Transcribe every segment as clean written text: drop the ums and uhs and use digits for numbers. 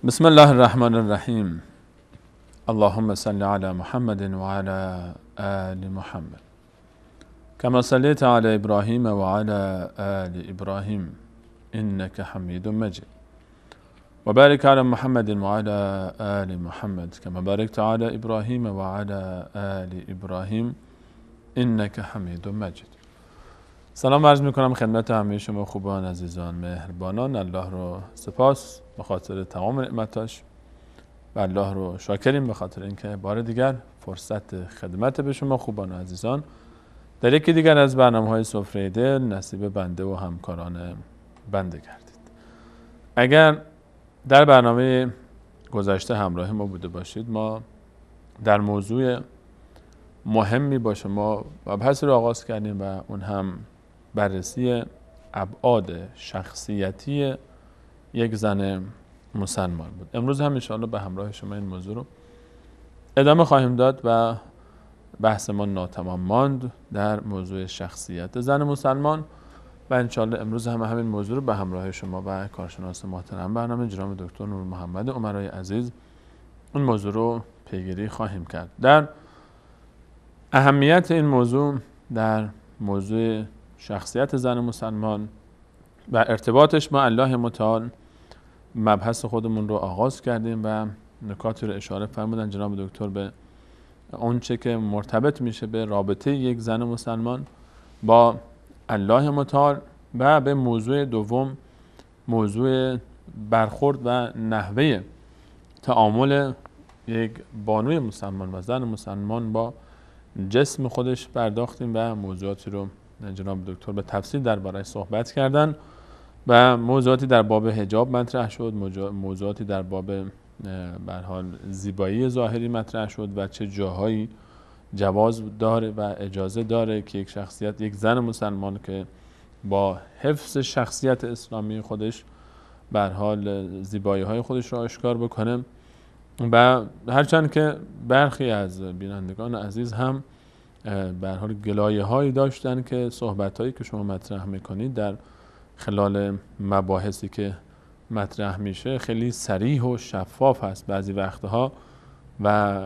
بسم الله الرحمن الرحیم. اللهم صل علی محمد و علی آل محمد کما صلیت علی ابراهیم و علی آل ابراهیم انک حمید مجید و بارک علی محمد و علی آل محمد کما بارکت علی ابراهیم و علی آل ابراهیم انک حمید مجید. سلام عرض میکنم خدمت همه شما خوبان، عزیزان، مهربانان. الله رو سپاس به خاطر تمام نعمتاش و الله رو شاکریم به خاطر اینکه بار دیگر فرصت خدمت به شما خوبان و عزیزان در یکی دیگر از برنامه‌های سفره دل نصیب بنده و همکاران بنده کردید. اگر در برنامه گذشته همراه ما بوده باشید، ما در موضوع مهمی با شما مبحث رو آغاز کردیم و اون هم بررسی ابعاد شخصیتی یک زن مسلمان بود. امروز هم انشاءالله به همراه شما این موضوع رو ادامه خواهیم داد و بحث ما ناتمام ماند در موضوع شخصیت زن مسلمان و انشاءالله امروز هم همین موضوع رو به همراه شما و کارشناس محترم برنامه جناب دکتر نور محمد عمرای عزیز این موضوع رو پیگیری خواهیم کرد. در اهمیت این موضوع در موضوع شخصیت زن مسلمان و ارتباطش با الله متعال مبحث خودمون رو آغاز کردیم و نکاتی رو اشاره فرمودن جناب دکتر به اون چه که مرتبط میشه به رابطه یک زن مسلمان با الله متعال و به موضوع دوم، موضوع برخورد و نحوه تعامل یک بانوی مسلمان و زن مسلمان با جسم خودش پرداختیم و موضوعاتی رو جناب دکتر به تفصیل درباره‌اش صحبت کردن و موضوعاتی در باب حجاب مطرح شد، موضوعاتی در باب به هر حال زیبایی ظاهری مطرح شد و چه جاهایی جواز داره و اجازه داره که یک شخصیت، یک زن مسلمان که با حفظ شخصیت اسلامی خودش به هر حال زیبایی‌های خودش را آشکار بکنه. و هرچند که برخی از بینندگان عزیز هم به هر حال گلایه‌هایی داشتن که صحبت‌هایی که شما مطرح می‌کنید در خلال مباحثی که مطرح میشه خیلی صریح و شفاف هست بعضی وقتها و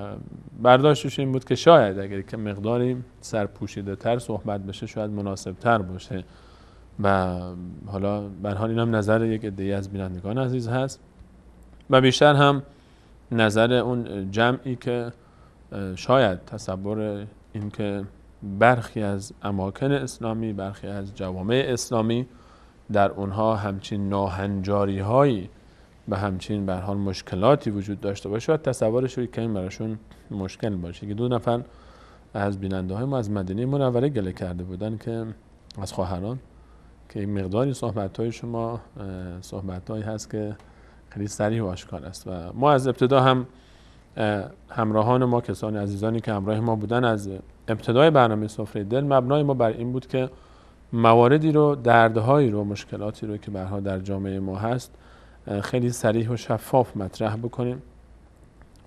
برداشتش این بود که شاید اگر که مقداری سرپوشیده تر صحبت بشه شاید مناسب تر باشه و حالا به هر حال اینم نظر یک عده‌ای از بینندگان عزیز هست و بیشتر هم نظر اون جمعی که شاید تصور این که برخی از اماکن اسلامی، برخی از جوامع اسلامی در اونها همچین ناهنجاری هایی و همچین به هر حال مشکلاتی وجود داشته باشه و تصورش رو که این براشون مشکل باشه. که دو نفر از بیننده های ما از مدینه منوره گله کرده بودن که از خواهران که این مقداری صحبت های شما صحبت هایی هست که خیلی صریح و آشکار است و ما از ابتدا هم همراهان ما، کسانی عزیزانی که همراه ما بودن، از ابتدای برنامه سفره دل مبنای ما بر این بود که مواردی رو، دردهایی رو، مشکلاتی رو که به هر حال در جامعه ما هست خیلی صریح و شفاف مطرح بکنیم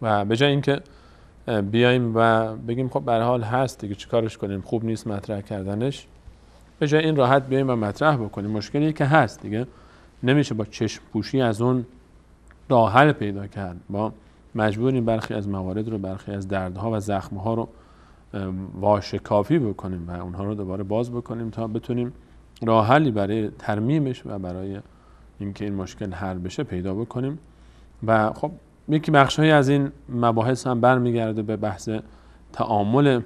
و به جای اینکه بیایم و بگیم خب به هر حال هست دیگه چیکارش کنیم، خوب نیست مطرح کردنش، به جای این راحت بیایم و مطرح بکنیم. مشکلی که هست دیگه نمیشه با چشم پوشی از اون راه حل پیدا کرد. ما مجبوریم برخی از موارد رو، برخی از دردها و زخمها رو واشکافی بکنیم و اونها رو دوباره باز بکنیم تا بتونیم راه حلی برای ترمیمش و برای اینکه این مشکل حل بشه پیدا بکنیم. و خب یکی بخش‌هایی از این مباحث هم برمیگرده به بحث تعامل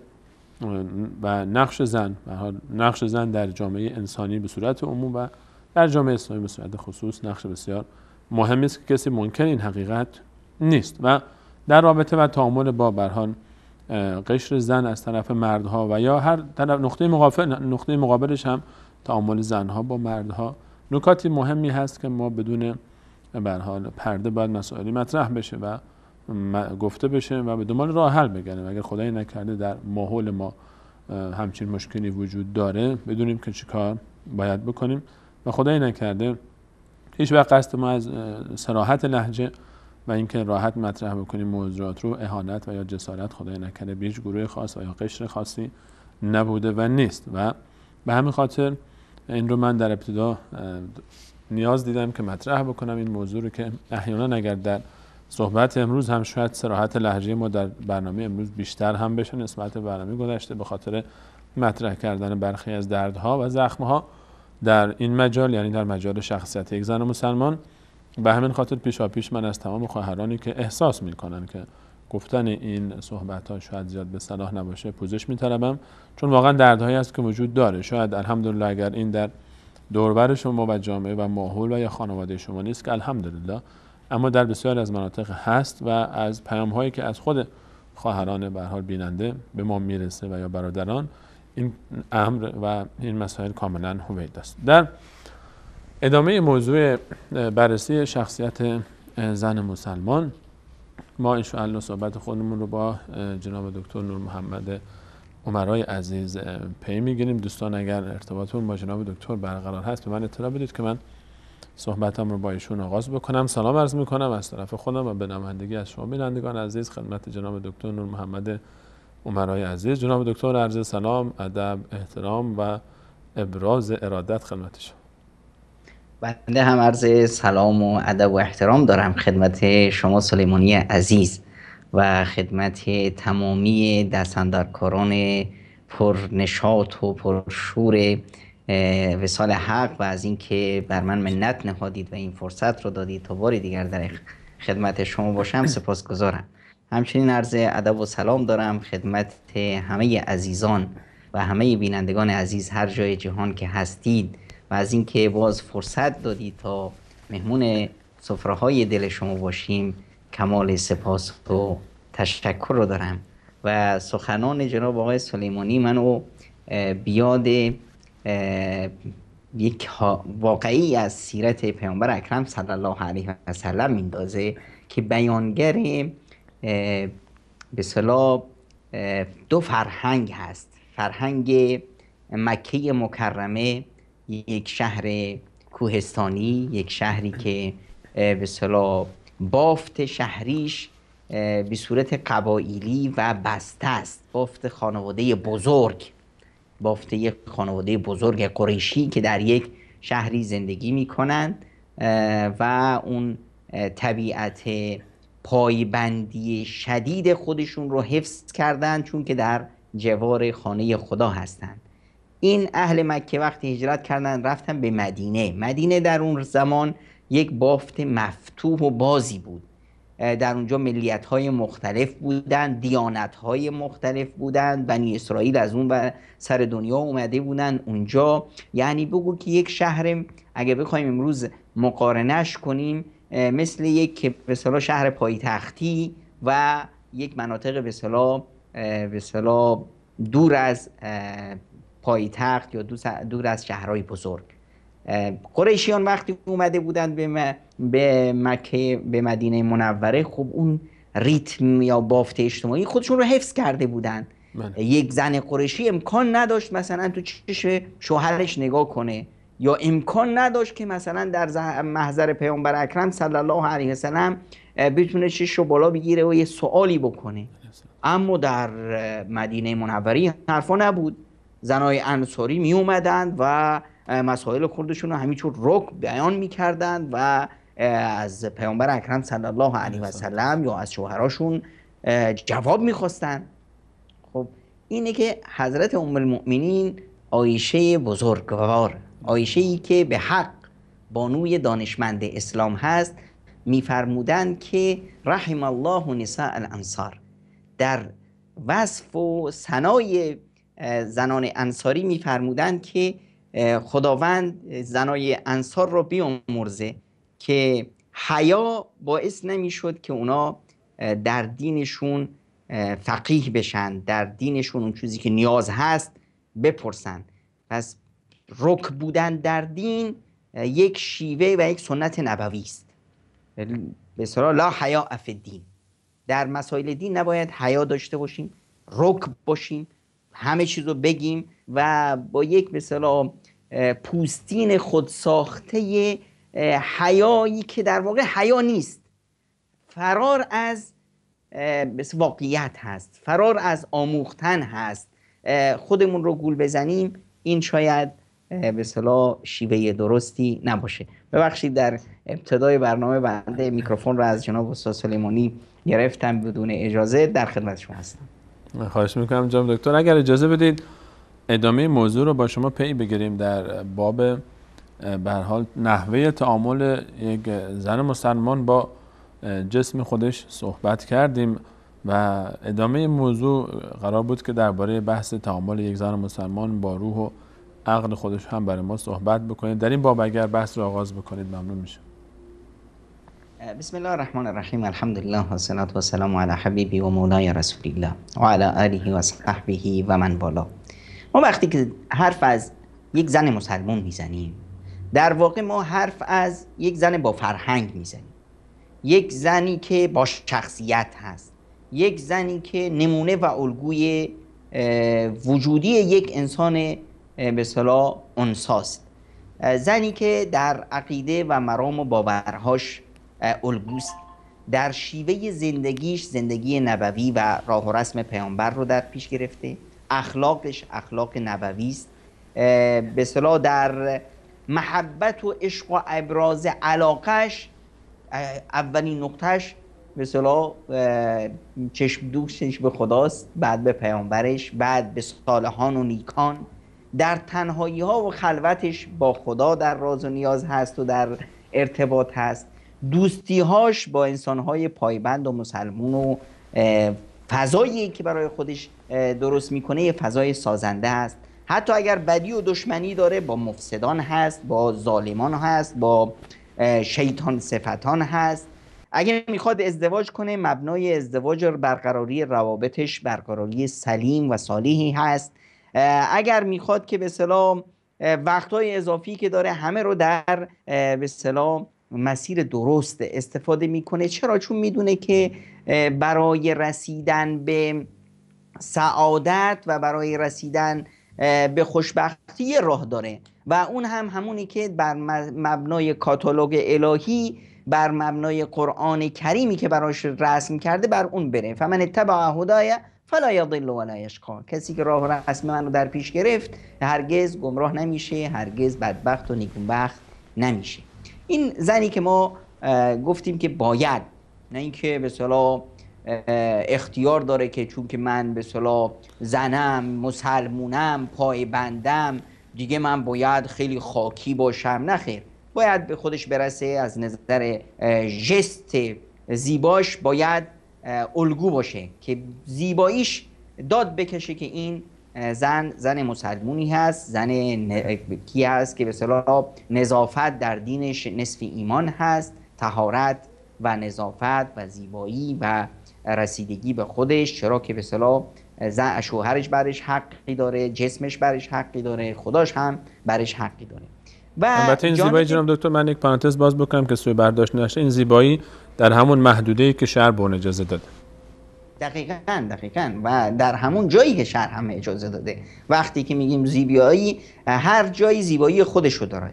و نقش زن، نقش زن در جامعه انسانی به صورت عموم و در جامعه اسلامی به صورت خصوص نقش بسیار مهمی است که کسی منکر این حقیقت نیست. و در رابطه و تعامل با به هر حال قشر زن از طرف مردها و یا هر طرف نقطه مقابلش هم تعامل زنها با مردها، نکاتی مهمی هست که ما بدون به هر حال پرده باید مسائلی مطرح بشه و گفته بشه و به دنبال راه حل بگردیم. اگر خدای نکرده در ماحول ما همچین مشکلی وجود داره بدونیم که چیکار باید بکنیم و خدای نکرده هیچ وقت قصد ما از صراحت لهجه و اینکه راحت مطرح بکنیم موضوعات رو اهانت و یا جسارت خدای نکرده به هیچ گروه خاص و یا قشر خاصی نبوده و نیست و به همین خاطر این رو من در ابتدا نیاز دیدم که مطرح بکنم این موضوع رو که احیانا اگر در صحبت امروز هم شاید صراحت لهجه ما در برنامه امروز بیشتر هم بشه نسبت به برنامه گذشته به خاطر مطرح کردن برخی از دردها و زخمها در این مجال، یعنی در مجال شخصیت یک زن مسلمان. به همین خاطر پیشاپیش من از تمام خواهرانی که احساس میکنن که گفتن این صحبت ها شاید زیاد به صلاح نباشه پوزش میطلبم، چون واقعا دردهایی است که وجود داره. شاید الحمدلله اگر این در دوربر شما و جامعه و ماحول و یا خانواده شما نیست که الحمدلله، اما در بسیار از مناطق هست و از پیام هایی که از خود خواهران به هر حال بیننده به ما میرسه و یا برادران، این امر و این مسائل کاملا هویدا است. در ادامه موضوع بررسی شخصیت زن مسلمان، ما ان شاء الله صحبت خودمون رو با جناب دکتر نور محمد عمرای عزیز پی میگیریم. دوستان اگر ارتباطمون با جناب دکتر برقرار هست به من اطلاع بدید که من صحبتم رو با ایشون آغاز بکنم. سلام عرض میکنم از طرف خودم و به نمایندگی از شما بینندگان عزیز خدمت جناب دکتر نور محمد عمرای عزیز. جناب دکتر عرض سلام، ادب، احترام و ابراز ارادت خدمت شما. بنده هم عرض سلام و ادب و احترام دارم خدمت شما سلیمانی عزیز و خدمت تمامی دستاندرکاران پرنشاط و پرشور وصال حق و از اینکه بر من منت نهادید و این فرصت رو دادید تا بار دیگر در خدمت شما باشم سپاسگزارم. همچنین عرض ادب و سلام دارم خدمت همه عزیزان و همه بینندگان عزیز هر جای جهان که هستید و از اینکه باز فرصت دادید تا مهمون سفره‌های دل شما باشیم کمال سپاس و تشکر رو دارم. و سخنان جناب آقای سلیمانی منو بیاد یک واقعی از سیرت پیامبر اکرم صلی الله علیه و سلم میندازه که بیانگر به اصطلاح دو فرهنگ هست. فرهنگ مکه مکرمه، یک شهر کوهستانی، یک شهری که به اصطلاح بافت شهریش به صورت قبایلی و بسته است، بافت خانواده بزرگ، بافت یک خانواده بزرگ قریشی که در یک شهری زندگی می کنند و اون طبیعت پایبندی شدید خودشون رو حفظ کردن چون که در جوار خانه خدا هستند. این اهل مکه وقتی هجرت کردن رفتن به مدینه. مدینه در اون زمان یک بافت مفتوح و بازی بود. در اونجا ملیت‌های مختلف بودند، دیانت‌های مختلف بودند. بنی اسرائیل از اون و سر دنیا اومده بودند اونجا. یعنی بگو که یک شهر اگه بخوایم امروز مقارنش کنیم مثل یک به اصطلاح شهر پایتختی و یک مناطق به اصطلاح دور از پایتخت یا دور از شهرهای بزرگ. قریشیان وقتی اومده بودند به مکه، به مدینه منوره، خب اون ریتم یا بافت اجتماعی خودشون رو حفظ کرده بودند. یک زن قریشی امکان نداشت مثلا تو چشم شوهرش نگاه کنه، یا امکان نداشت که مثلا در محضر پیامبر اکرم صلی الله علیه و سلم بتونه چشم رو بالا بگیره و یه سوالی بکنه. اما در مدینه منوره حرفا نبود. زنای انصاری می اومدند و مسائل خودشون رو همینطور رک بیان میکردند و از پیامبر اکرم صلی الله علیه و سلم یا از شوهراشون جواب میخواستند. خب اینه که حضرت ام المؤمنین عایشه بزرگوار، عایشه ای که به حق بانوی دانشمند اسلام هست، میفرمودند که رحم الله نساء الانصار. در وصف و ثنای زنان انصاری میفرمودند که خداوند زنای انصار را بیامرزه که حیا باعث نمیشد که اونا در دینشون فقیه بشن، در دینشون اون چیزی که نیاز هست بپرسن. پس رک بودن در دین یک شیوه و یک سنت نبوی است. به اصطلاح لا حیا فی الدین، در مسائل دین نباید حیا داشته باشیم، رک باشیم، همه چیز رو بگیم و با یک به اصطلاح پوستین خود ساخته حیایی که در واقع حیا نیست، فرار از واقعیت هست، فرار از آموختن هست، خودمون رو گول بزنیم، این شاید به اصطلاح شیوه درستی نباشه. ببخشید در ابتدای برنامه بنده میکروفون رو از جناب استاد سلیمانی گرفتم بدون اجازه. در خدمت شما هستم. خواهش میکنم جناب دکتر، اگر اجازه بدید ادامه موضوع رو با شما پی بگیریم. در باب به هر حال نحوه تعامل یک زن مسلمان با جسم خودش صحبت کردیم و ادامه موضوع قرار بود که درباره بحث تعامل یک زن مسلمان با روح و عقل خودش هم برای ما صحبت بکنید. در این باب اگر بحث رو آغاز بکنید ممنون میشه. بسم الله الرحمن الرحیم. الحمدلله و الصلاة و السلام علی حبیبی و مولای رسول الله و علی آله و صحبه و من والا. ما وقتی که حرف از یک زن مسلمان میزنیم، در واقع ما حرف از یک زن با فرهنگ میزنیم، یک زنی که با شخصیت هست، یک زنی که نمونه و الگوی وجودی یک انسان به اصطلاح انثاست، زنی که در عقیده و مرام و باورهاش الگوست، در شیوه زندگیش زندگی نبوی و راه و رسم پیامبر رو در پیش گرفته، اخلاقش اخلاق نبوی است، به اصطلاح در محبت و عشق و ابراز علاقش اولین نقطهش به اصطلاح چشم دوستش به خداست، بعد به پیامبرش، بعد به صالحان و نیکان، در تنهایی ها و خلوتش با خدا در راز و نیاز هست و در ارتباط هست، دوستیهاش با انسانهای پایبند و مسلمون و فضایی که برای خودش درست میکنه فضای سازنده است. حتی اگر بدی و دشمنی داره با مفسدان هست، با ظالمان هست، با شیطان صفتان هست. اگر میخواد ازدواج کنه مبنای ازدواج برقراری روابطش برقراری سلیم و صالحی هست. اگر میخواد که به اصطلاح وقتهای اضافی که داره همه رو در به اصطلاح مسیر درست استفاده میکنه. چرا؟ چون میدونه که برای رسیدن به سعادت و برای رسیدن به خوشبختی راه داره و اون هم همونی که بر مبنای کاتالوگ الهی، بر مبنای قرآن کریمی که براش رسم کرده بر اون بره. فمن اتبع هدای فلا یضل ولا یشقی. کسی که راه و رسم من رو در پیش گرفت هرگز گمراه نمیشه، هرگز بدبخت و نیکوبخت نمیشه. این زنی که ما گفتیم که باید، نه اینکه به اصطلاح اختیار داره که چون که من به اصطلاح زنم، مسلمونم، پایبندم، دیگه من باید خیلی خاکی باشم. نه خیر، باید به خودش برسه. از نظر ژست زیباش باید الگو باشه که زیباییش داد بکشه که این زن مسلمونی هست، زن کی هست که به اصطلاح نظافت در دینش نصف ایمان هست، طهارت و نظافت و زیبایی و رسیدگی به خودش. چرا که به اصطلاح شوهرش برش حقی داره، جسمش برش حقی داره، خداش هم برش حقی داره. و البته این زیبایی جناب دکتر، من یک پرانتز باز بکنم که سوء برداشت نشه، این زیبایی در همون محدوده‌ای که شرع به اون اجازه داده. دقیقاً و در همون جایی که شرع هم اجازه داده. وقتی که میگیم زیبایی، هر جایی زیبایی خودشو داره.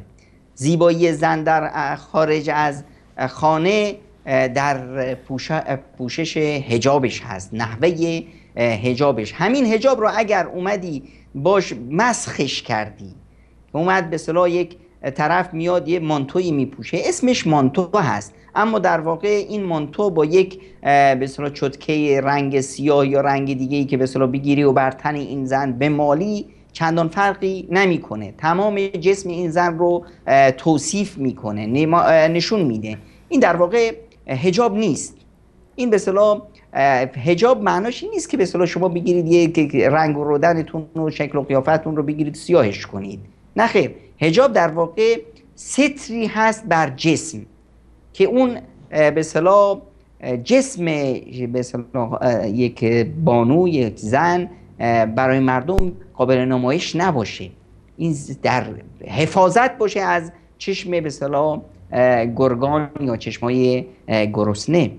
زیبایی زن در خارج از خانه در پوشش حجابش هست، نحوه حجابش. همین حجاب رو اگر اومدی باش مسخش کردی، اومد به اصطلاح یک طرف میاد یه مانتویی میپوشه اسمش مانتو هست، اما در واقع این مانتو با یک به اصطلاح چتکه رنگ سیاه یا رنگ دیگه‌ای که به اصطلاح بگیری و بر تن این زن بمالی چندان فرقی نمیکنه. تمام جسم این زن رو توصیف میکنه، نشون میده. این در واقع حجاب نیست. این به اصطلاح حجاب معناش این نیست که به اصطلاح شما بگیرید یک رنگ و رودنتون و شکل و قیافتون رو بگیرید سیاهش کنید. نه خیر، حجاب در واقع ستری هست بر جسم که اون به اصطلاح جسم به اصطلاح یک بانو، یک زن برای مردم قابل نمایش نباشه. این در حفاظت باشه از چشم به اصطلاح گرگان یا چشمای گرسنه.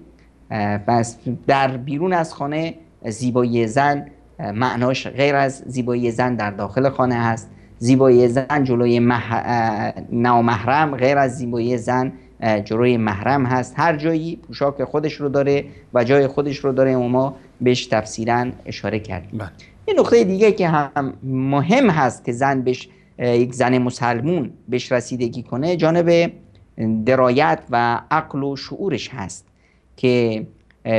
پس در بیرون از خانه زیبایی زن معناش غیر از زیبایی زن در داخل خانه هست. زیبایی زن جلوی نامحرم غیر از زیبایی زن جلوی محرم هست. هر جایی پوشاک خودش رو داره و جای خودش رو داره و ما بهش تفصیلا اشاره کردیم. یه نقطه دیگه که هم مهم هست که زن بهش، یک زن مسلمون بهش رسیدگی کنه، جانب درایت و عقل و شعورش هست که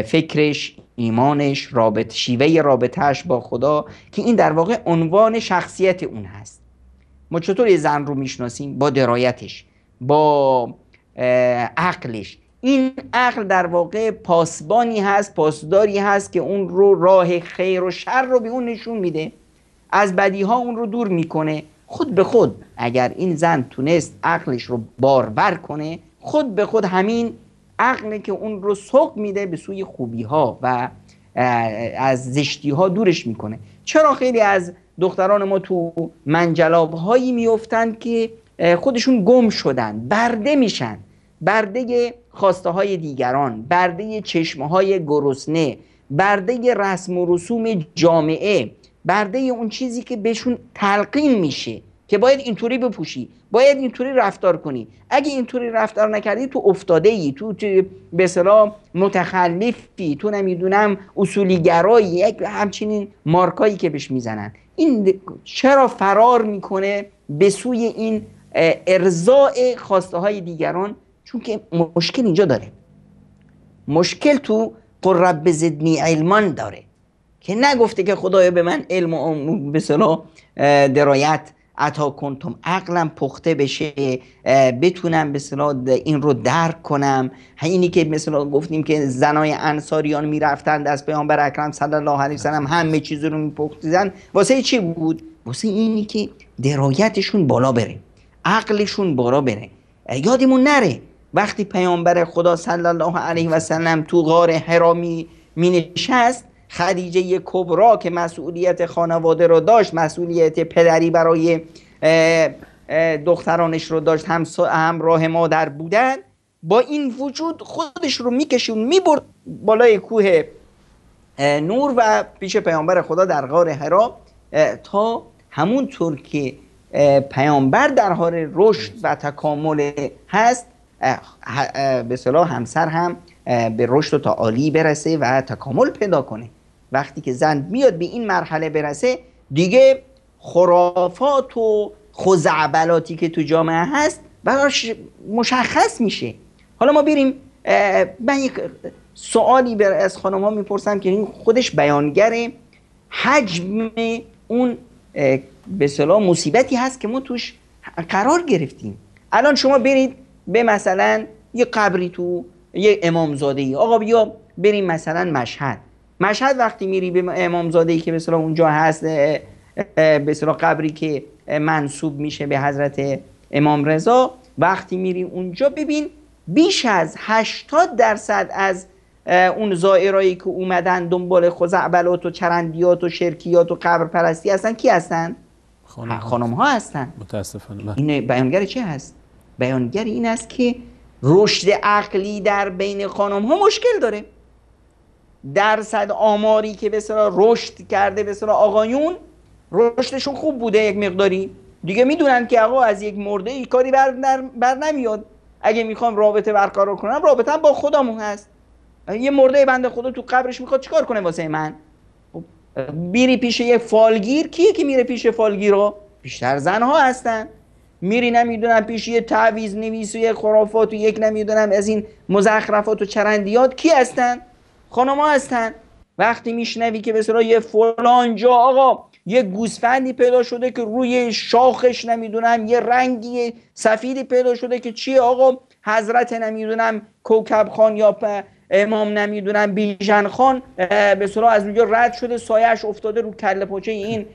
فکرش، ایمانش، شیوه رابطهش با خدا، که این در واقع عنوان شخصیت اون هست. ما چطور یه زن رو میشناسیم؟ با درایتش، با عقلش. این عقل در واقع پاسبانی هست، پاسداری هست که اون رو راه خیر و شر رو به اون نشون میده، از بدی ها اون رو دور میکنه. خود به خود اگر این زن تونست عقلش رو بارور کنه، خود به خود همین عقله که اون رو سوق میده به سوی خوبی ها و از زشتی ها دورش میکنه. چرا خیلی از دختران ما تو منجلاب هایی میفتن که خودشون گم شدن، برده میشن، برده خواسته های دیگران، برده چشمه های گرسنه، برده رسم و رسوم جامعه، برده اون چیزی که بهشون تلقین میشه که باید اینطوری بپوشی، باید اینطوری رفتار کنی. اگه اینطوری رفتار نکردی تو افتاده ای، تو به اصطلاح متخلفی، تو نمیدونم اصولیگرایی، یک همچنین مارکایی که بهش میزنن. این چرا فرار میکنه به سوی این ارضاء خواسته های دیگران؟ چون که مشکل اینجا داره، مشکل تو قل رب زدنی علمان داره که نگفته که خدایا به من علم و به اصطلاح درایت عطا کن، تا عقلم پخته بشه، بتونم به اصطلاح این رو درک کنم. اینی که مثلا گفتیم که زنای انصاریان میرفتن از پیامبر اکرم صلی الله علیه و سلم همه چیز رو میپختیدن، واسه چی بود؟ واسه اینی که درایتشون بالا بره، عقلشون بالا بره. یادمون نره وقتی پیامبر خدا صلی الله علیه و سلم تو غار حرا می نشست، خدیجه کبرا که مسئولیت خانواده رو داشت، مسئولیت پدری برای دخترانش رو داشت، همراه مادر بودن، با این وجود خودش رو میکشون میبرد بالای کوه نور و پیش پیامبر خدا در غار حرا، تا همونطور که پیامبر در حال رشد و تکامل هست، به اصطلاح همسر هم به رشد و تعالی برسه و تکامل پیدا کنه. وقتی که زن میاد به این مرحله برسه، دیگه خرافات و خزعبلاتی که تو جامعه هست براش مشخص میشه. حالا ما بریم، من یک سوالی از خانم ها میپرسم که این خودش بیانگر حجم اون به اصطلاح مصیبتی هست که ما توش قرار گرفتیم. الان شما برید به مثلا یه قبری تو یه امامزاده‌ای، آقا بیا بریم مثلا مشهد وقتی میری به امامزاده‌ای که به اصطلاح اونجا هست، به اصطلاح قبری که منسوب میشه به حضرت امام رضا، وقتی میری اونجا ببین بیش از 80% از اون زائرایی که اومدن دنبال خزعبلات و چرندیات و شرکیات و قبر پرستی هستن، کی هستن؟ خانم ها هستن. متاسفانه. این بیانگر چه هست؟ بیانگر این است که رشد عقلی در بین خانم ها مشکل داره. درصد آماری که به اصطلاح رشد کرده به اصطلاح آقایون، رشدشون خوب بوده یک مقداری، دیگه میدونن که آقا از یک مرده ای کاری بر نمیاد. اگه میخوام رابطه برقرار کنم، رابطه با خودمون هست. یه مرده بنده خدا تو قبرش میخواد چیکار کنه واسه من؟ میری پیش یه فالگیر، کیه که میره پیش فالگیر ها؟ بیشتر زنها هستن. میری نمیدونم پیش یه تعویض نویس و یه خرافات و یک نمیدونم از این مزخرفات و چرندیات، کی هستن؟ خانم‌ها هستن. وقتی میشنوی که به اصطلاح یه فلان جا آقا یه گوسفندی پیدا شده که روی شاخش نمیدونم یه رنگی سفیدی پیدا شده که چیه آقا؟ حضرت نمیدونم کوکب خان یا امام نمیدونم بیژن خان به اصطلاح از اونجا رد شده، سایه‌اش افتاده رو کله پاچه این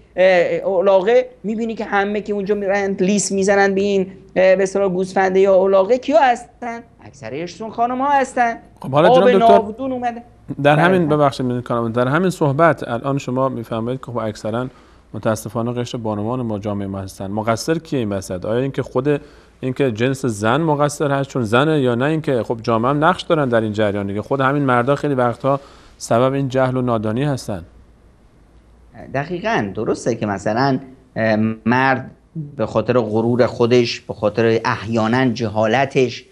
الاغه. میبینی که همه که اونجا میرن لیس میزنن به این به اصطلاح گوسفنده یا الاغه. کیا هستن؟ اکثریتشون خانم‌ها هستن. خب حالا جناب دکتر ناودون اومده در همین ببخشید در همین صحبت الان شما میفهمید که خب اکثرا متاسفانه قشر بانوان ما جامعه ما هستن. مقصر کیه این وسط؟ آیا اینکه خود اینکه جنس زن مقصر هست چون زنه، یا نه اینکه خب جامعه هم نقش دارن در این جریان دیگه؟ خود همین مردا خیلی وقتها سبب این جهل و نادانی هستن. دقیقاً درسته که مثلا مرد به خاطر غرور خودش، به خاطر احیانا جهالتش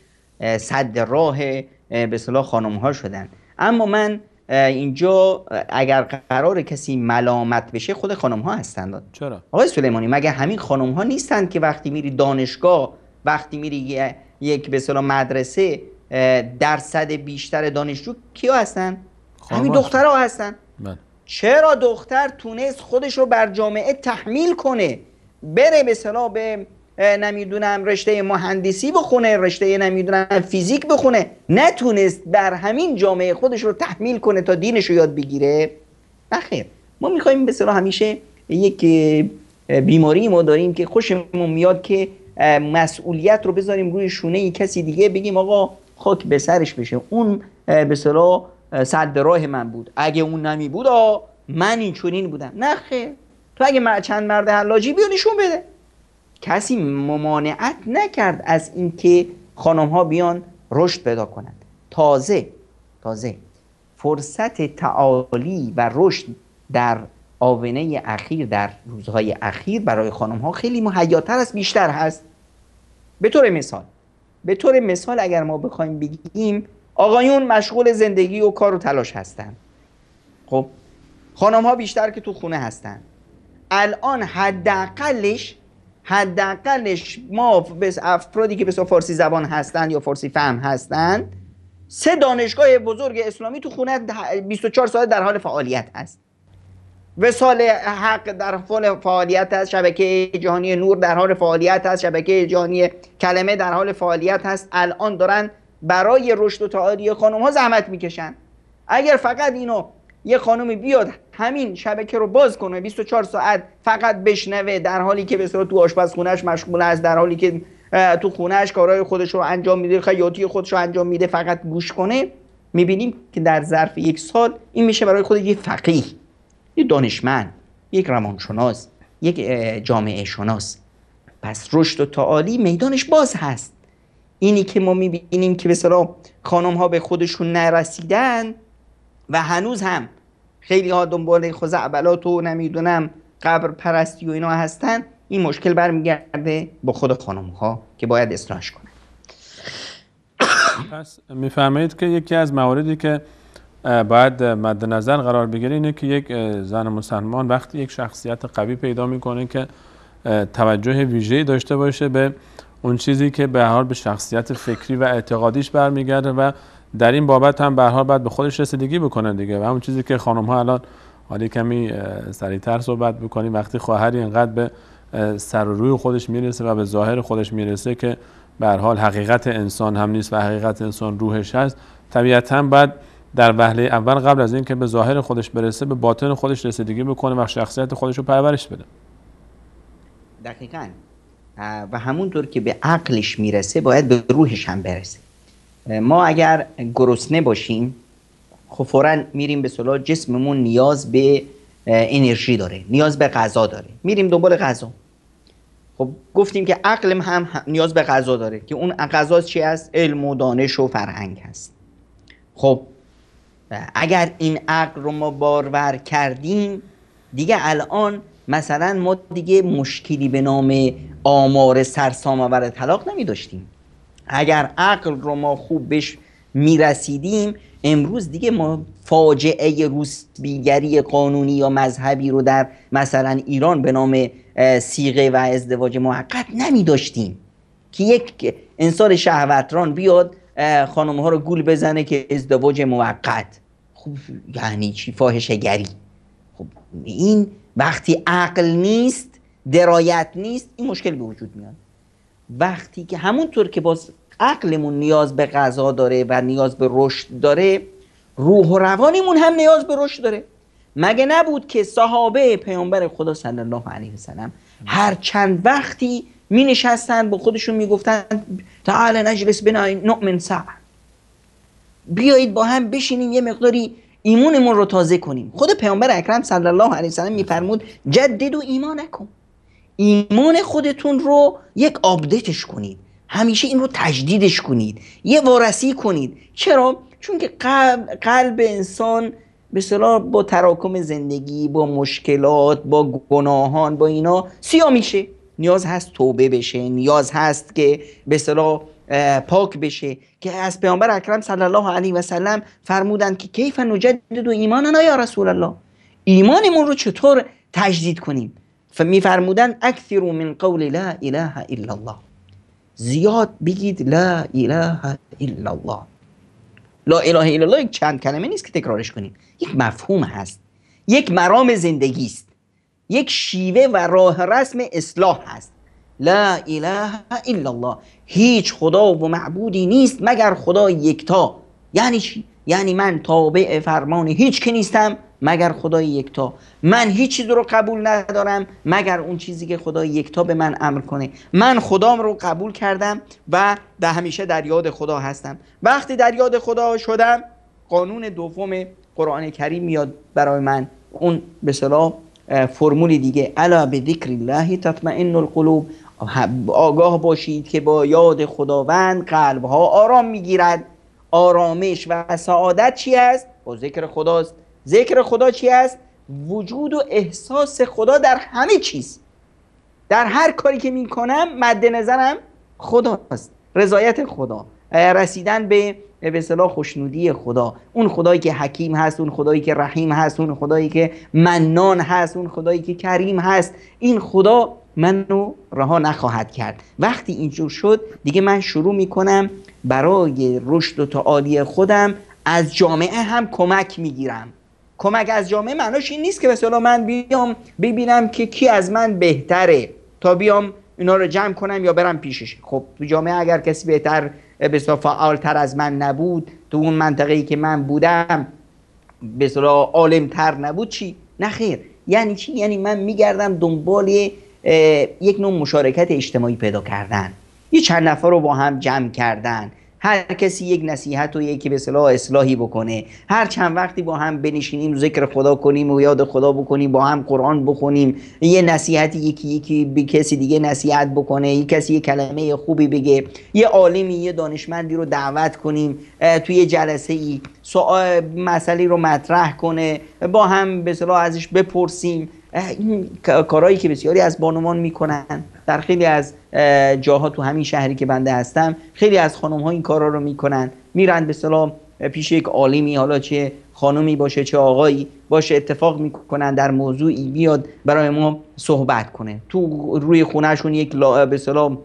سد راه به اصطلاح خانم‌ها شدن. اما من اینجا اگر قرار کسی ملامت بشه خود خانم‌ها هستند. چرا؟ آقای سلیمانی مگه همین خانم‌ها نیستند که وقتی میری دانشگاه، وقتی میری یک به اصطلاح مدرسه درصد بیشتر دانشجو کیا هستن؟ همین دخترها هستن. چرا دختر تونست خودش رو بر جامعه تحمیل کنه، بره به اصطلاح به نمیدونم رشته مهندسی بخونه، رشته نمیدونم فیزیک بخونه، نتونست بر همین جامعه خودش رو تحمیل کنه تا دینش رو یاد بگیره؟ نخیر. ما میخوایم به اصطلاح همیشه یک بیماری ما داریم که خوشمون میاد که مسئولیت رو بذاریم روی شونه کسی دیگه، بگیم آقا خاک به سرش بشه، اون به اصطلاح سد راه من بود، اگه اون نمی بود من این چنین بودم. نه خیر، تو اگه چند مرد حلاجی بیا نشون بده. کسی ممانعت نکرد از اینکه خانم ها بیان رشد پیدا کنند. تازه فرصت تعالی و رشد در آونة اخیر، در روزهای اخیر برای خانم ها خیلی مهیاتر است، بیشتر هست. به طور مثال اگر ما بخوایم بگیم آقایون مشغول زندگی و کار و تلاش هستن، خب خانم ها بیشتر که تو خونه هستن. الان حداقلش ما افرادی که بسیار فارسی زبان هستن یا فارسی فهم هستن 3 دانشگاه بزرگ اسلامی تو خونه 24 ساعت در حال فعالیت هست. وصال حق در حال فعالیت هست، شبکه جهانی نور در حال فعالیت هست، شبکه جهانی کلمه در حال فعالیت هست. الان دارن برای رشد و تعالی خانم ها زحمت میکشن. اگر فقط اینو یه خانمی بیاد همین شبکه رو باز کنه 24 ساعت فقط بشنوه، در حالی که به اصطلاح تو آشپزخونه‌اش مشغول است، در حالی که تو خونه‌اش کارهای خودش رو انجام میده، خیاطی خودش رو انجام میده، فقط گوش کنه، میبینیم که در ظرف 1 سال این میشه برای خودش یه فقیه، یه دانشمند، یک روانشناس، یک جامعه شناس. پس رشد و تعالی میدانش باز هست. اینی که ما میبینیم که به اصطلاح خانم ها به خودشون نرسیدن و هنوز هم خیلی ها دنبال خزعبلات و نمیدونم قبر پرستی و اینا هستن، این مشکل برمیگرده با خود خانم ها که باید اصلاحش کنن. پس میفرمایید که یکی از مواردی که باید مد نظر قرار بگیره اینه که یک زن مسلمان وقتی یک شخصیت قوی پیدا میکنه که توجه ویژه‌ای داشته باشه به اون چیزی که به هر حال به شخصیت فکری و اعتقادیش برمیگرده و در این بابت هم به هر حال باید به خودش رسیدگی بکنه دیگه. و همون چیزی که خانم ها الان حالی کمی سریعتر صحبت بکنیم، وقتی خواهری اینقدر به سر و روی خودش میرسه و به ظاهر خودش میرسه که به هر حال حقیقت انسان هم نیست و حقیقت انسان روحش هست، طبیعتاً باید در وهله اول قبل از اینکه به ظاهر خودش برسه به باطن خودش رسیدگی بکنه و شخصیت خودش رو پرورش بده. دقیقاً. و همونطور که به عقلش میرسه باید به روحش هم برسه. ما اگر گرسنه باشیم خب فوراً میریم به اصطلاح جسممون نیاز به انرژی داره، نیاز به غذا داره، میریم دنبال غذا. خب گفتیم که عقل هم نیاز به غذا داره که اون غذا چی است؟ علم و دانش و فرهنگ هست. خب اگر این عقل رو ما بارور کردیم دیگه الان مثلا ما دیگه مشکلی به نام آمار سرسام آور طلاق نمی داشتیم. اگر عقل رو ما خوب بهش میرسیدیم امروز دیگه ما فاجعه روسبیگری قانونی یا مذهبی رو در مثلا ایران به نام صیغه و ازدواج موقت نمی داشتیم که یک انسان شهوتران بیاد خانم ها رو گول بزنه که ازدواج موقت. خب یعنی چی؟ فاحشه گری. خب این وقتی عقل نیست، درایت نیست، این مشکل به وجود میاد. وقتی که همونطور که باز عقلمون نیاز به غذا داره و نیاز به رشد داره، روح و روانمون هم نیاز به رشد داره. مگه نبود که صحابه پیامبر خدا صلی الله علیه و سلم هر چند وقتی می نشستن با خودشون می گفتن تعال نجلس بنا نؤمن ساعه، بیایید با هم بشینیم یه مقداری ایمانمون رو تازه کنیم. خود پیامبر اکرم صلی الله علیه و سلم میفرمود جددوا ایمانکم، ایمان خودتون رو یک آپدیتش کنید، همیشه این رو تجدیدش کنید، یه وارسی کنید. چرا؟ چون که قلب انسان به اصطلاح با تراکم زندگی، با مشکلات، با گناهان، با اینا سیاه میشه. نیاز هست توبه بشه، نیاز هست که به اصطلاح پاک بشه. که از پیامبر اکرم صلی الله علیه و سلم فرمودند که کیف نجدد ایماننا یا رسول الله، ایمانمون رو چطور تجدید کنیم؟ میفرمودند اکثروا من قول لا اله الا الله، زیاد بگید لا اله الا الله. لا اله الا الله یک چند کلمه نیست که تکرارش کنید، یک مفهوم هست، یک مرام زندگی است، یک شیوه و راه رسم اصلاح هست. لا اله الا الله، هیچ خدا و معبودی نیست مگر خدا یکتا. یعنی چی؟ یعنی من تابع فرمان هیچ که نیستم مگر خدای یکتا. من هیچ چیز رو قبول ندارم مگر اون چیزی که خدای یکتا به من امر کنه. من خدام رو قبول کردم و همیشه در یاد خدا هستم. وقتی در یاد خدا شدم، قانون دوم قرآن کریم میاد برای من، اون به اصطلاح فرمول دیگه، الا بذکر الله تطمئن القلوب. آگاه باشید که با یاد خداوند قلبها آرام میگیرد. آرامش و سعادت چی است؟ با ذکر خداست. ذکر خدا چی است؟ وجود و احساس خدا در همه چیز. در هر کاری که میکنم مد نظرم خداست، رضایت خدا، رسیدن به اصطلاح خوشنودی خدا، اون خدایی که حکیم هست، اون خدایی که رحیم هست، اون خدایی که منان هست، اون خدایی که کریم هست. این خدا منو رها نخواهد کرد. وقتی اینجور شد دیگه من شروع میکنم برای رشد و تعالی خودم از جامعه هم کمک میگیرم. کمک از جامعه معناش این نیست که مثلا من بیام ببینم که کی از من بهتره تا بیام اینا رو جمع کنم یا برم پیشش. خب تو جامعه اگر کسی بهتر بسیار فعالتر از من نبود، تو اون منطقه‌ای که من بودم بسیار عالمتر نبود، چی؟ نه خیر. یعنی چی؟ یعنی من میگردم دنبال یک نوع مشارکت اجتماعی پیدا کردن، یه چند نفر رو با هم جمع کردن، هر کسی یک نصیحت و یکی به اصطلاح اصلاحی بکنه، هر چند وقتی با هم بنشینیم ذکر خدا کنیم و یاد خدا بکنیم، با هم قرآن بخونیم، یه نصیحتی یکی به کسی دیگه نصیحت بکنه، یک کسی یه کلمه خوبی بگه، یه عالمی یه دانشمندی رو دعوت کنیم توی یه جلسه ای سوال مسئله رو مطرح کنه، با هم به اصطلاح ازش بپرسیم. این کارهایی که بسیاری از بانوان میکنن در خیلی از جاها، تو همین شهری که بنده هستم خیلی از خانم ها این کارا رو میکنن، میرن به اصطلاح پیش یک عالمی، حالا چه خانومی باشه چه آقایی باشه، اتفاق میکنن در موضوعی بیاد برای ما صحبت کنه. تو روی خونهشون به اصطلاح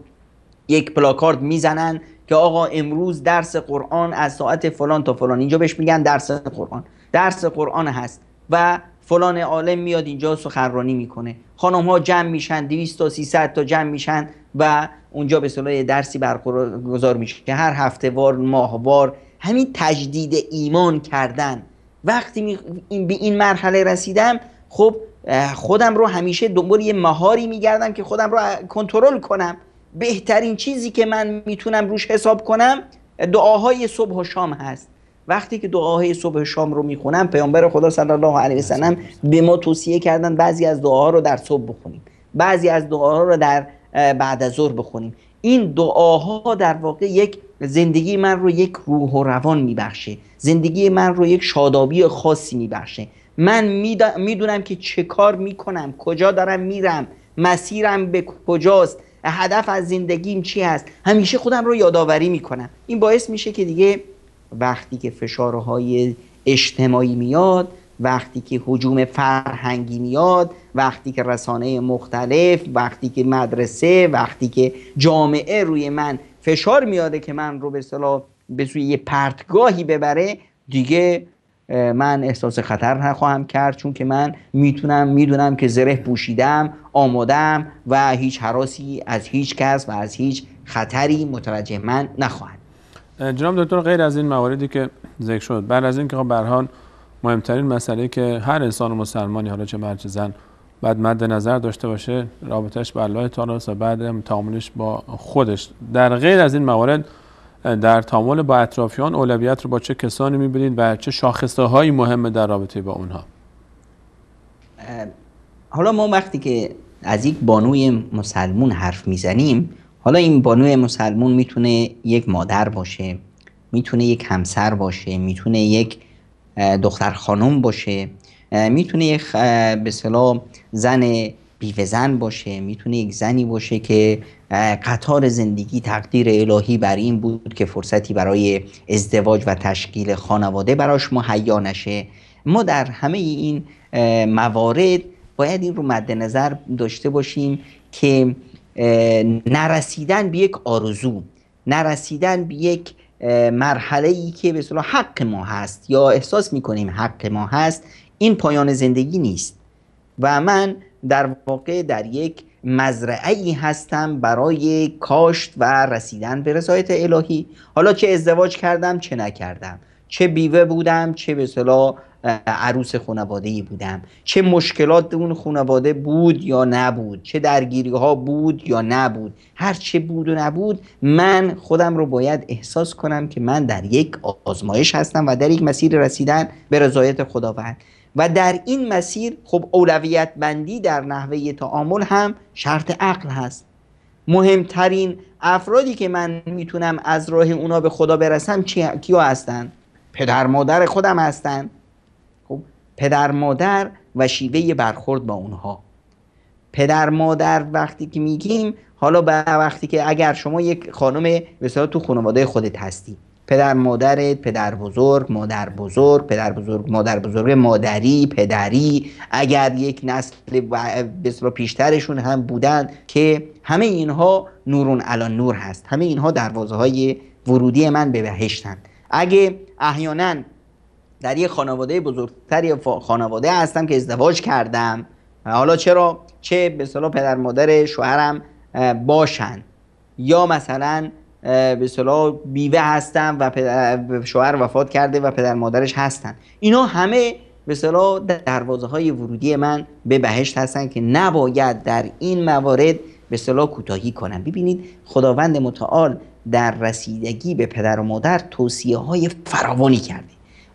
یک پلاکارد میزنن که آقا امروز درس قرآن از ساعت فلان تا فلان، اینجا بهش میگن درس قرآن هست و فلان عالم میاد اینجا سخنرانی میکنه. خانم ها جمع میشن، 200 تا 300 تا جمع میشن و اونجا به اصطلاح درسی برگزار میشه که هر هفته وار، ماهوار، همین تجدید ایمان کردن. وقتی به این مرحله رسیدم، خب خودم رو همیشه دنبال یه مهاری میگردم که خودم رو کنترل کنم. بهترین چیزی که من میتونم روش حساب کنم دعاهای صبح و شام هست. وقتی که دعاهای صبح و شام رو میخونم، پیامبر خدا صلی الله علیه و سلم به ما توصیه کردن بعضی از دعاها رو در صبح بخونیم، بعضی از دعاها رو در بعد از ظهر بخونیم. این دعاها در واقع یک زندگی من رو یک روح و روان میبخشه، زندگی من رو یک شادابی خاصی میبخشه. من میدونم که چه کار میکنم، کجا دارم میرم، مسیرم به کجاست، هدف از زندگیم چی هست، همیشه خودم رو یادآوری میکنم. این باعث میشه که دیگه وقتی که فشارهای اجتماعی میاد، وقتی که هجوم فرهنگی میاد، وقتی که رسانه مختلف، وقتی که مدرسه، وقتی که جامعه روی من فشار میاده که من رو به اصطلاح به سوی یه پرتگاهی ببره، دیگه من احساس خطر نخواهم کرد، چون که من میدونم که زره پوشیدم، آمادم و هیچ هراسی از هیچ کس و از هیچ خطری متوجه من نخواهد. جناب دکتر، غیر از این مواردی که ذکر شد، بعد از این که به هر حال مهمترین مسئله که هر انسان مسلمانی، حالا چه مرد چه زن، باید مد نظر داشته باشه رابطش با الله تعالی و بعد تعاملش با خودش. در غیر از این موارد در تعامل با اطرافیان اولویت رو با چه کسانی می‌بینید و چه شاخصه‌هایی مهمه در رابطه با اونها؟ حالا ما وقتی که از یک بانوی مسلمون حرف میزنیم، حالا این بانوی مسلمون میتونه یک مادر باشه، میتونه یک همسر باشه، میتونه یک دختر خانم باشه، میتونه یک به اصطلاح زن بیوه زن باشه، میتونه یک زنی باشه که قطار زندگی تقدیر الهی بر این بود که فرصتی برای ازدواج و تشکیل خانواده براش مهیا نشه. ما در همه این موارد باید این رو مد نظر داشته باشیم که نرسیدن به یک آرزو، نرسیدن به یک مرحله‌ای که به اصطلاح حق ما هست یا احساس میکنیم حق ما هست، این پایان زندگی نیست. و من در واقع در یک مزرعه‌ای هستم برای کاشت و رسیدن به رضایت الهی. حالا چه ازدواج کردم چه نکردم، چه بیوه بودم چه به اصطلاح عروس خانواده‌ای بودم، چه مشکلات اون خانواده بود یا نبود، چه درگیری ها بود یا نبود، هر چه بود و نبود، من خودم رو باید احساس کنم که من در یک آزمایش هستم و در یک مسیر رسیدن به رضایت خداوند. و در این مسیر خب اولویت بندی در نحوه تعامل هم شرط عقل هست. مهمترین افرادی که من میتونم از راه اونا به خدا برسم کیا هستن؟ پدر مادر خودم هستن. خب پدر مادر و شیوه برخورد با اونها. پدر مادر وقتی که میگیم، حالا وقتی که اگر شما یک خانم مثلا تو خانواده خودت هستی، پدر مادرت، پدر بزرگ، مادر بزرگ، پدر بزرگ، مادر بزرگ، مادری، پدری، اگر یک نسل بسیار پیشترشون هم بودن، که همه اینها نورون علی نور هست، همه اینها دروازه های ورودی من به بهشتن. اگه احیانا در یک خانواده بزرگتر یا خانواده هستم که ازدواج کردم، حالا چه به اصطلاح پدر مادر شوهرم باشن، یا مثلا به اصطلاح بیوه هستم و شوهر وفات کرده و پدر مادرش هستن، اینا همه به اصطلاح دروازه های ورودی من به بهشت هستن که نباید در این موارد به اصطلاح کوتاهی کنم. ببینید خداوند متعال در رسیدگی به پدر و مادر توصیه های فراوانی کرده.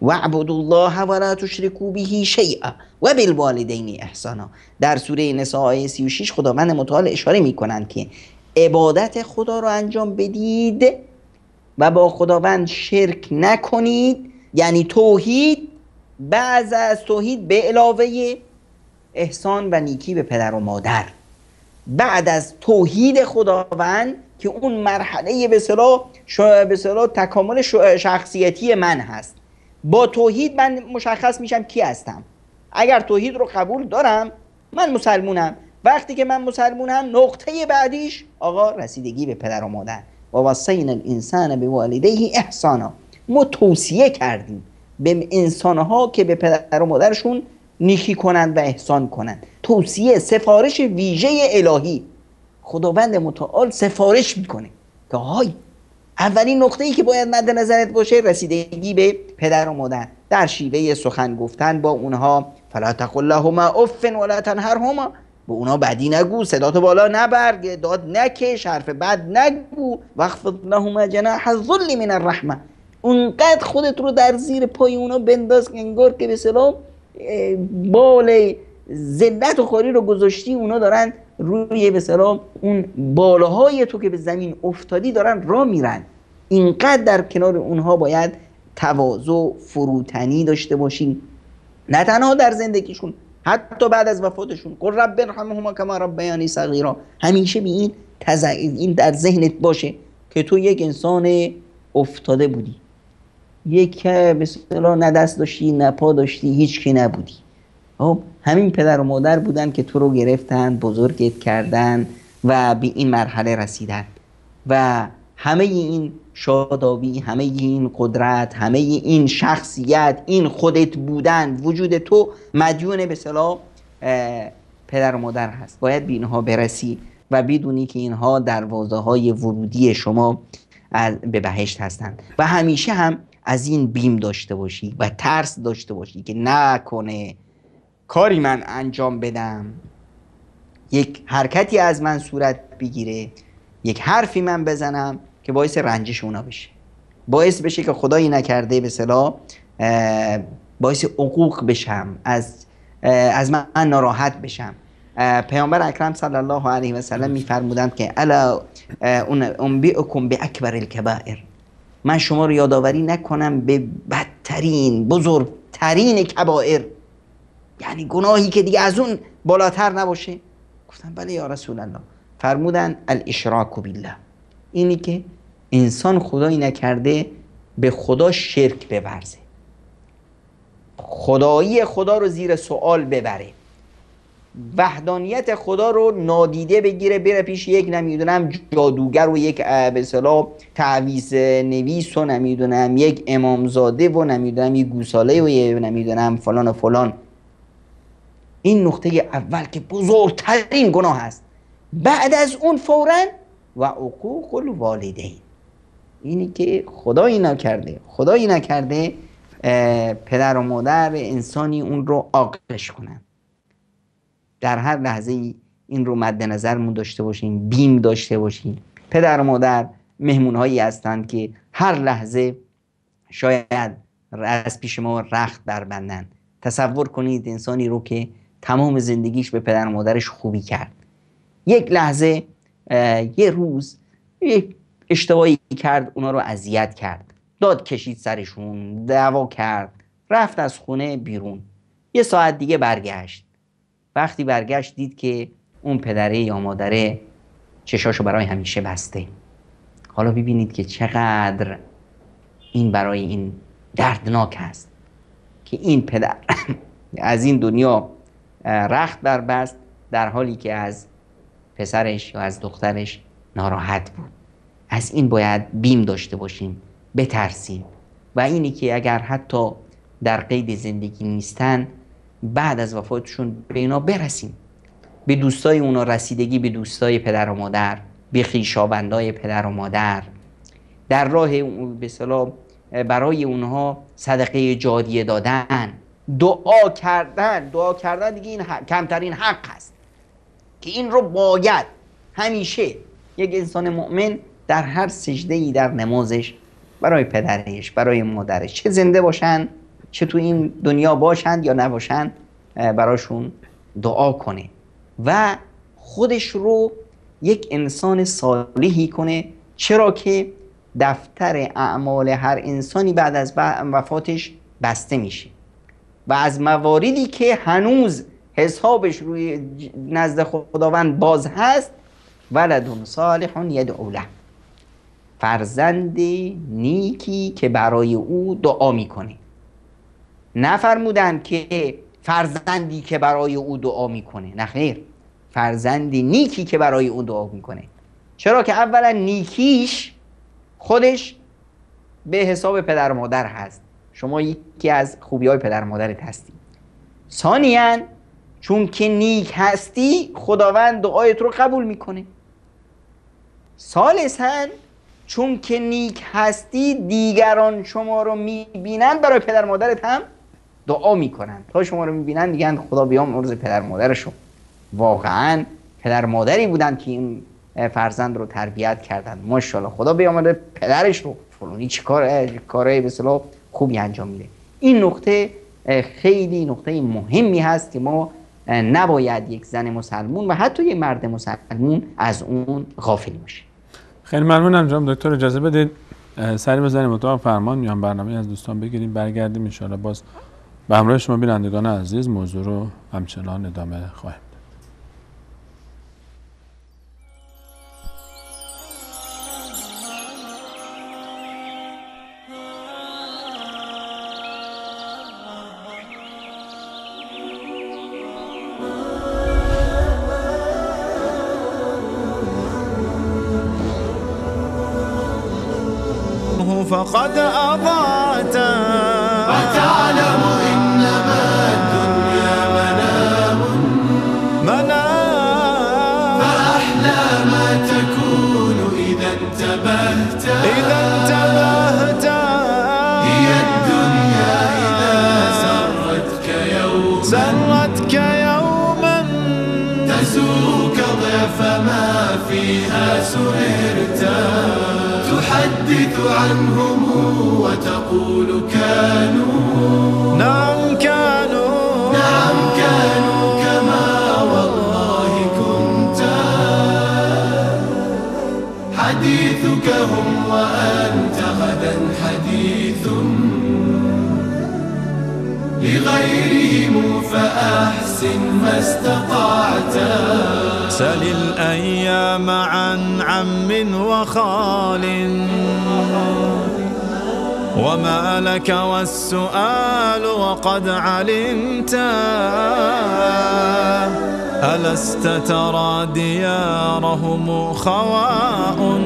واعبدوا الله ولا تشركوا به شیئا و بالوالدین احسانا. در سوره نساء آیه 36 خداوند متعال اشاره میکنند که عبادت خدا رو انجام بدید و با خداوند شرک نکنید، یعنی توحید، بعد از توحید به علاوه احسان و نیکی به پدر و مادر. بعد از توحید خداوند که اون مرحله به اصطلاح تکامل شخصیتی من هست، با توحید من مشخص میشم کی هستم. اگر توحید رو قبول دارم من مسلمونم. وقتی که من مسلمونم، نقطه بعدیش آقا رسیدگی به پدر و مادر. و وصینا الانسان بوالدیه احسانا. ما توصیه کردیم به انسانها که به پدر و مادرشون نیکی کنند و احسان کنند. توصیه، سفارش ویژه الهی. خداوند متعال سفارش میکنه که های اولین نقطه‌ای که باید مد نظرت باشه رسیدگی به پدر و مادر، در شیوه سخن گفتن با اونها. فلا تقل لهما اف ولا تنهرهما. به اونا بدی نگو، صداتو بالا نبر، داد نکش، حرف بد نگو. واخفض لهما جناح الذل من الرحمه. اونقدر خودت رو در زیر پای اونا بنداز که انگار که به سلام بال ذلت و خواری رو گذاشتی، اونا دارن روی به سلام اون بالاهای تو که به زمین افتادی دارن راه میرن. اینقدر در کنار اونها باید تواضع، فروتنی داشته باشیم، نه تنها در زندگیشون، حتی بعد از وفاتشون. قل رب ارحمهما کما ربیانی صغیرا. همیشه به این در ذهنت باشه که تو یک انسان افتاده بودی، یک به اصطلاح نه دست داشتی نه پا داشتی، هیچ کی نبودی. خب همین پدر و مادر بودن که تو رو گرفتن، بزرگت کردن و به این مرحله رسیدن. و همه این شادابی، همه این قدرت، همه این شخصیت، این خودت بودن، وجود تو مدیون به اصطلاح پدر و مادر هست. باید به اینها برسی و بدونی که اینها دروازه های ورودی شما به بهشت هستند. و همیشه هم از این بیم داشته باشی و ترس داشته باشی که نکنه کاری من انجام بدم، یک حرکتی از من صورت بگیره، یک حرفی من بزنم که باعث رنجش اونا بشه، باعث بشه که خدایی نکرده به اصطلاح باعث عقوق بشم، از من ناراحت بشم. پیامبر اکرم صلی الله علیه و سلم میفرمودند که الا انبئکم باکبر الکبائر. من شما رو یادآوری نکنم به بدترین، بزرگترین کبائر، یعنی گناهی که دیگه از اون بالاتر نباشه؟ گفتم بله یا رسول الله. فرمودن الاشراک بالله، اینی که انسان خدایی نکرده به خدا شرک بورزه، خدایی خدا رو زیر سوال ببره. وحدانیت خدا رو نادیده بگیره، بره پیش یک نمیدونم جادوگر و یک به اصطلاح تعویض نویس و نمیدونم یک امامزاده و نمیدونم یک گوساله و نمیدونم فلان و فلان. این نقطه اول که بزرگترین گناه است. بعد از اون فوراً و عقوق الوالدین، اینی که خدایی نکرده پدر و مادر انسانی اون رو عاقش کنن. در هر لحظه این رو مد نظرمون داشته باشیم، بیم داشته باشیم. پدر و مادر مهمونهایی هستند که هر لحظه شاید از پیش ما رخت بربندن. تصور کنید انسانی رو که تمام زندگیش به پدر و مادرش خوبی کرد، یک لحظه یه روز یک اشتباهی کرد، اونا رو اذیت کرد، داد کشید سرشون، دعوا کرد، رفت از خونه بیرون، یه ساعت دیگه برگشت. وقتی برگشت دید که اون پدره یا مادره چشاشو برای همیشه بسته. حالا ببینید که چقدر این برای این دردناک است که این پدر از این دنیا رخت بربست، در حالی که از پسرش یا از دخترش ناراحت بود. از این باید بیم داشته باشیم، بترسیم. و اینی که اگر حتی در قید زندگی نیستن، بعد از وفاتشون به اینا برسیم، به دوستای اونا رسیدگی، به دوستای پدر و مادر، به خویشاوندای پدر و مادر، در راه به اصطلاح برای اونها صدقه جاریه دادن، دعا کردن دیگه این کمترین حق هست که این رو باید همیشه یک انسان مؤمن در هر سجده‌ای در نمازش برای پدرش، برای مادرش، چه زنده باشن چه تو این دنیا باشند یا نباشند، براشون دعا کنه و خودش رو یک انسان صالحی کنه. چرا که دفتر اعمال هر انسانی بعد از وفاتش بسته میشه و از مواردی که هنوز حسابش روی نزد خداوند باز هست، ولد صالح یدعو له، فرزند نیکی که برای او دعا میکنه. نفرمودن که فرزندی که برای او دعا میکنه، نه خیر، فرزند نیکی که برای او دعا میکنه. چرا که اولا نیکیش خودش به حساب پدر و مادر هست، شما یکی از خوبی های پدر و مادرت هستی. ثانیاً چون که نیک هستی خداوند دعایت رو قبول میکنه. ثالثاً چون که نیک هستی دیگران شما رو میبینن، برای پدر و مادرت هم دعا میکنن. تا شما رو میبینن میگن خدا بیامرز پدر و مادرشو، واقعا پدر مادری بودن که این فرزند رو تربیت کردن، ماشاءالله خدا بیامرز پدرش رو، فلانی چه کاره به اصطلاح خوبی انجام میده. این نقطه خیلی نقطه مهمی هست که ما نباید یک زن مسلمون و حتی یک مرد مسلمون از اون غافل باشه. خیلی ممنونم جناب دکتر. اجازه بدید سری بزنیم اتاق فرمان، میان برنامه از دوستان بگیریم، برگردیم ان شاءالله باز به همراه شما بینندگان عزیز موضوع رو همچنان ادامه خواهیم. فقد أضعت وتعلم إنما الدنيا منام فأحلى ما تكون إذا انتبهت هي الدنيا إذا سرتك يوما تسوك ضعف ما فيها سهرت، تحدث عنهم وتقول كانوا، نعم كانوا كما والله كنت، حديثك هم وأنت غدا حديث لغيرهم فأحسن ما استطعت. سل الأيام عن عم وخال وما لك والسؤال وقد علمت، ألست ترى ديارهم خواء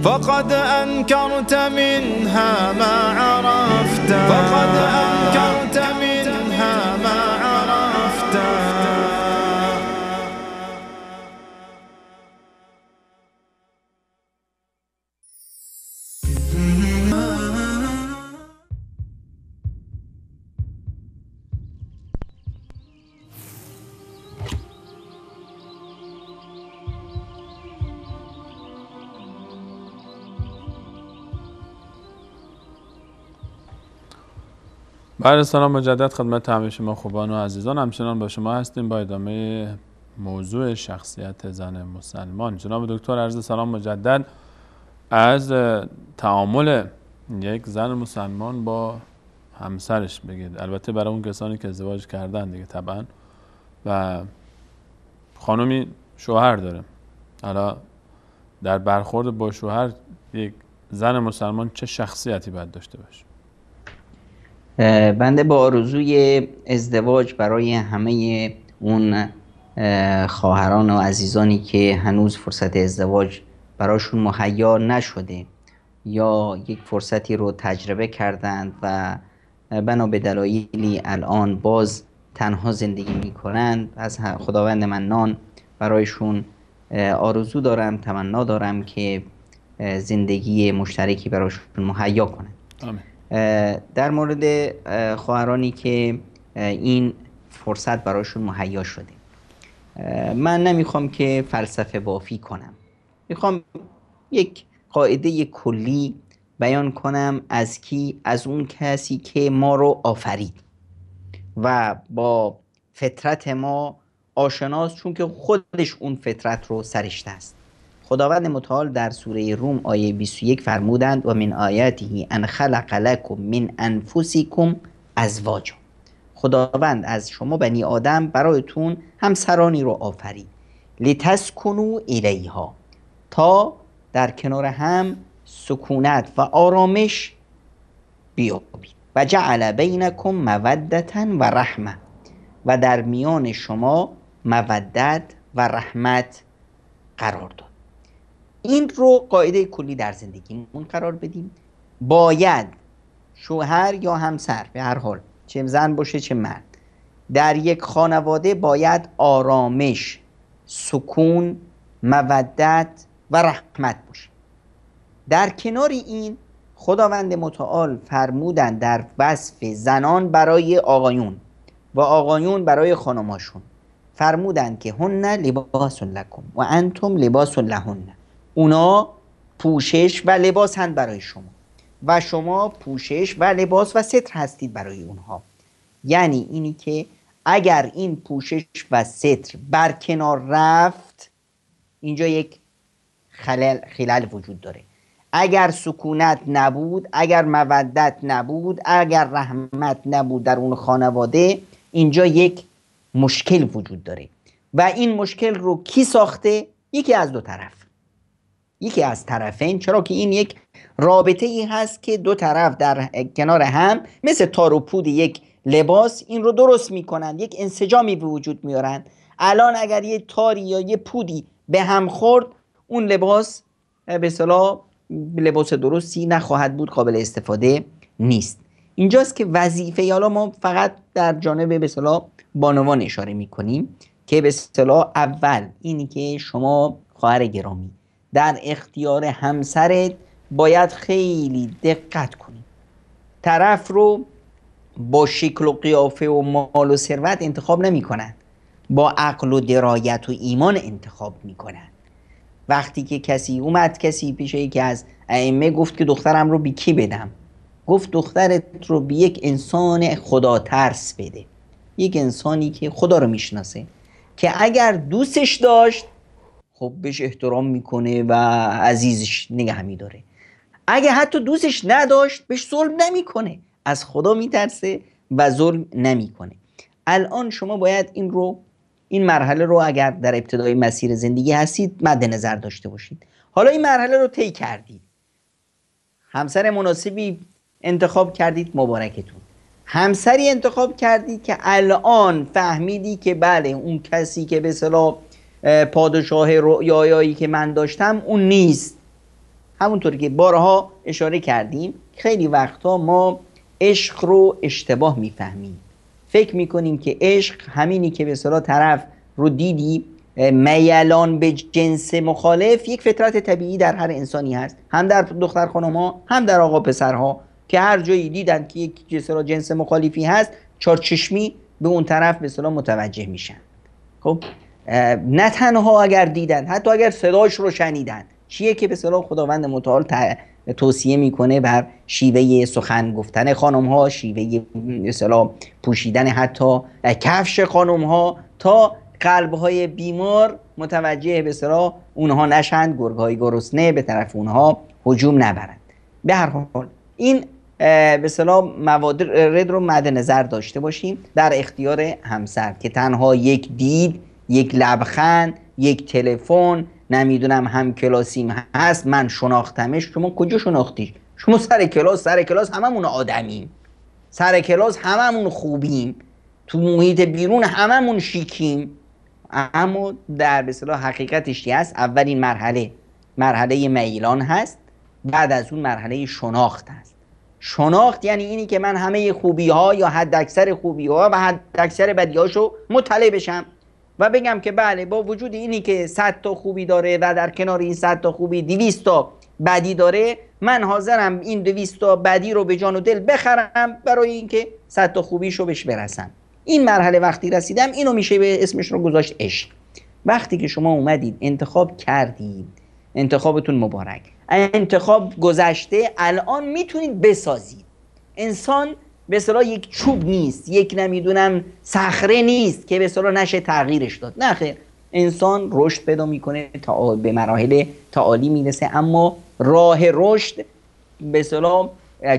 فقد أنكرت منها ما عرفت فقد أنكرت منها ما عرفت. بله، سلام مجدد خدمت همه شما خوبان و عزیزان. همچنان با شما هستیم با ادامه موضوع شخصیت زن مسلمان. جناب دکتر عرض سلام مجدد از تعامل یک زن مسلمان با همسرش بگید، البته برای اون کسانی که ازدواج کردن دیگه طبعا، و خانمی شوهر داره. حالا در برخورد با شوهر یک زن مسلمان چه شخصیتی باید داشته باشه؟ بنده با آرزوی ازدواج برای همه اون خواهران و عزیزانی که هنوز فرصت ازدواج براشون مهیا نشده یا یک فرصتی رو تجربه کردند و بنا به دلایلی الان باز تنها زندگی میکنند، از خداوند منان برایشون آرزو دارم، تمنا دارم که زندگی مشترکی براشون مهیا کنند. آمین. در مورد خواهرانی که این فرصت براشون مهیا شده، من نمیخوام که فلسفه بافی کنم، میخوام یک قاعده کلی بیان کنم. از کی؟ از اون کسی که ما رو آفرید و با فطرت ما آشناست، چون که خودش اون فطرت رو سرشته است. خداوند متعال در سوره روم آیه 21 فرمودند و من آیاته ان خلق لکم من انفسکم ازواجا. خداوند از شما بنی آدم برایتون همسرانی رو آفرید، لتسکنوا الیها، تا در کنار هم سکونت و آرامش بیابید. و جعل بینکم مودة و رحمه، و در میان شما مودت و رحمت قرار داد. این رو قاعده کلی در زندگیمون قرار بدیم. باید شوهر یا همسر، به هر حال چه زن باشه چه مرد، در یک خانواده باید آرامش، سکون، مودت و رحمت باشه. در کنار این خداوند متعال فرمودن در وصف زنان برای آقایون و آقایون برای خانماشون، فرمودند که هن لباس لکم و انتم لباس لهن. اونا پوشش و لباس هستند برای شما و شما پوشش و لباس و ستر هستید برای اونها. یعنی اینی که اگر این پوشش و ستر برکنار رفت، اینجا یک خلل وجود داره. اگر سکونت نبود، اگر مودت نبود، اگر رحمت نبود در اون خانواده، اینجا یک مشکل وجود داره. و این مشکل رو کی ساخته؟ یکی از دو طرف، یکی از طرفین. چرا که این یک رابطه ای هست که دو طرف در کنار هم مثل تار و پود یک لباس این رو درست میکنن، یک انسجامی به وجود میارن. الان اگر یه تاری یا یه پودی به هم خورد، اون لباس به اصطلاح لباس درستی نخواهد بود، قابل استفاده نیست. اینجاست که وظیفه، حالا ما فقط در جانب به اصطلاح بانوان اشاره میکنیم که به اصطلاح اول اینی که شما خواهر گرامی در اختیار همسرت باید خیلی دقت کنید. طرف رو با شکل و قیافه و مال و ثروت انتخاب نمی کنند، با عقل و درایت و ایمان انتخاب می کنند. وقتی که کسی پیش یکی از ائمه گفت که دخترم رو بی کی بدم، گفت دخترت رو بی یک انسان خدا ترس بده، یک انسانی که خدا رو میشناسه، که اگر دوستش داشت خب بهش احترام میکنه و عزیزش نگه میداره، اگه حتی دوستش نداشت بهش ظلم نمیکنه، از خدا میترسه و ظلم نمیکنه. الان شما باید این مرحله رو اگر در ابتدای مسیر زندگی هستید مد نظر داشته باشید. حالا این مرحله رو طی کردید، همسر مناسبی انتخاب کردید، مبارکتون. همسری انتخاب کردی که الان فهمیدی که بله اون کسی که به اصطلاح پادشاه رؤیایی که من داشتم اون نیست. همونطوری که بارها اشاره کردیم خیلی وقتا ما عشق رو اشتباه میفهمیم. فکر میکنیم که عشق همینی که به اصطلاح طرف رو دیدی میلان به جنس مخالف یک فطرت طبیعی در هر انسانی هست، هم در دختر خانم ها هم در آقا پسرها، که هر جایی دیدن که یک جنس مخالفی هست چارچشمی به اون طرف به اصطلاح متوجه میشن. خب نه تنها اگر دیدن، حتی اگر صداش رو شنیدن، چیه که به اصطلاح خداوند متعال توصیه میکنه بر شیوه سخن گفتن خانم ها، شیوه به اصطلاح پوشیدن حتی کفش خانم ها، تا قلب های بیمار متوجه به اصطلاح اونها نشند، گرگ‌های گرسنه به طرف اونها هجوم نبرند. به هر حال این به اصطلاح موارد رو مد نظر داشته باشیم در اختیار همسر، که تنها یک دید، یک لبخند، یک تلفن، نمیدونم هم کلاسیم هست من شناختمش. شما کجا شناختیش؟ شما سر کلاس هممون آدمیم، سر کلاس هممون خوبیم، تو محیط بیرون هممون شیکیم، اما در به اصطلاح حقیقتش چی هست؟ اولین مرحله میلان هست، بعد از اون مرحله شناخت هست. شناخت یعنی اینی که من همه خوبی ها یا حد اکثر خوبی ها و حد اکثر بدی هاشو مطلع بشم و بگم که بله با وجود اینی که 100 تا خوبی داره و در کنار این 100 تا خوبی 200 تا بدی داره، من حاضرم این 200 تا بدی رو به جان و دل بخرم برای اینکه 100 تا خوبیشو بهش برسم. این مرحله وقتی رسیدم، اینو میشه به اسمش رو گذاشت عشق. وقتی که شما اومدید انتخاب کردید، انتخابتون مبارک، انتخاب گذشته، الان میتونید بسازید. انسان به اصطلاح یک چوب نیست، یک نمیدونم صخره نیست که به اصطلاح نشه تغییرش داد. نه خیر، انسان رشد پیدا میکنه تا به مراحل تعالی میرسه، اما راه رشد به اصطلاح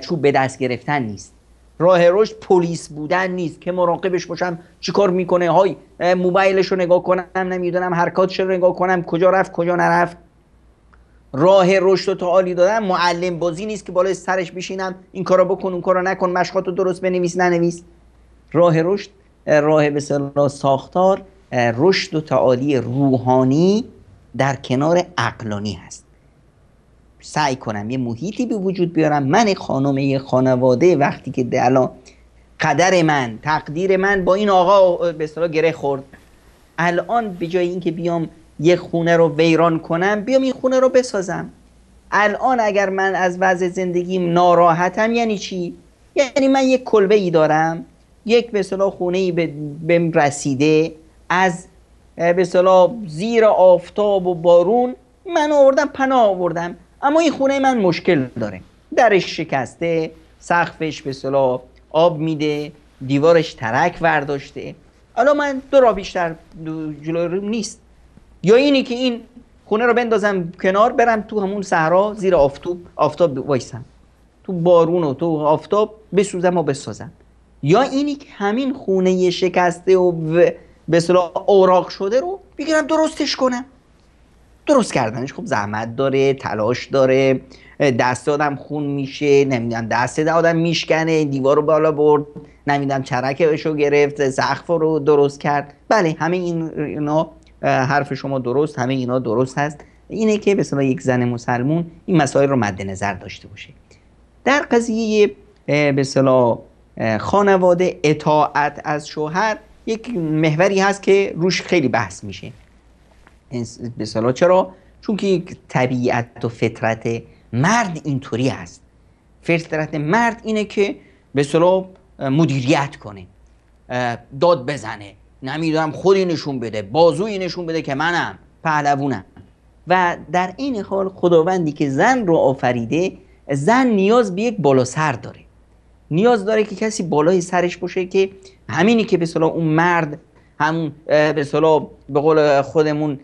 چوب به دست گرفتن نیست. راه رشد پلیس بودن نیست که مراقبش باشم چیکار میکنه، های موبایلش رو نگاه کنم، نمیدونم حرکاتش رو نگاه کنم، کجا رفت کجا نرفت. راه رشد و تعالی دادن معلم بازی نیست که بالای سرش بشینم این کارو بکن اون کارو نکن، مشقاتو درست بنویس ننویس. راه رشد، راه به اصطلاح ساختار رشد و تعالی روحانی در کنار عقلانی هست. سعی کنم یه محیطی به وجود بیارم، من خانم یه خانواده، وقتی که الان قدر من، تقدیر من با این آقا به اصطلاح گره خورد، الان به جای اینکه بیام یه خونه رو ویران کنم، بیام این خونه رو بسازم. الان اگر من از وضع زندگیم ناراحتم یعنی چی؟ یعنی من یک کلبه ای دارم، یک به اصطلاح خونه ای بهم رسیده، از به اصطلاح زیر آفتاب و بارون من آوردم پناه آوردم، اما این خونه من مشکل داره، درش شکسته، سقفش به اصطلاح آب میده، دیوارش ترک ورداشته. الان من دو راه بیشتر جلوی نیست، یا اینی که این خونه رو بندازم کنار، برم تو همون صحرا زیر آفتاب وایسم، تو بارون و تو آفتاب بسوزم و بسازم، یا اینی که همین خونه شکسته و به اصطلاح اوراق شده رو بگیرم درستش کنم. درست کردنش خب زحمت داره، تلاش داره، دست آدم خون میشه، نمیدونم دست آدم میشکنه، دیوار رو بالا برد، نمیدونم چرکش رو گرفت، سقف رو درست کرد. بله همه اینا حرف شما درست، همه اینا درست هست. اینه که به اصطلاح یک زن مسلمون این مسائل رو مد نظر داشته باشه. در قضیه به اصطلاح خانواده، اطاعت از شوهر یک محوری هست که روش خیلی بحث میشه. به اصطلاح چرا؟ چون که طبیعت و فطرت مرد اینطوری هست. فطرت مرد اینه که به اصطلاح مدیریت کنه، داد بزنه، نمیدونم خودی نشون بده، بازوی نشون بده که منم پهلوونم. و در این حال خداوندی که زن رو آفریده، زن نیاز به یک بالا سر داره، نیاز داره که کسی بالای سرش باشه، که همینی که به اصطلاح اون مرد همون به اصطلاح به قول خودمون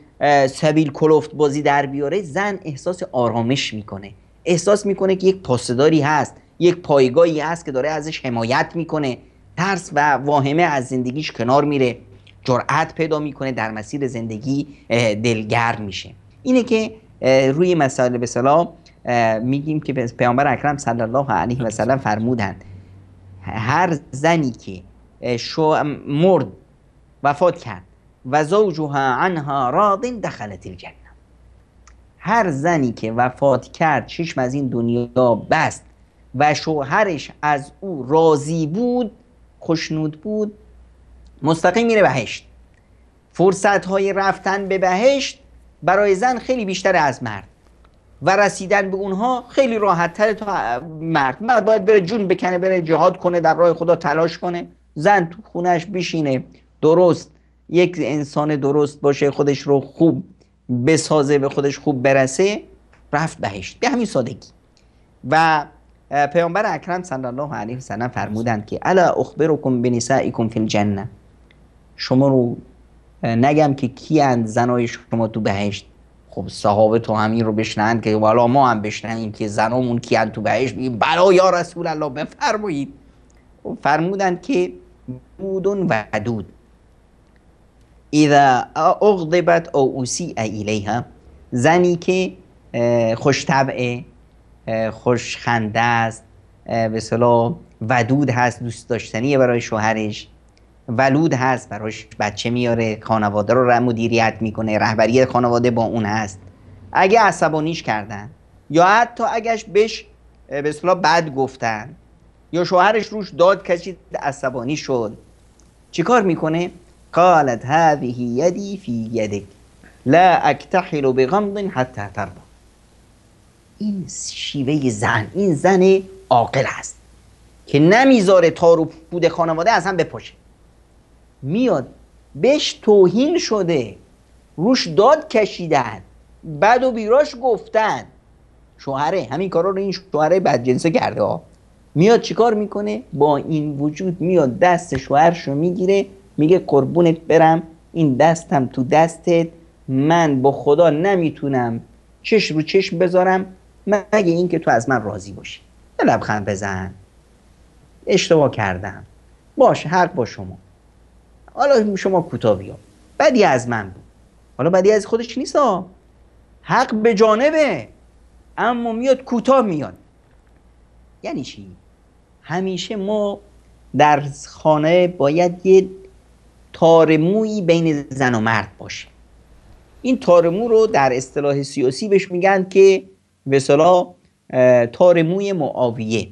سبیل کلفت بازی در بیاره، زن احساس آرامش میکنه، احساس میکنه که یک پاسداری هست، یک پایگاهی هست که داره ازش حمایت میکنه، ترس و واهمه از زندگیش کنار میره، جرأت پیدا میکنه، در مسیر زندگی دلگرم میشه. اینه که روی مسائل به اصطلاح میگیم که پیامبر اکرم صلی الله علیه و سلم فرمودند هر زنی که مرد، وفات کرد و زوجها عنها راض دخلت الجنه، هر زنی که وفات کرد، چشم از این دنیا بست و شوهرش از او راضی بود، خوشنود بود، مستقیم میره بهشت. فرصت های رفتن به بهشت برای زن خیلی بیشتر از مرد و رسیدن به اونها خیلی راحت تر تا مرد. مرد باید بره جون بکنه، بره جهاد کنه، در راه خدا تلاش کنه. زن تو خونش بشینه، درست یک انسان درست باشه، خودش رو خوب بسازه، به خودش خوب برسه، رفت بهشت به همین سادگی. و پیامبر اکرم صلی الله علیه و سلم فرمودند که الا اخبرکم بنسائکم فی الجنه، شما رو نگم که کیند زنای شما تو بهشت؟ خب صحابه تو همین رو بشنند که والا ما هم بشنیم که زنامون کیند تو بهشت، بگیم بلا یا رسول الله بفرمایید. فرمودند که ودود و ودود اذا اغضبت او اسیء الیها، زنی که خوش طبعه، خوش خنده است، به اصطلاح ودود هست، دوست داشتنیه برای شوهرش، ولود هست، براش بچه میاره، خانواده رو مدیریت میکنه، رهبری خانواده با اون هست. اگه عصبانیش کردن یا حتی اگهش بهش به اصطلاح بد گفتن یا شوهرش روش داد کشید، عصبانی شد، چیکار میکنه؟ قالت هذه یدی فی یدک لا اکتحل بغمض حتی ترضى. این شیوه زن، این زن عاقل است که نمیذاره تار و پود خانواده از هم بپاشه. میاد بهش توهین شده، روش داد کشیدن، بد و بیراش گفتن، شوهره همین کارا رو این شوهره بدجنسه کرده ها، میاد چیکار میکنه؟ با این وجود میاد دست شوهرش رو میگیره، میگه قربونت برم، این دستم تو دستت، من با خدا نمیتونم چشم رو چشم بذارم مگه این که تو از من راضی باشی. یه لبخند بزن، اشتباه کردم، باشه حق با شما، حالا شما کوتاه بیا، بدی از من بود، حالا بدی از خودش نیست ها، حق به جانبه، اما میاد کوتاه میاد. یعنی چی؟ همیشه ما در خانه باید یه تارمویی بین زن و مرد باشه. این تارمو رو در اصطلاح سیاسی بهش میگن که به اصطلاح تارموی معاویه.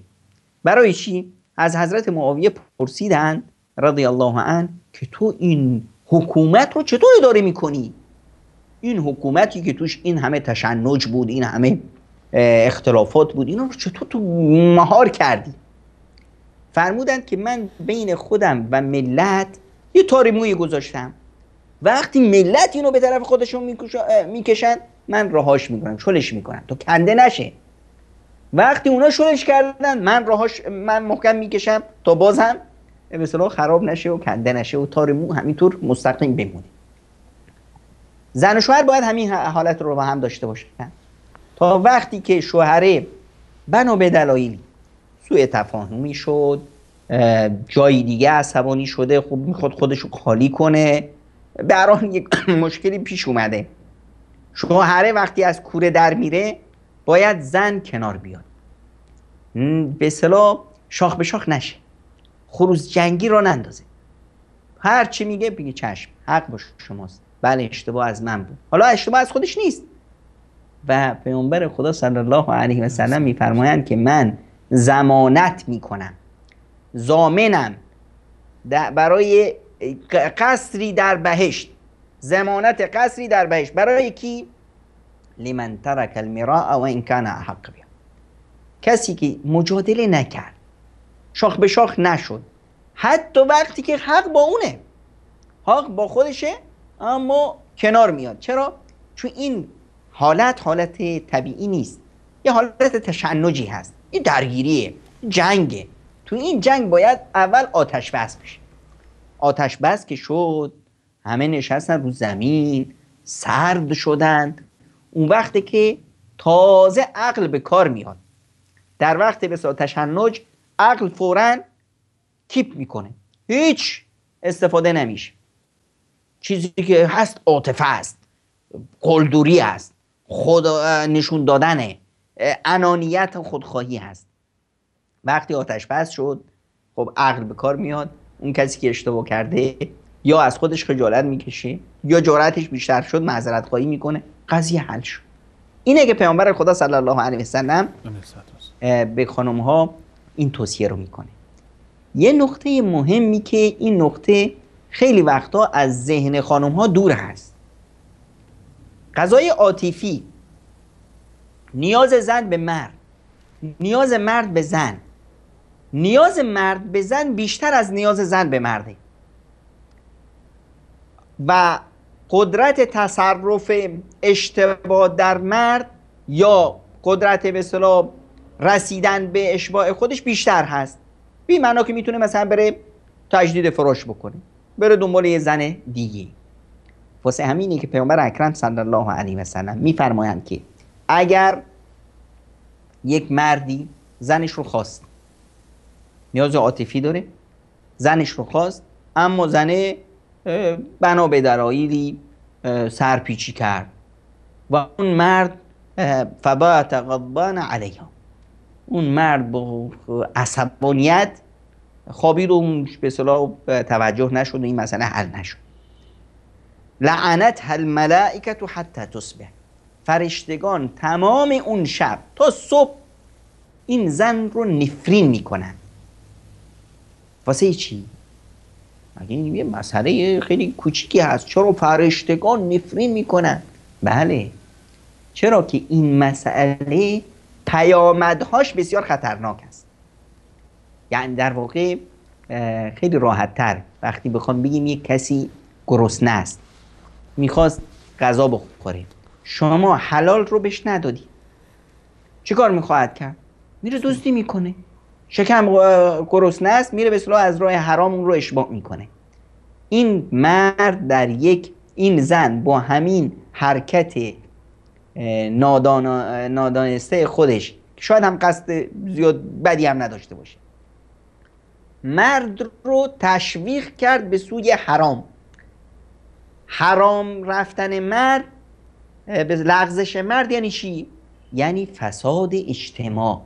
برای چی؟ از حضرت معاویه پرسیدن رضی الله عنه که تو این حکومت رو چطور اداره میکنی؟ این حکومتی که توش این همه تشنج بود، این همه اختلافات بود، اینا رو چطور تو مهار کردی؟ فرمودند که من بین خودم و ملت یه تارمویی گذاشتم، وقتی ملت اینو به طرف خودشون میکشن من رهاش میکنم، شلش میکنم تا کنده نشه. وقتی اونا شلش کردن من محکم میکشم تا باز هم به اصطلاح خراب نشه و کنده نشه و تارمو همینطور مستقیم بمونه. زن و شوهر باید همین حالت رو با هم داشته باشن تا وقتی که شوهره بنا به دلایلی سوء تفاهمی شد، جای دیگه عصبانی شده، خب میخواد خودشو خالی کنه، به هر حال یک مشکلی پیش اومده، شوهره وقتی از کوره در میره باید زن کنار بیاد، به اصطلاح شاخ به شاخ نشه، خروس جنگی رو نندازه، هر چی میگه بگه چشم حق با شماست، بله اشتباه از من بود، حالا اشتباه از خودش نیست. و پیامبر خدا صلی الله علیه و سلم میفرمایند که من ضمانت میکنم، ضامنم برای قصری در بهشت، ضمانت قصری در بهشت برای کی؟ لمن ترک المراء و ان کان احق بها، کسی که مجادله نکرد، شاخ به شاخ نشد، حتی وقتی که حق با اونه، حق با خودشه اما کنار میاد. چرا؟ چون این حالت طبیعی نیست، یه حالت تشنجی هست، این درگیریه، جنگه. تو این جنگ باید اول آتش بس بشه. آتش بس که شد، همه نشستن رو زمین، سرد شدند، اون وقتی که تازه عقل به کار میاد. در وقت بسیار تشنج عقل فوراً کیپ میکنه، هیچ استفاده نمیشه. چیزی که هست عاطفه است، قلدری است، خود نشون دادنه، انانیت و خودخواهی هست. وقتی آتش بس شد خب عقل به کار میاد، اون کسی که اشتباه کرده یا از خودش خجالت میکشه یا جرأتش بیشتر شد معذرت خواهی میکنه، قضیه حل شد. اینه که پیامبر خدا صلی الله علیه و سلم به خانم ها این توصیه رو میکنه. یه نکته مهمی که این نکته خیلی وقتا از ذهن خانم ها دور هست، غذای عاطفی، نیاز زن به مرد، نیاز مرد به زن، نیاز مرد به زن بیشتر از نیاز زن به مرده و قدرت تصرف اشتباه در مرد یا قدرت به اصطلاح رسیدن به اشباع خودش بیشتر هست. بی معنا که میتونه مثلا بره تجدید فراش بکنه، بره دنبال یه زن دیگه. واسه همینه که پیامبر اکرم صلی الله علیه و سلم میفرمایند که اگر یک مردی زنش رو خواست، نیاز عاطفی داره، زنش رو خواست اما زنه بنا به دلایلی سرپیچی کرد و اون مرد فبات غضبان علیها، اون مرد با عصبانیت خوابید و به اصطلاح توجه نشد و این مسئله حل نشد. لعنتها الملائکه حتی تصبح، فرشتگان تمام اون شب تا صبح این زن رو نفرین میکنن. واسه چی؟ مگه این یه مسئله خیلی کوچیکی هست؟ چرا فرشتگان نفرین میکنن؟ بله، چرا که این مسئله پیامدهاش بسیار خطرناک است. یعنی در واقع خیلی راحت تر وقتی بخوام بگیم یک کسی گرسنه است میخواست غذا بخوره، شما حلال رو بهش ندادی، چه کار میخواهد کرد؟ میره دزدی میکنه. شکم گرسنه است میره به اصطلاح از راه حرام اون رو اشباع میکنه. این مرد در این زن با همین حرکت نادانسته خودش که شاید هم قصد زیاد بدی هم نداشته باشه، مرد رو تشویق کرد به سوی حرام. حرام رفتن مرد به لغزش مرد یعنی چی؟ یعنی فساد اجتماع،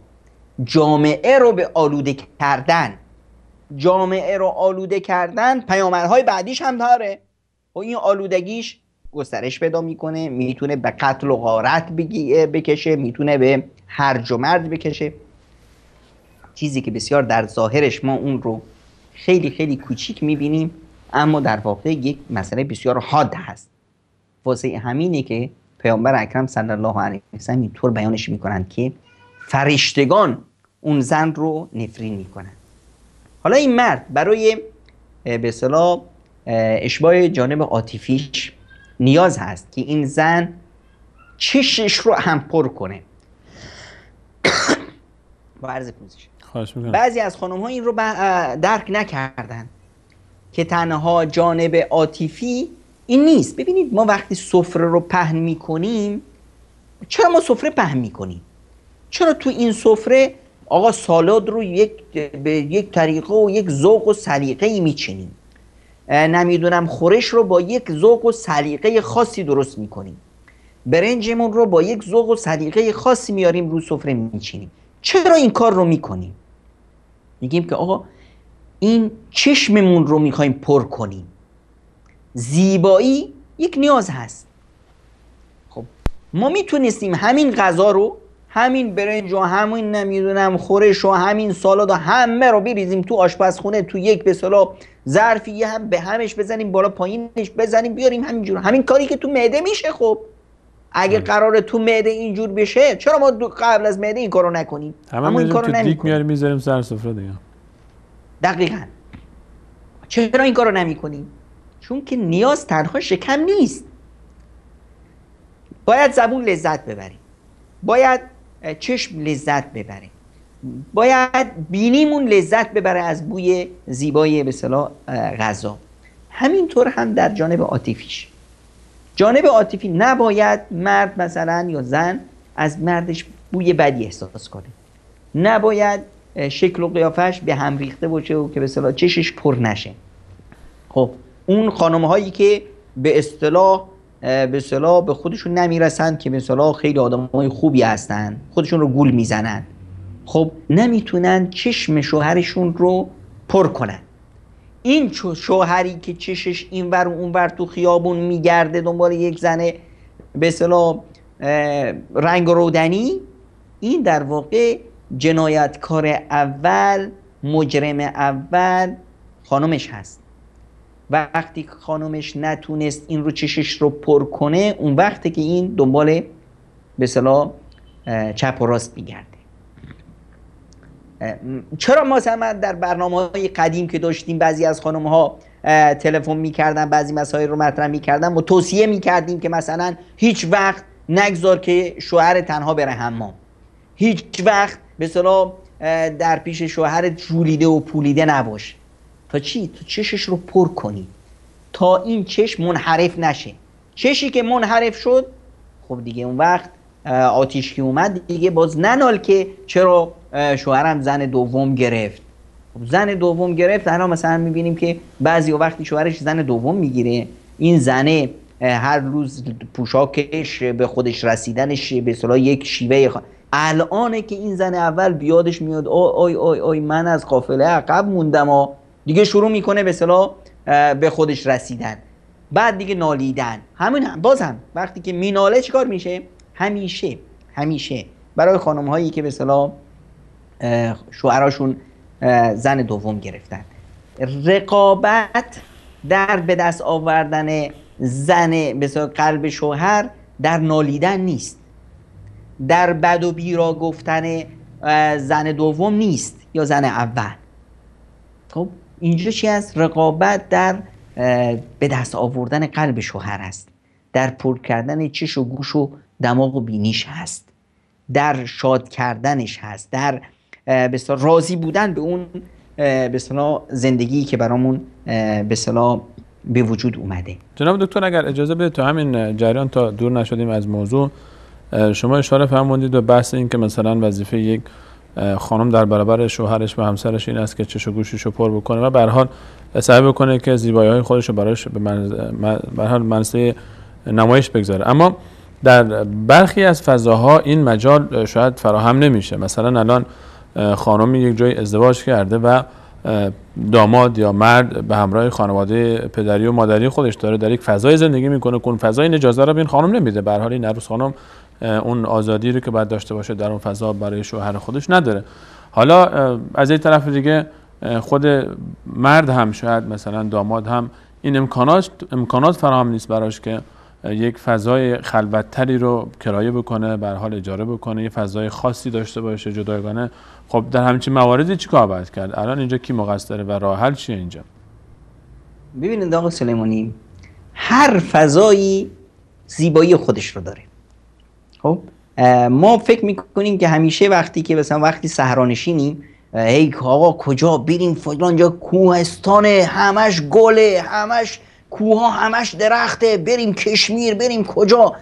جامعه رو به آلوده کردن. جامعه رو آلوده کردن پیامدهای بعدیش هم داره و این آلودگیش گسترش پیدا میکنه، میتونه به قتل و غارت بکشه، میتونه به هرج و مرج بکشه، چیزی که بسیار در ظاهرش ما اون رو خیلی خیلی کوچیک میبینیم اما در واقع یک مسئله بسیار حاد هست. واسه همینه که پیامبر اکرم صلی الله علیه و سلم اینطور بیانش میکنند که فرشتگان اون زن رو نفرین میکنن. حالا این مرد برای به اصطلاح اشباع جانب عاطفیش نیاز هست که این زن چشش رو هم پر کنه. با عرض پوزش بعضی از خانم ها این رو درک نکردن که تنها جانب عاطفی این نیست. ببینید ما وقتی سفره رو پهن میکنیم، چرا ما سفره پهن میکنیم؟ چرا تو این سفره آقا سالاد رو به یک طریقه و یک ذوق و سلیقه‌ای میچینیم، نمیدونم خورش رو با یک ذوق و سلیقه خاصی درست میکنیم، برنجمون رو با یک ذوق و سلیقه خاصی میاریم رو سفره میچینیم. چرا این کار رو میکنیم؟ میگیم که آقا این چشممون رو میخوایم پر کنیم. زیبایی یک نیاز هست. خب ما میتونستیم همین غذا رو، همین برنج و همین نمیدونم خورش و همین سالاد و همه رو بریزیم تو آشپزخونه، تو یک به اصطلاح ظرفی هم به همش بزنیم، بالا پایینش بزنیم، بیاریم همینجور، همین کاری که تو معده میشه. خب اگه قراره تو معده اینجور بشه، چرا ما قبل از معده این کارو نکنیم؟ اما این کارو نمی‌کنیم. دیگ میاریم میذاریم سر سفره دیگه. دقیقاً. چرا این کارو نمی‌کنیم؟ چون که نیاز تنها شکم نیست. باید زبون لذت ببریم، باید چشم لذت ببره، باید بینیمون لذت ببره از بوی زیبای به اصطلاح غذا. همینطور هم در جانب عاطفیش. جانب عاطفی نباید مرد مثلا یا زن از مردش بوی بدی احساس کنه، نباید شکل و قیافش به هم ریخته باشه و که به اصطلاح چشش پر نشه. خب اون خانم هایی که به اصطلاح به خودشون نمیرسن، که به اصطلاح خیلی آدمای خوبی هستن، خودشون رو گول میزنن، خب نمیتونن چشم شوهرشون رو پر کنن. این شوهری که چشش اینور و اونور تو خیابون میگرده دنبال یک زن به اصطلاح رنگ رودنی، این در واقع جنایتکار اول، مجرم اول خانمش هست. وقتی خانمش نتونست این رو چشش رو پر کنه، اون وقته که این دنبال به اصطلاح چپ و راست میگرده. چرا مثلا در برنامه‌های قدیم که داشتیم بعضی از خانم‌ها تلفن می‌کردن، بعضی مسائل رو مطرح می‌کردن، ما توصیه می‌کردیم که مثلا هیچ وقت نگذار که شوهر تنها بره حمام، هیچ وقت به اصطلاح در پیش شوهر جولیده و پولیده نباش. تا چی؟ تا چشش رو پر کنی، تا این چشم منحرف نشه. چشی که منحرف شد، خب دیگه اون وقت آتیش که اومد دیگه باز ننال که چرا شوهرم زن دوم گرفت. خب زن دوم گرفت، الان مثلا میبینیم که بعضی وقتی شوهرش زن دوم میگیره، این زنه هر روز پوشاکش به خودش رسیدنش به اصطلاح یک شیوه الانه که این زن اول بیادش میاد آی آی آی من از قافله عقب موندم ها، دیگه شروع میکنه به اصطلاح به خودش رسیدن، بعد دیگه نالیدن. همین باز هم وقتی که میناله چیکار میشه؟ همیشه برای خانم هایی که به اصطلاح شوهراشون زن دوم گرفتن، رقابت در به دست آوردن زن به اصطلاح قلب شوهر در نالیدن نیست، در بد و بیرا گفتن زن دوم نیست یا زن اول. خب اینجا چی هست؟ رقابت در به دست آوردن قلب شوهر است، در پر کردن چش و گوش و دماغ و بینیش هست، در شاد کردنش هست، در به اصطلاح راضی بودن به اون به اصطلاح زندگی که برامون به اصطلاح به وجود اومده. جناب دکتر اگر اجازه بدید تو همین جریان تا دور نشدیم از موضوع، شما اشاره فرمودید به بحث این که مثلا وظیفه یک خانم در برابر شوهرش و همسرش این است که چش و گوشش رو پر بکنه و به هر حال سعی بکنه که زیبایی‌های خودش رو براش به هر حال منصه نمایش بگذاره. اما در برخی از فضاها این مجال شاید فراهم نمیشه. مثلا الان خانمی یک جای ازدواج کرده و داماد یا مرد به همراه خانواده پدری و مادری خودش داره در یک فضای زندگی میکنه که اون فضای اجازه رو به این خانم نمیده. به هر حال این عروس خانم اون آزادی رو که باید داشته باشه در اون فضا برای شوهر خودش نداره. حالا از این طرف دیگه خود مرد هم شاید مثلا داماد هم این امکانات فراهم نیست براش که یک فضای خلوت‌تری رو کرایه بکنه، به هر حال اجاره بکنه، یه فضای خاصی داشته باشه جداگانه. خب در همچین مواردی چیکار باید کرد؟ الان اینجا کی مقصره و راه حل چیه اینجا؟ ببینید آقا سلیمانی، هر فضایی زیبایی خودش رو داره. خب ما فکر میکنیم که همیشه وقتی که مثلا وقتی صحرانشینیم، هی آقا کجا بریم فلان جا کوهستان همش گله، همش کوه ها همش درخته، بریم کشمیر، بریم کجا،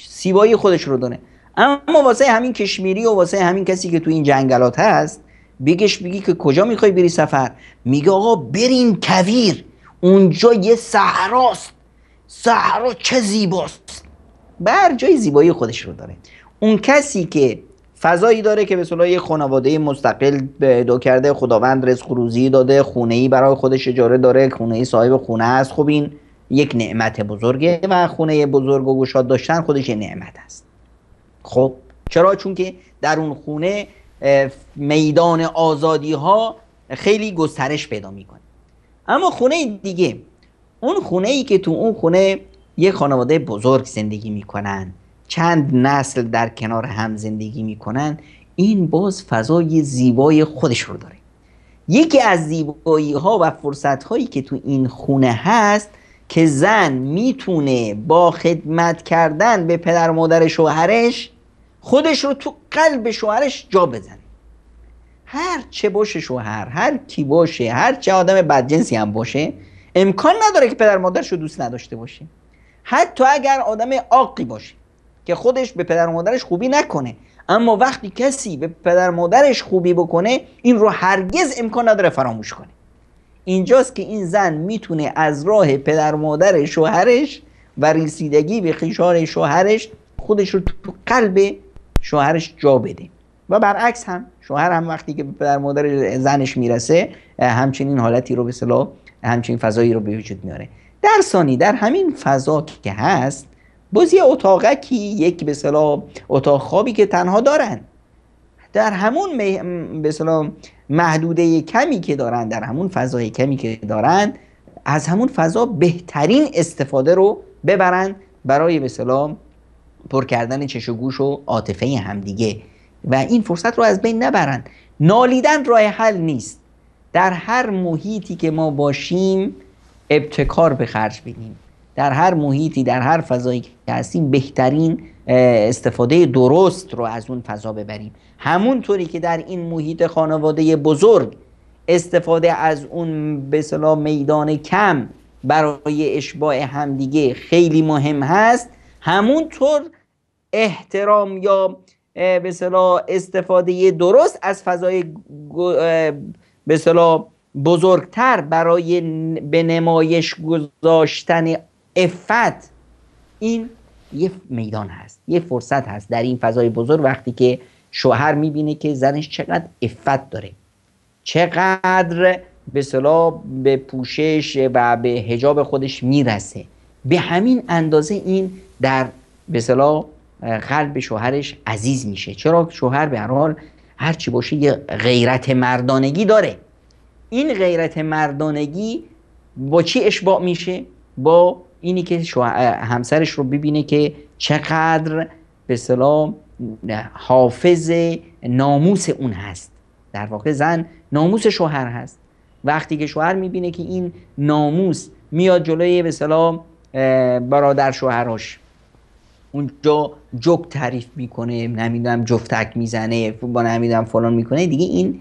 زیبایی خودش رو داره. اما واسه همین کشمیری و واسه همین کسی که تو این جنگلات هست بگی که کجا میخوای بری سفر، میگه آقا بریم کویر، اونجا یه صحراست، صحرا چه زیباست. بر جای زیبایی خودش رو داره. اون کسی که فضایی داره که به اصطلاح یه خانواده مستقل پیدا کرده، خداوند رزق و روزی داده، خونه‌ای برای خودش اجاره داره، خونه‌ای صاحب خونه است، خب این یک نعمت بزرگه و خونه بزرگ و گشاد داشتن خودش یه نعمت است. خب چرا؟ چون که در اون خونه میدان آزادی ها خیلی گسترش پیدا میکنه. اما خونه دیگه، اون خونه‌ای که تو اون خونه یه خانواده بزرگ زندگی میکنن، چند نسل در کنار هم زندگی میکنن، این باز فضای زیبای خودش رو داره. یکی از زیبایی ها و فرصت هایی که تو این خونه هست که زن میتونه با خدمت کردن به پدر و مادر شوهرش خودش رو تو قلب شوهرش جا بزنه. هر چه باشه شوهر، هر کی باشه، هر چه آدم بدجنسی هم باشه، امکان نداره که پدر مادرش رو دوست نداشته باشه. حتی اگر آدم عاقی باشه که خودش به پدر مادرش خوبی نکنه، اما وقتی کسی به پدر مادرش خوبی بکنه، این رو هرگز امکان نداره فراموش کنه. اینجاست که این زن میتونه از راه پدر مادر شوهرش و رسیدگی به خیشار شوهرش خودش رو تو قلب شوهرش جا بده و برعکس هم شوهر هم وقتی که در مادر زنش میرسه همچنین حالتی رو به اصطلاح همچنین فضایی رو به وجود میاره. در ثانی در همین فضا که هست باز یه اتاقکی، یک به اصطلاح اتاق خوابی که تنها دارن، در همون به اصطلاح محدوده کمی که دارن، در همون فضای کمی که دارن، از همون فضا بهترین استفاده رو ببرن برای به اصطلاح پر کردن چش و گوش و عاطفه همدیگه و این فرصت رو از بین نبرن. نالیدن راه حل نیست. در هر محیطی که ما باشیم ابتکار به خرج بدیم، در هر محیطی، در هر فضایی که هستیم بهترین استفاده درست رو از اون فضا ببریم. همونطوری که در این محیط خانواده بزرگ استفاده از اون به اصطلاح میدان کم برای اشباع همدیگه خیلی مهم هست، همونطور احترام یا به اصطلاح استفاده درست از فضای به اصطلاح بزرگتر برای به نمایش گذاشتن عفت، این یه میدان هست، یه فرصت هست در این فضای بزرگ. وقتی که شوهر میبینه که زنش چقدر عفت داره، چقدر به اصطلاح به پوشش و به حجاب خودش میرسه، به همین اندازه این در به اصطلاح قلب شوهرش عزیز میشه. چرا؟ شوهر به هر حال هر چی باشه یه غیرت مردانگی داره. این غیرت مردانگی با چی اشباع میشه؟ با اینی که همسرش رو ببینه که چقدر به اصطلاح حافظ ناموس اون هست. در واقع زن ناموس شوهر هست. وقتی که شوهر میبینه که این ناموس میاد جلوی به اصطلاح برادر شوهراش اونجا جوک تعریف میکنه، نمیدونم جفتک میزنه، با نمیدونم فلان میکنه، دیگه این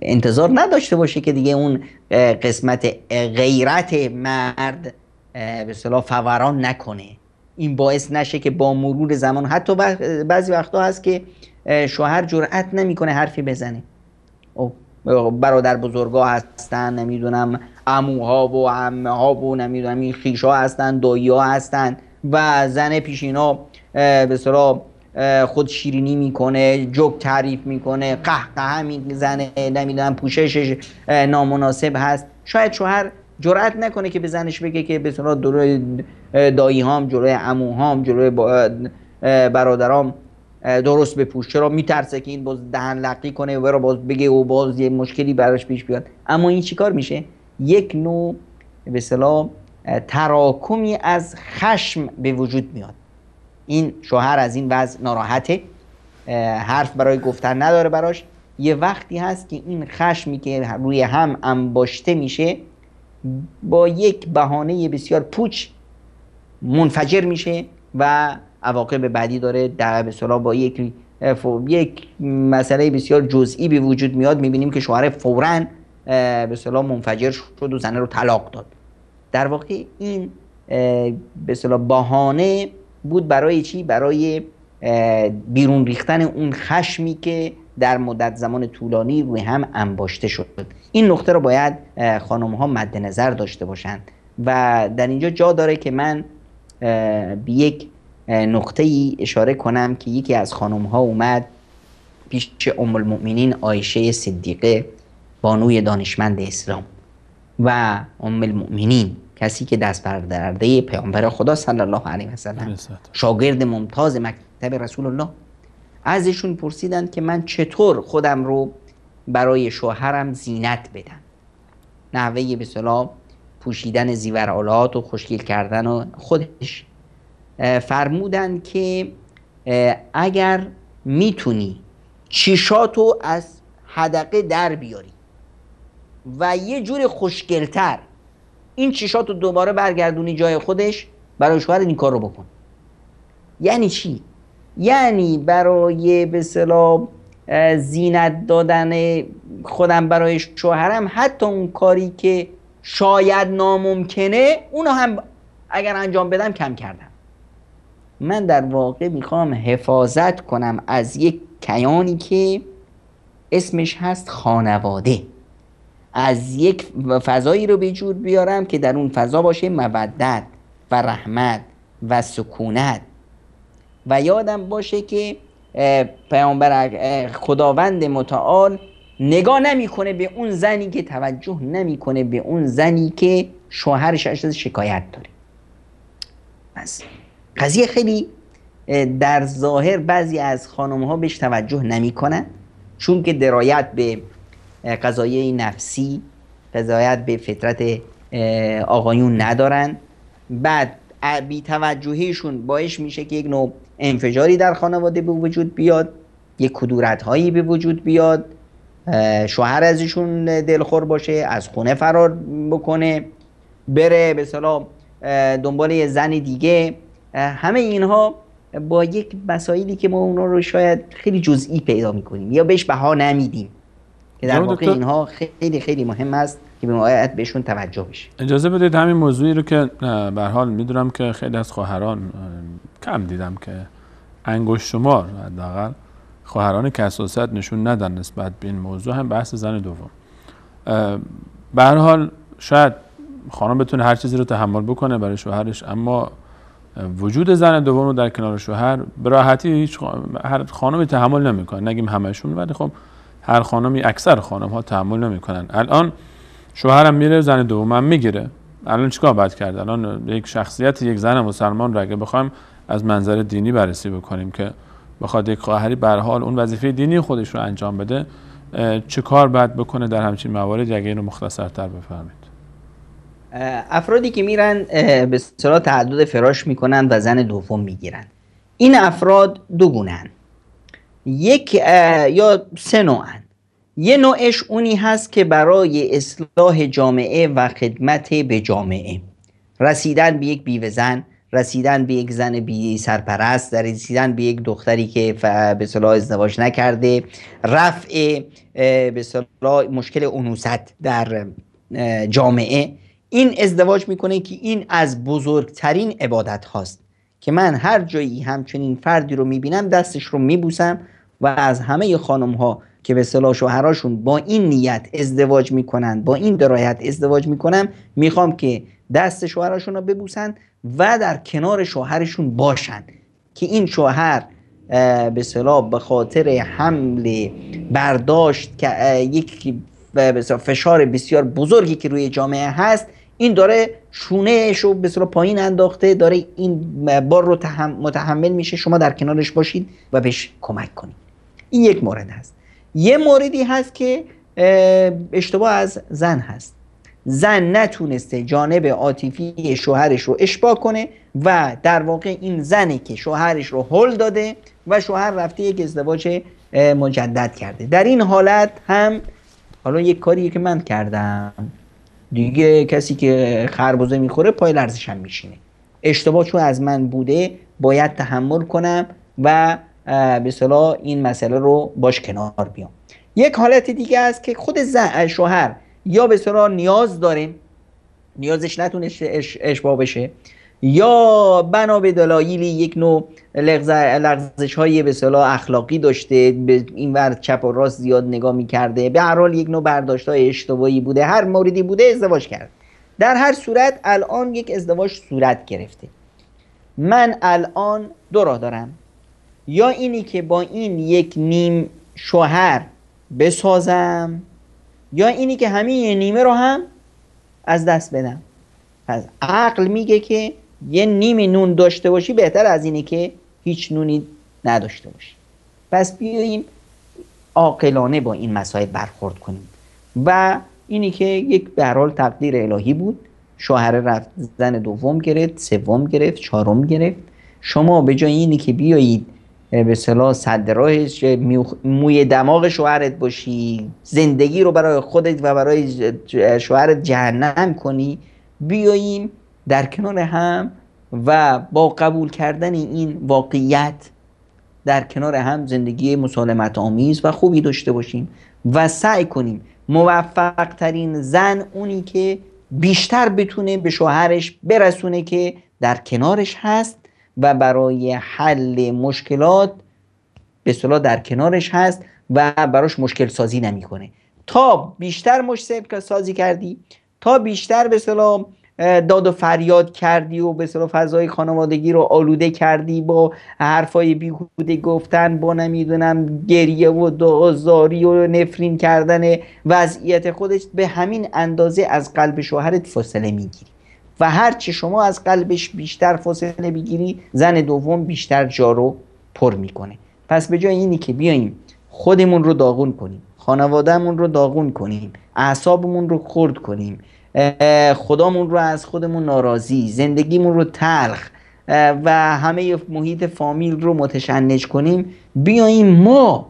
انتظار نداشته باشه که دیگه اون قسمت غیرت مرد به اصطلاح فوران نکنه. این باعث نشه که با مرور زمان، حتی بعضی وقتا هست که شوهر جرئت نمیکنه حرفی بزنه، برادر بزرگا هستن، نمیدونم عموها و عمه ها و نمیدونم این خیشا هستن، دایی ها هستن و زن پیش اینا به اصطلاح خود شیرینی میکنه، جوک تعریف میکنه، قهقه میزنه، نمیدونم پوششش نامناسب هست. شاید شوهر جرئت نکنه که به زنش بگه که به اصطلاح جلوی دایی هام، جلوی عمو هام، جلوی برادرام درست بپوش. چرا؟ میترسه که این باز دهن لقی کنه و باز بگه و باز یه مشکلی براش پیش بیاد. اما این چیکار میشه؟ یک نوع به اصطلاح تراکمی از خشم به وجود میاد. این شوهر از این وضع ناراحته، حرف برای گفتن نداره براش. یه وقتی هست که این خشمی که روی هم انباشته میشه با یک بهانه بسیار پوچ منفجر میشه و عواقب بعدی داره. در به اصطلاح با یک مسئله بسیار جزئی به وجود میاد. میبینیم که شوهر فوراً به اصطلاح منفجر شد و زنه رو طلاق داد. در واقع این به اصطلاح بهانه بود برای چی؟ برای بیرون ریختن اون خشمی که در مدت زمان طولانی روی هم انباشته شد. این نکته رو باید خانم ها مد نظر داشته باشند و در اینجا جا داره که من به یک نقطه ای اشاره کنم که یکی از خانم ها اومد پیش ام المؤمنین عایشه صدیقه، بانوی دانشمند اسلام، و ام المؤمنین، کسی که دست برآورده پیامبر خدا صلی الله علیه و سلم، شاگرد ممتاز مکتب رسول الله، ازشون پرسیدند که من چطور خودم رو برای شوهرم زینت بدم، نحوه به اصطلاح پوشیدن زیورآلات و خوشگل کردن و خودش. فرمودن که اگر میتونی چشاتو از حدقه در بیاری و یه جور خوشگلتر این چشاتو دوباره برگردونی جای خودش، برای شوهر این کار رو بکن. یعنی چی؟ یعنی برای به اصطلاح زینت دادن خودم برای شوهرم حتی اون کاری که شاید ناممکنه اونو هم اگر انجام بدم کم کردم. من در واقع میخوام حفاظت کنم از یک کیانی که اسمش هست خانواده، از یک فضایی رو به وجود بیارم که در اون فضا باشه مودت و رحمت و سکونت و یادم باشه که خداوند متعال نگاه نمیکنه به اون زنی که توجه نمیکنه به اون زنی که شوهرش ازش شکایت داره. پس قضیه خیلی در ظاهر بعضی از خانم ها بهش توجه نمیکنن، چون که درایت به قضایای نفسی، قضایت به فطرت آقایون ندارن. بعد بی توجهیشون باعث میشه که یک نوع انفجاری در خانواده به وجود بیاد، یک کدورت هایی به وجود بیاد، شوهر ازشون دلخور باشه، از خونه فرار بکنه، بره به اصطلاح دنبال یه زن دیگه. همه اینها با یک مسائلی که ما اونا رو شاید خیلی جزئی پیدا میکنیم یا بهش بها نمیدیم، که در واقع اینها خیلی خیلی مهم است که به باید بهشون توجه بشه. اجازه بدید همین موضوعی رو که به هر حال میدونم که خیلی از خواهران کم دیدم که انگشت شمار حداقل خواهران که حساسیت نشون ندن نسبت به این موضوع، هم بحث زن دوم. به هر حال شاید خانم بتونه هر چیزی رو تحمل بکنه برای شوهرش، اما وجود زن دوم رو در کنار شوهر به راحتی هر خانمی تحمل نمیکنه. نگیم همشون، ولی خب هر خانمی، اکثر خانم ها تحمل نمیکنن. الان شوهرم میره زن دومم میگیره، الان چیکار باید کرد؟ الان یک شخصیت یک زن مسلمان رو اگه بخوایم از منظر دینی بررسی بکنیم که بخواد یک خواهری به هر حال اون وظیفه دینی خودش رو انجام بده، چه کار باید بکنه در همچین مواردی؟ اگه اینو مختصرتر بفرمایید. افرادی که میرن به اصطلاح تعدد فراش میکنن و زن دوم میگیرن، این افراد دو گونه‌اند. یک یا سه نوعن. یه نوعش اونی هست که برای اصلاح جامعه و خدمت به جامعه، رسیدن به یک بیوه زن، رسیدن به یک زن بی سرپرست، رسیدن به یک دختری که به اصطلاح ازدواج نکرده، رفع به اصطلاح مشکل انوثت در جامعه. این ازدواج میکنه که این از بزرگترین عبادت هاست که من هر جایی همچنین فردی رو میبینم دستش رو میبوسم و از همه خانم ها که به اصطلاح شوهراشون با این نیت ازدواج میکنن، با این درایت ازدواج میکنم، میخوام که دست شوهراشون رو ببوسن و در کنار شوهرشون باشن که این شوهر به اصطلاح به خاطر حمل برداشت که یک فشار بسیار بزرگی که روی جامعه هست، این داره شونه‌اش رو به اصطلاح پایین انداخته، داره این بار رو متحمل میشه. شما در کنارش باشید و بهش کمک کنید. این یک مورد هست. یه موردی هست که اشتباه از زن هست. زن نتونسته جانب عاطفی شوهرش رو اشباع کنه و در واقع این زنی که شوهرش رو هل داده و شوهر رفته یک ازدواج مجدد کرده. در این حالت هم حالا یک کاریه که من کردم دیگه، کسی که خربزه میخوره پای لرزش هم میشینه. اشتباه چون از من بوده باید تحمل کنم و به اصطلاح این مسئله رو باش کنار بیام. یک حالت دیگه است که خود شوهر یا به اصطلاح نیاز داره، نیازش نتونه اشباع بشه، یا بنا به دلایلی یک نوع لغزش های به اصطلاح اخلاقی داشته، به این ور چپ و راست زیاد نگاه میکرده، به هر حال یک نوع برداشت های اشتباهی بوده، هر موردی بوده ازدواج کرد. در هر صورت الان یک ازدواج صورت گرفته. من الان دو راه دارم، یا اینی که با این یک نیم شوهر بسازم، یا اینی که همین نیمه رو هم از دست بدم. پس عقل میگه که یه نیم نون داشته باشی بهتر از اینه که هیچ نونی نداشته باشی. پس بیاییم عاقلانه با این مسائل برخورد کنیم و اینی که یک به هر حال تقدیر الهی بود. شوهر رفت زن دوم گرفت، سوم گرفت، چهارم گرفت. شما به جای اینی که بیایید به اصطلاح صد راهش موی دماغ شوهرت باشی، زندگی رو برای خودت و برای شوهرت جهنم کنی، بیاییم در کنار هم و با قبول کردن این واقعیت در کنار هم زندگی مسالمت آمیز و خوبی داشته باشیم و سعی کنیم موفق ترین زن اونی که بیشتر بتونه به شوهرش برسونه که در کنارش هست و برای حل مشکلات به اصطلاح در کنارش هست و براش مشکل سازی نمیکنه. تا بیشتر مشکل سازی کردی، تا بیشتر به اصطلاح داد و فریاد کردی و به اصطلاح فضای خانوادگی رو آلوده کردی با حرفای بیهوده گفتن، با نمیدونم گریه و دعازاری و نفرین کردن وضعیت خودش، به همین اندازه از قلب شوهرت فاصله میگیری و هرچی شما از قلبش بیشتر فاصله بگیری، زن دوم بیشتر جا رو پر میکنه. پس به جای اینی که بیاییم خودمون رو داغون کنیم، خانوادهمون رو داغون کنیم، اعصابمون رو خرد کنیم، خدامون رو از خودمون ناراضی، زندگیمون رو تلخ و همه محیط فامیل رو متشنج کنیم، بیاییم ما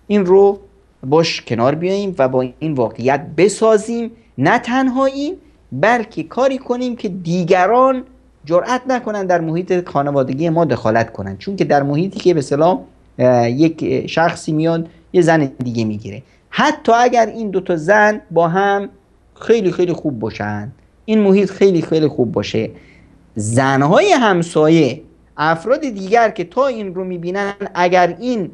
این رو باش کنار بیاییم و با این واقعیت بسازیم. نه تنها این، بلکه کاری کنیم که دیگران جرأت نکنن در محیط خانوادگی ما دخالت کنن. چون که در محیطی که به اصطلاح یک شخصی میاد یه زن دیگه میگیره، حتی اگر این دوتا زن با هم خیلی خیلی خوب باشن، این محیط خیلی خیلی خوب باشه، زنهای همسایه، افراد دیگر که تا این رو میبینن، اگر این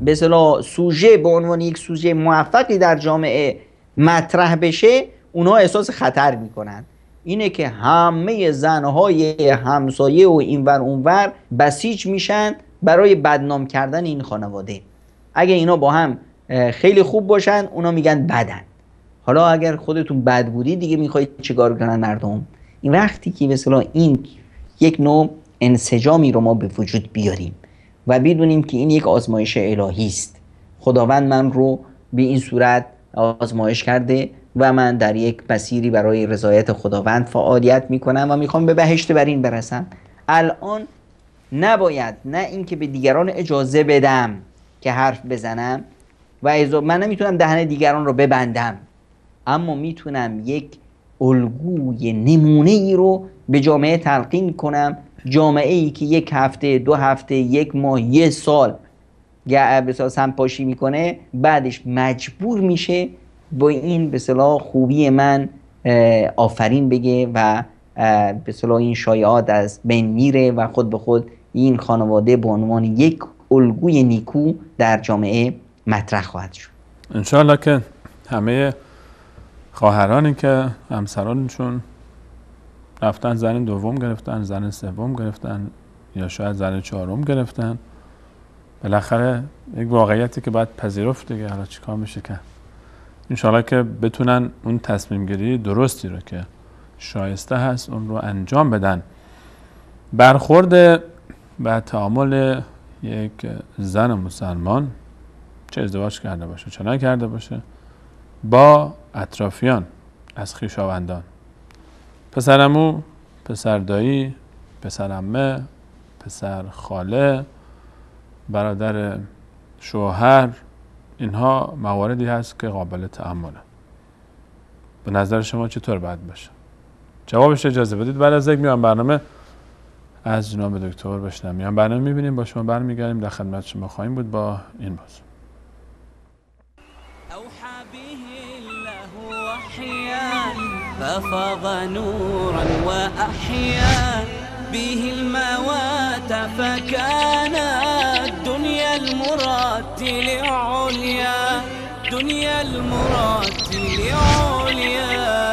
به اصطلاح سوژه به عنوان یک سوژه موفقی در جامعه مطرح بشه، اونها احساس خطر میکنن. اینه که همه زنهای همسایه و اینور اونور بسیج میشن برای بدنام کردن این خانواده. اگه اینا با هم خیلی خوب باشن، اونا میگن بدن. حالا اگر خودتون بد بودی دیگه میخواید چیکار کنن مردم؟ این وقتی که به اصطلاح این یک نوع انسجامی رو ما به وجود بیاریم و بدونیم که این یک آزمایش الهی است، خداوند من رو به این صورت آزمایش کرده و من در یک مسیری برای رضایت خداوند فعالیت میکنم و میخوام به بهشت برین برسم. الان نباید نه اینکه به دیگران اجازه بدم که حرف بزنم و من نمیتونم دهن دیگران رو ببندم، اما میتونم یک الگوی نمونه ای رو به جامعه تلقین کنم. جامعه ای که یک هفته، 2 هفته، 1 ماه، 1 سال به سمپاشی میکنه، بعدش مجبور میشه با این به اصطلاح خوبی من آفرین بگه و به اصطلاح این شایعات از بین میره و خود به خود این خانواده به عنوان یک الگوی نیکو در جامعه مطرح خواهد شد. انشاءالله که همه خواهرانی که همسرانشون رفتن زن دوم گرفتن، زن سوم گرفتن یا شاید زن چهارم گرفتن، بالاخره یک واقعیتی که باید پذیرفت دیگه، حالا چیکار میشه که انشاءالله که بتونن اون تصمیم گیری درستی رو که شایسته هست اون رو انجام بدن. برخورد و تعامل یک زن مسلمان، چه ازدواج کرده باشه چه نکرده باشه، با اطرافیان از خویشاوندان، پسر عمو، پسر دایی، پسر عمه، پسر خاله، برادر شوهر، اینها مواردی هست که قابل تأمله. به نظر شما چطور باید باشه؟ جوابش اجازه بدید بعد از یک میان برنامه از جناب دکتر بشنویم. میان برنامه میبینیم، با شما برمیگردیم، در خدمت شما خواهیم بود با این موضوع. ففض نورا وأحيا به الموات فكان الدنيا المرتل عليا، دنيا المرتل عليا،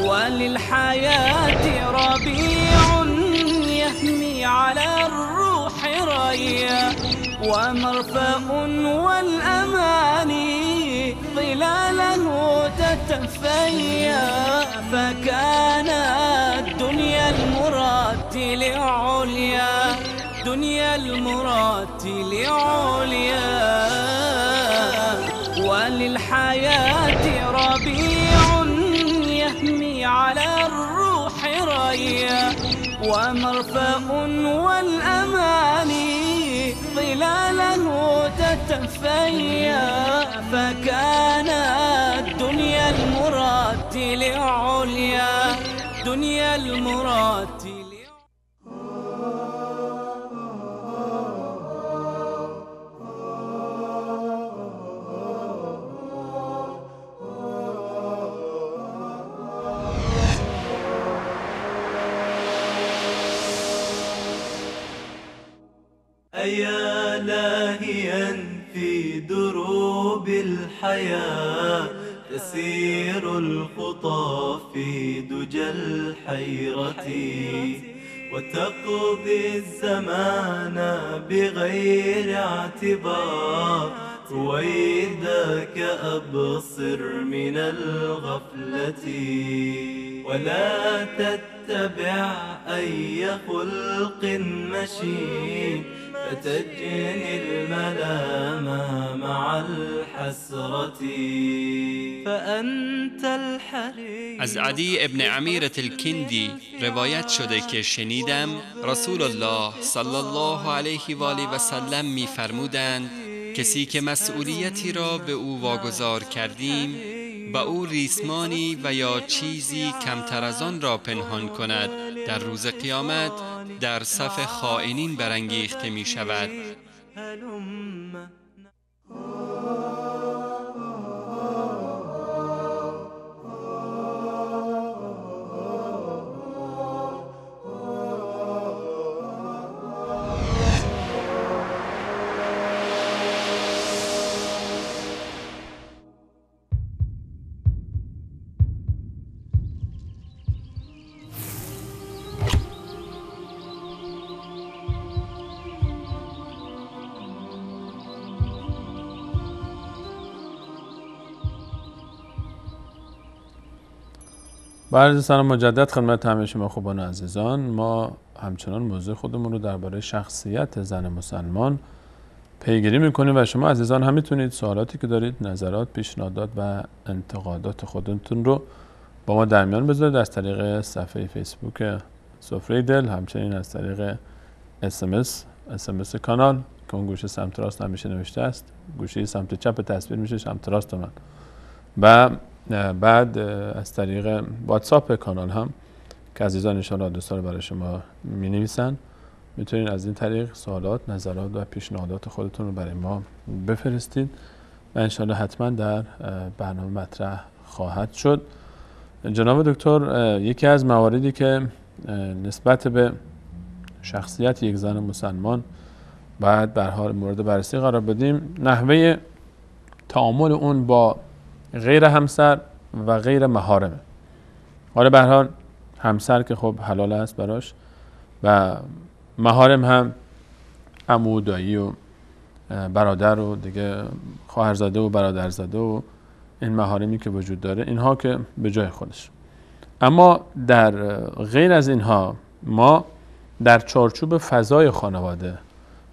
وللحياة ربيع يهمي على الروح ريا، ومرفأ والأماني ظلاله تتفيا، فكان الدنيا المرتل عليا، دنيا المرتل عليا، وللحياة ربيع يهمي على الروح ريا، ومرفأ والأماني ظلاله تتفيا، فكان الدنيا المرتل عليا، دنيا المرتل. أيا لاهيا في دروب الحياة تسير الخطى في دجى الحيرة وتقضي الزمان بغير اعتبار رويدك أبصر من الغفلة ولا تتبع أي خلق مشين فتجني الملام مع الحسرة فأنت الحريم. از عدی ابن عمیرة الکندی روایت شده که شنیدم رسول الله صلی الله علیه و آله و سلم می‌فرمودند کسی که مسئولیتی را به او واگذار کردیم به او ریسمانی و یا چیزی کمتر از آن را پنهان کند در روز قیامت در صف خائنین برانگیخته می شود. عرض سلام مجدد خدمت همه شما خوبان و عزیزان. ما همچنان موضوع خودمون رو درباره شخصیت زن مسلمان پیگیری میکنیم و شما عزیزان هم میتونید سوالاتی که دارید، نظرات، پیشنهادات و انتقادات خودتون رو با ما در میان بذارید از طریق صفحه فیسبوک سفره دل، همچنین از طریق SMS کانال که اون گوشه سمت راست همیشه نوشته است، گوشه سمت چپ تصویر میشه سمت راست من، و بعد از طریق واتساپ کانال هم که عزیزان انشاءالله دوستان برای شما می نویسن، میتونید از این طریق سوالات، نظرات و پیشنهادات خودتون رو برای ما بفرستید و انشاءالله حتما در برنامه مطرح خواهد شد. جناب دکتر، یکی از مواردی که نسبت به شخصیت یک زن مسلمان باید به هر حال مورد بررسی قرار بدیم نحوه تعامل اون با غیر همسر و غیر محارمه. حالا به هر حال همسر که خب حلال است براش و محارم هم عمو، دایی و برادر و دیگه خواهرزاده و برادرزاده و این محارمی که وجود داره، اینها که به جای خودش. اما در غیر از اینها ما در چارچوب فضای خانواده،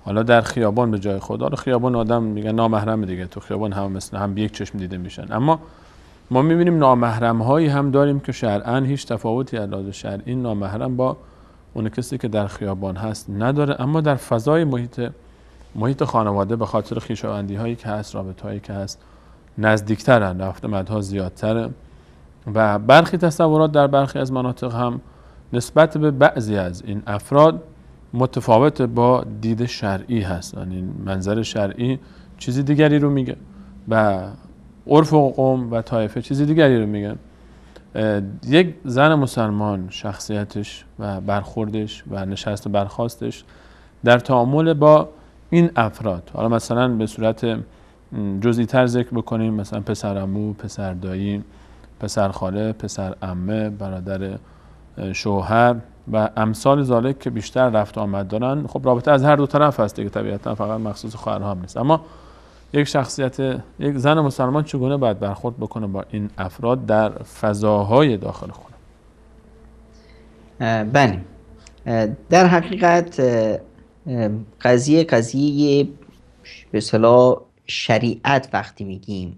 حالا در خیابان به جای خود، حالا خیابان آدم میگن نامحرم دیگه، تو خیابان هم مثل هم یک چشم دیده میشن، اما ما میبینیم نامحرم هایی هم داریم که شرعاً هیچ تفاوتی از لحاظ شرعی نامحرم با اون کسی که در خیابان هست نداره، اما در فضای محیط خانواده به خاطر خویشاوندی هایی که هست، رابطه هایی که هست، نزدیکترن، رفت آمدها زیادتره و برخی تصورات در برخی از مناطق هم نسبت به بعضی از این افراد متفاوت با دید شرعی هست. یعنی منظر شرعی چیزی دیگری رو میگه و عرف و قوم و طایفه چیزی دیگری رو میگن. یک زن مسلمان شخصیتش و برخوردش و نشست و برخاستش در تعامل با این افراد، حالا مثلا به صورت جزئی تر ذکر بکنیم، مثلا پسر عمو، پسر دایی، پسر خاله، پسر عمه، برادر شوهر و امثال ذالک که بیشتر رفت آمد دارن. خب رابطه از هر دو طرف هست دیگه، طبیعتا فقط مخصوص خواهرها هم نیست. اما یک زن مسلمان چگونه باید برخورد بکنه با این افراد در فضاهای داخل خونه؟ بله، در حقیقت قضیه به اصطلاح شریعت وقتی میگیم،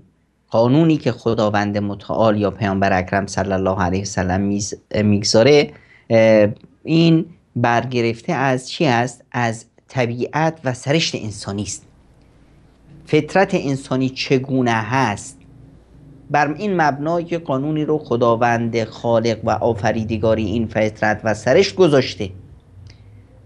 قانونی که خداوند متعال یا پیامبر اکرم صلی الله علیه وسلم میگذاره، این برگرفته از چی است؟ از طبیعت و سرشت انسانی است. فطرت انسانی چگونه هست، بر این مبنای که قانونی رو خداوند خالق و آفریدگاری این فطرت و سرشت گذاشته.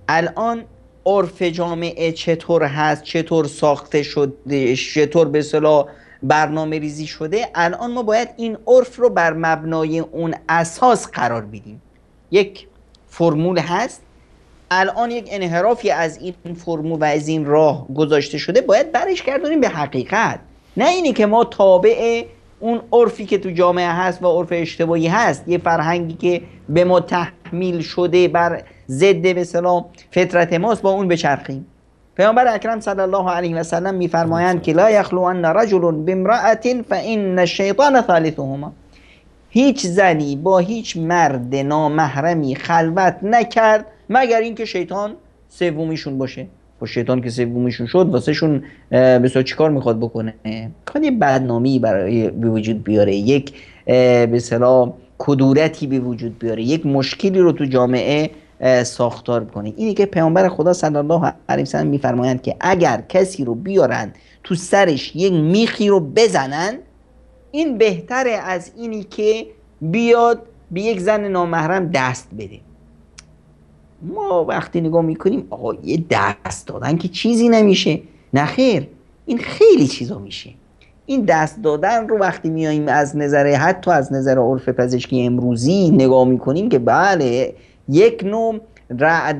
الان عرف جامعه چطور هست، چطور ساخته شده، چطور به اصطلاح برنامه ریزی شده، الان ما باید این عرف رو بر مبنای اون اساس قرار بدیم. یک فرمول هست، الان یک انحرافی از این فرمول و از این راه گذاشته شده، باید برش گردونیم به حقیقت، نه اینی که ما تابع اون عرفی که تو جامعه هست و عرف اشتباهی هست، یه فرهنگی که به ما تحمیل شده بر ضد به اصطلاح فطرت ماست، با اون بچرخیم. پیامبر اکرم صلی الله علیه و سلم میفرمایند که لا یخلو ان رجل بامرأة فان الشیطان ثالثهما. هیچ زنی با هیچ مرد نامحرمی خلوت نکرد مگر اینکه شیطان سومیشون باشه. با شیطان که سومیشون شد واسه شون بسیار چیکار میخواد بکنه؟ میخواد یه بدنامی برای به وجود بیاره، یک به اصطلاح کدورتی به وجود بیاره، یک مشکلی رو تو جامعه ساختار بکنه. اینی که پیامبر خدا صلی الله علیه و سلم میفرمایند که اگر کسی رو بیارن تو سرش یک میخی رو بزنن، این بهتره از اینی که بیاد به یک زن نامحرم دست بده. ما وقتی نگاه میکنیم آقا یه دست دادن که چیزی نمیشه، نه خیر، این خیلی چیزا میشه. این دست دادن رو وقتی میاییم از نظر حتی از نظر عرف پزشکی امروزی نگاه میکنیم که بله یک نوع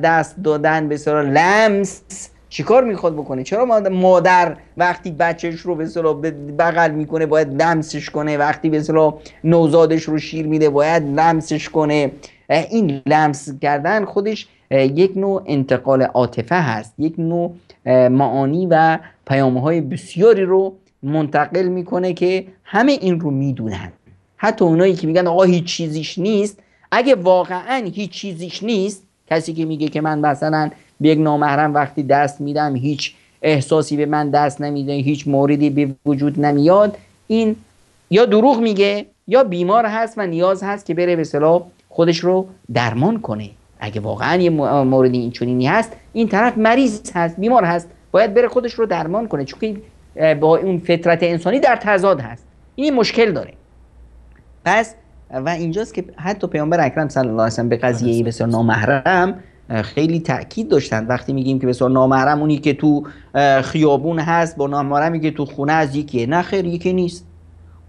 دست دادن به اصطلاح لمس چیکار میخواد بکنه؟ چرا مادر وقتی بچهش رو به اصطلاح بغل میکنه باید لمسش کنه، وقتی به اصطلاح نوزادش رو شیر میده باید لمسش کنه؟ این لمس کردن خودش یک نوع انتقال عاطفه هست، یک نوع معانی و پیام‌های بسیاری رو منتقل میکنه که همه این رو میدونن. حتی اونایی که میگن آقا هیچ چیزیش نیست، اگه واقعا هیچ چیزیش نیست، کسی که میگه که من مثلا به یک نامحرم وقتی دست میدم هیچ احساسی به من دست نمیده، هیچ موردی به وجود نمیاد، این یا دروغ میگه یا بیمار هست و نیاز هست که بره به اصطلاح خودش رو درمان کنه. اگه واقعا یه موردی این چنینی هست، این طرف مریض هست، بیمار هست، باید بره خودش رو درمان کنه، چون با اون فطرت انسانی در تضاد هست، این مشکل داره. پس و اینجاست که حتی پیامبر اکرم صلی الله علیه و سلم به قضیه بسیار نامحرم خیلی تأکید داشتن. وقتی میگیم که بسیار نامحرم اونی که تو خیابون هست با نامحرمی که تو خونه از یکیه، نه خیر، یکی نیست.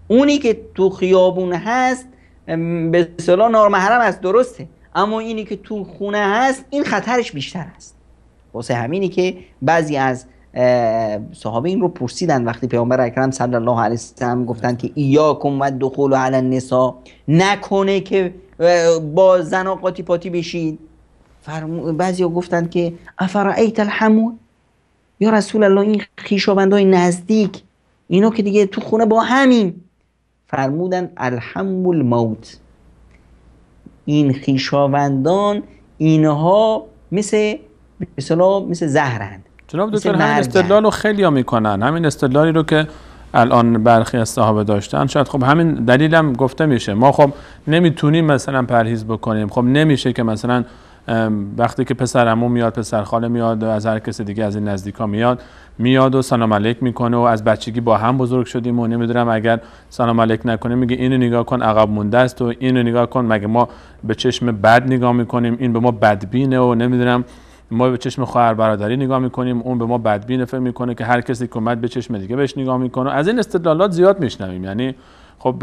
اونی که تو خیابون هست به اصطلاح نامحرم است، درسته، اما اینی که تو خونه هست این خطرش بیشتر است. واسه همینی که بعضی از صحابه این رو پرسیدن وقتی پیامبر اکرم صلی الله علیه و سلم گفتن که ایاکم و دخول علی النساء، نکنه که با زنا قاطی پاتی بشید. بعضی ها گفتن که افرأیت الحمول، یا رسول الله این خویشاوندای نزدیک اینا که دیگه تو خونه با همین. فرمودن الحم الموت، این خویشاوندان اینها مثل زهرند. جناب دکتر همین استدلال رو خیلی ها میکنن، همین استدلالی رو که الان برخی از صحابه داشتن، شاید خب همین دلیلم گفته میشه. ما خب نمیتونیم مثلا پرهیز بکنیم، خب نمیشه که مثلا وقتی که پسر عمو میاد، پسر خاله میاد، از هر کس دیگه از این نزدیکا میاد و سلام علیک میکنه و از بچگی با هم بزرگ شدیم و نمیدونم اگر سلام علیک نکنه میگه اینو نگاه کن عقب مونده است و اینو نگاه کن مگه ما به چشم بد نگاه میکنیم، این به ما بدبینه و نمیدونم ما به چشم خواهر برادری نگاه میکنیم، اون به ما بدبینه فکر میکنه که هر کسی که اومد به چشم دیگه بهش نگاه میکنه. از این استدلالات زیاد میشنویم. یعنی خب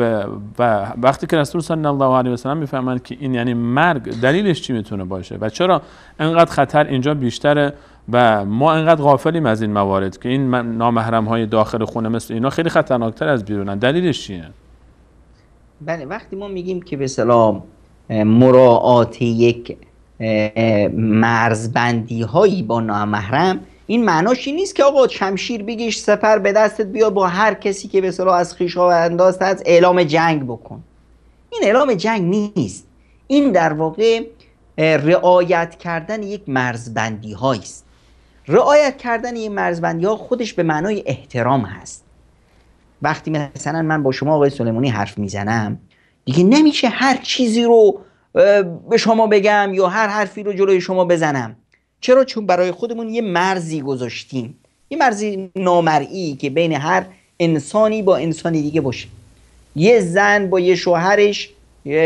و وقتی که رسول صلی الله علیه و سلم میفهمند که این یعنی مرگ، دلیلش چی میتونه باشه و چرا انقدر خطر اینجا بیشتره و ما انقدر غافلیم از این موارد که این نامحرم های داخل خونه مثل اینا خیلی خطرناکتر از بیرونن، دلیلش چیه؟ بله، وقتی ما میگیم که به اصطلاح مراعات یک مرزبندی هایی با نامحرم، این معناش این نیست که آقا شمشیر بگیش سپر به دستت بیا با هر کسی که به اصطلاح از خویشاونداست از اعلام جنگ بکن. این اعلام جنگ نیست، این در واقع رعایت کردن یک مرزبندی هاییست. رعایت کردن این مرزبندی ها خودش به معنای احترام هست. وقتی مثلا من با شما آقای سلیمانی حرف میزنم دیگه نمیشه هر چیزی رو به شما بگم یا هر حرفی رو جلوی شما بزنم. چرا؟ چون برای خودمون یه مرزی گذاشتیم، یه مرزی نامرئی که بین هر انسانی با انسانی دیگه باشه. یه زن با یه شوهرش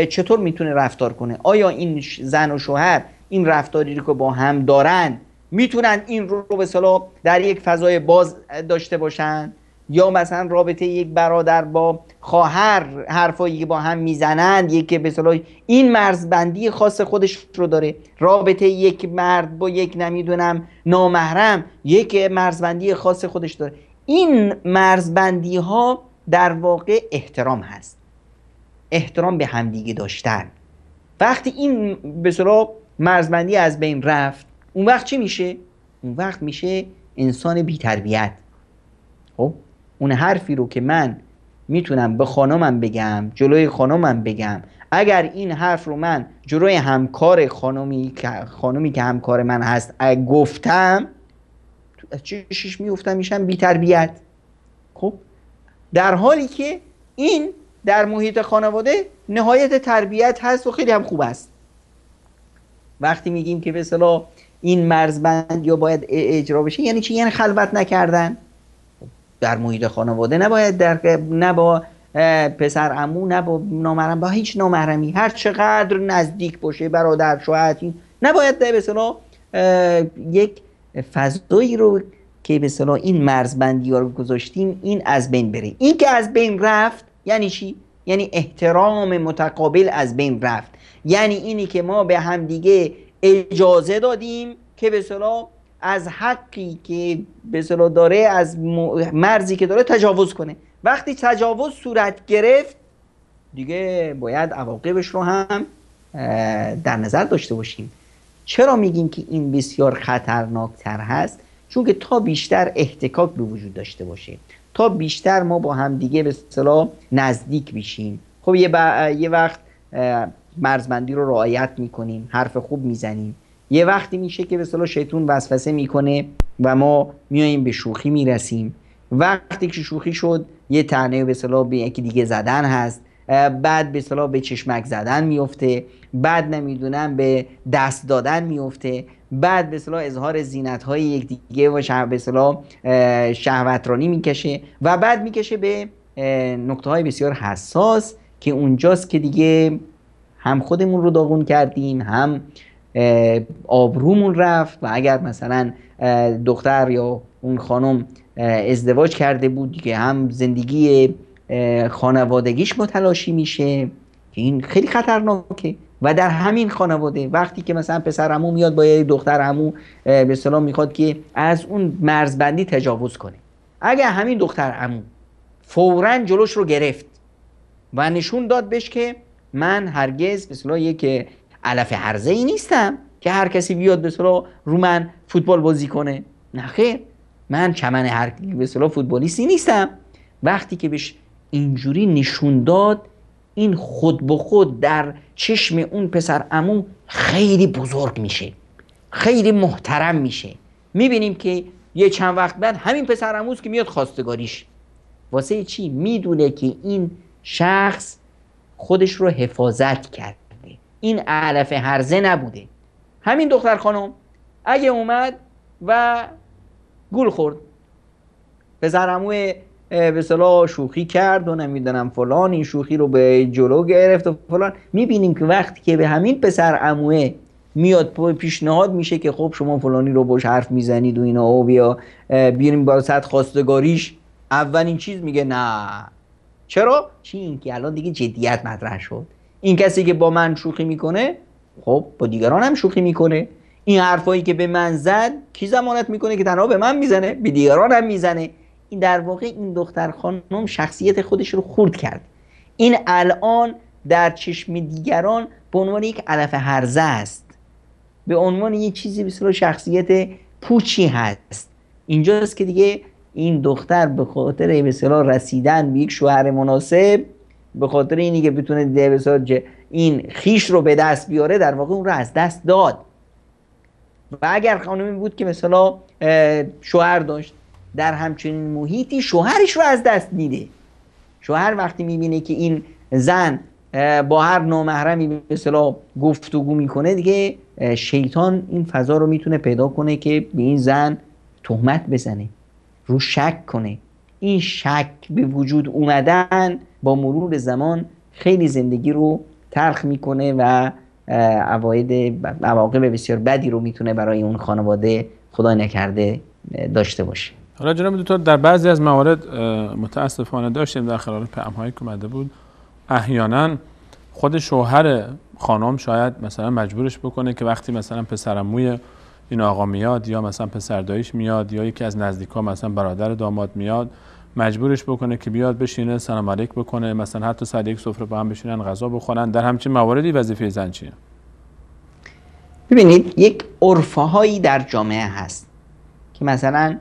چطور میتونه رفتار کنه؟ آیا این زن و شوهر این رفتاری رو که با هم دارن میتونن این رو به اصطلاح در یک فضای باز داشته باشن؟ یا مثلا رابطه یک برادر با خواهر حرفایی که با هم میزنند یک به اصطلاح این مرزبندی خاص خودش رو داره. رابطه یک مرد با یک نمیدونم نامحرم یک مرزبندی خاص خودش داره. این مرزبندی ها در واقع احترام هست، احترام به همدیگه داشتن. وقتی این به اصطلاح مرزبندی از بین رفت، اون وقت چی میشه؟ اون وقت میشه انسان بی تربیت. خب اون حرفی رو که من میتونم به خانمم بگم، جلوی خانمم بگم، اگر این حرف رو من جلوی همکار خانمی که همکار من هست گفتم، از چشش میفتم میشم بی تربیت. خب در حالی که این در محیط خانواده نهایت تربیت هست و خیلی هم خوب است. وقتی میگیم که به اصطلاح این مرزبند یا باید اجرا بشه، یعنی چی؟ یعنی خلوت نکردن. در محیط خانواده نباید نه با پسر عمو، نه با نامحرم، با هیچ نامحرمی، هر چقدر نزدیک باشه، برادر، شوهر، نباید به اصطلاح یک فضایی رو که به اصطلاح این مرزبندی ها رو گذاشتیم این از بین بره. این که از بین رفت یعنی چی؟ یعنی احترام متقابل از بین رفت. یعنی اینی که ما به هم دیگه اجازه دادیم که به اصطلاح از حقی که به اصطلاح داره، از مرزی که داره تجاوز کنه. وقتی تجاوز صورت گرفت دیگه باید عواقبش رو هم در نظر داشته باشیم. چرا میگیم که این بسیار خطرناکتر هست؟ چون که تا بیشتر احتکاک به وجود داشته باشه، تا بیشتر ما با هم دیگه به اصطلاح نزدیک بشیم. خب یه وقت مرزبندی رو رعایت میکنیم، حرف خوب میزنیم، یه وقتی میشه که به اصطلاح شیطان وسوسه میکنه و ما میاییم به شوخی میرسیم. وقتی که شوخی شد یه طعنه به اصطلاح به یکی دیگه زدن هست، بعد به اصطلاح به چشمک زدن میفته، بعد نمیدونم به دست دادن میفته، بعد به اصطلاح اظهار زینت‌های یکدیگه و به اصطلاح شهوترانی میکشه و بعد میکشه به نقطه‌های بسیار حساس که اونجاست که دیگه هم خودمون رو داغون کردیم، هم آبرومون رفت. و اگر مثلا دختر یا اون خانم ازدواج کرده بود دیگه هم زندگی خانوادگیش متلاشی میشه که این خیلی خطرناکه. و در همین خانواده وقتی که مثلا پسر عمو میاد با یه دختر عمو به اصطلاح میخواد که از اون مرزبندی تجاوز کنه، اگر همین دختر عمو فوراً جلوش رو گرفت و نشون داد بهش که من هرگز به اصطلاح یک علف هرزه‌ای نیستم که هر کسی بیاد به اصطلاح رو من فوتبال بازی کنه، نه خیر، من چمن هر به اصطلاح فوتبالیستی نیستم. وقتی که بهش اینجوری نشون داد، این خود به خود در چشم اون پسر عمو خیلی بزرگ میشه، خیلی محترم میشه. میبینیم که یه چند وقت بعد همین پسر عموست که میاد خواستگاریش. واسه چی؟ میدونه که این شخص خودش رو حفاظت کرده، این علف هرزه نبوده. همین دختر خانم اگه اومد و گول خورد، پسر عمو به اصطلاح شوخی کرد و نمیدونم فلان، این شوخی رو به جلو گرفت و فلان، میبینیم که وقتی که به همین پسر عموه میاد پیشنهاد میشه که خب شما فلانی رو باش حرف میزنید و اینا و بیا بیاریم واسط خواستگاریش، اولین چیز میگه نه. چرا؟ چی؟ این که الان دیگه جدیت مطرح شد. این کسی که با من شوخی میکنه خب با دیگران هم شوخی میکنه. این حرفایی که به من زد کی ضمانت میکنه که تنها به من میزنه؟ به دیگران هم میزنه. این در واقع این دختر خانم شخصیت خودش رو خورد کرد. این الان در چشم دیگران به عنوان یک علف هرزه است، به عنوان یک چیزی بسیار شخصیت پوچی هست. اینجاست که دیگه این دختر به خاطر به اصطلاح رسیدن به یک شوهر مناسب، به خاطر اینی که بتونه به اصطلاح این خیش رو به دست بیاره، در واقع اون رو از دست داد. و اگر خانمی بود که مثلا شوهر داشت، در همچنین محیطی شوهرش رو از دست میده. شوهر وقتی میبینه که این زن با هر نامحرمی به اصطلاح گفتگو میکنه، دیگه شیطان این فضا رو میتونه پیدا کنه که به این زن تهمت بزنه، رو شک کنه. این شک به وجود اومدن با مرور زمان خیلی زندگی رو تلخ میکنه و عواقب بسیار بدی رو میتونه برای اون خانواده خدا نکرده داشته باشه. حالا جناب دکتر، در بعضی از موارد متاسفانه داشتیم در خلال پیام‌هایی که اومده بود، احیانا خود شوهر خانم شاید مثلا مجبورش بکنه که وقتی مثلا پسرعموی این آقا میاد یا مثلا پسر داییش میاد یا یکی از نزدیکا مثلا برادر داماد میاد مجبورش بکنه که بیاد بشینه سلام علیک بکنه، مثلا حتی سر یک سفره با هم بشینن غذا بخورن. در همچین مواردی وظیفه زن چیه؟ ببینید یک عرفهایی در جامعه هست که مثلا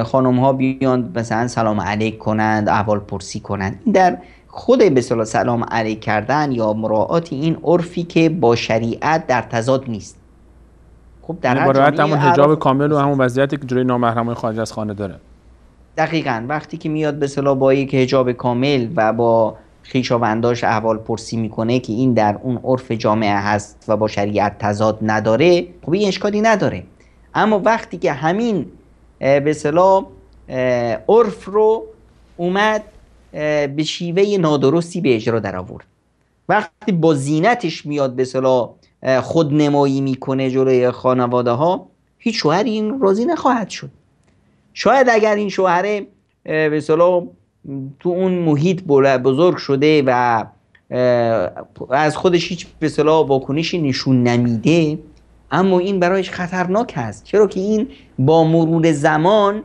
خانم ها بیان مثلا سلام علیک کنند، احوال پرسی کنند. این در خود به اصطلاح سلام علیک کردن یا مراعات این عرفی که با شریعت در تضاد نیست. خب در هر رعایت همون حجاب کامل و همون وضعیتی که جلوی نامحرمای خارج از خانه داره. دقیقاً وقتی که میاد به اصطلاح با یک حجاب کامل و با خویشاونداش احوال پرسی میکنه که این در اون عرف جامعه هست و با شریعت تضاد نداره، خب این اشکالی نداره. اما وقتی که همین به اصطلاح عرف رو اومد به شیوه نادرستی به اجرا در آورد، وقتی با زینتش میاد به اصطلاح خودنمایی میکنه جلوی خانواده ها، هیچ شوهری این راضی نخواهد شد. شاید اگر این شوهر به اصطلاح تو اون محیط بزرگ شده و از خودش هیچ به اصطلاح واکنشی نشون نمیده، اما این برایش خطرناک است، چرا که این با مرور زمان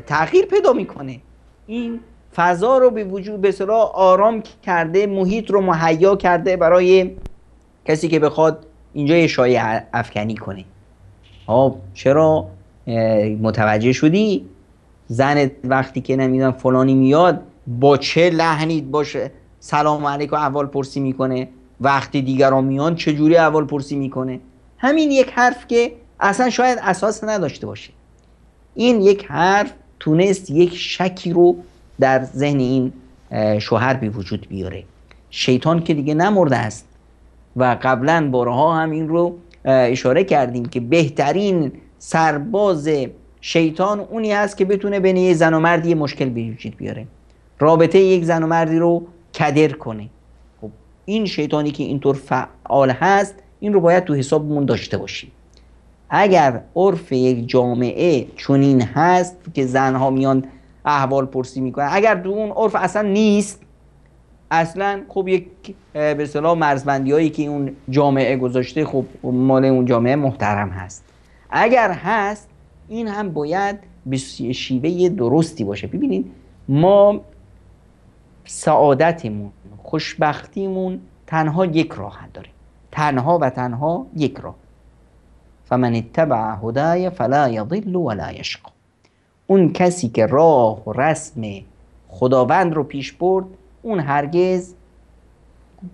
تغییر پیدا میکنه. این فضا رو به وجود به اصطلاح آرام کرده، محیط رو مهیا کرده برای کسی که بخواد اینجا یه شایعه افکنی کنه. چرا متوجه شدی زنت وقتی که نمیدونم فلانی میاد با چه لحنی باشه سلام علیک و احوال پرسی میکنه، وقتی دیگران میان چجوری احوال پرسی میکنه؟ همین یک حرف که اصلا شاید اساس نداشته باشه، این یک حرف تونست یک شکی رو در ذهن این شوهر به وجود بیاره. شیطان که دیگه نمرده است و قبلا بارها هم این رو اشاره کردیم که بهترین سرباز شیطان اونی هست که بتونه بین یک زن و مرد یه مشکل به وجود بیاره، رابطه یک زن و مردی رو کدر کنه. خب این شیطانی که اینطور فعال هست، این رو باید تو حسابمون داشته باشیم. اگر عرف یک جامعه چنین هست که زنها میان احوال پرسی میکنن، اگر تو اون عرف اصلا نیست، اصلا خب یک به اصطلاح مرزبندی هایی که اون جامعه گذاشته خب مال اون جامعه محترم هست. اگر هست این هم باید به شیوه درستی باشه. ببینید ما سعادتمون، خوشبختیمون تنها یک راه داره، تنها و تنها یک راه. فمن اتبع هدای فلا یضل ولا یشقی. اون کسی که راه و رسم خداوند رو پیش برد، اون هرگز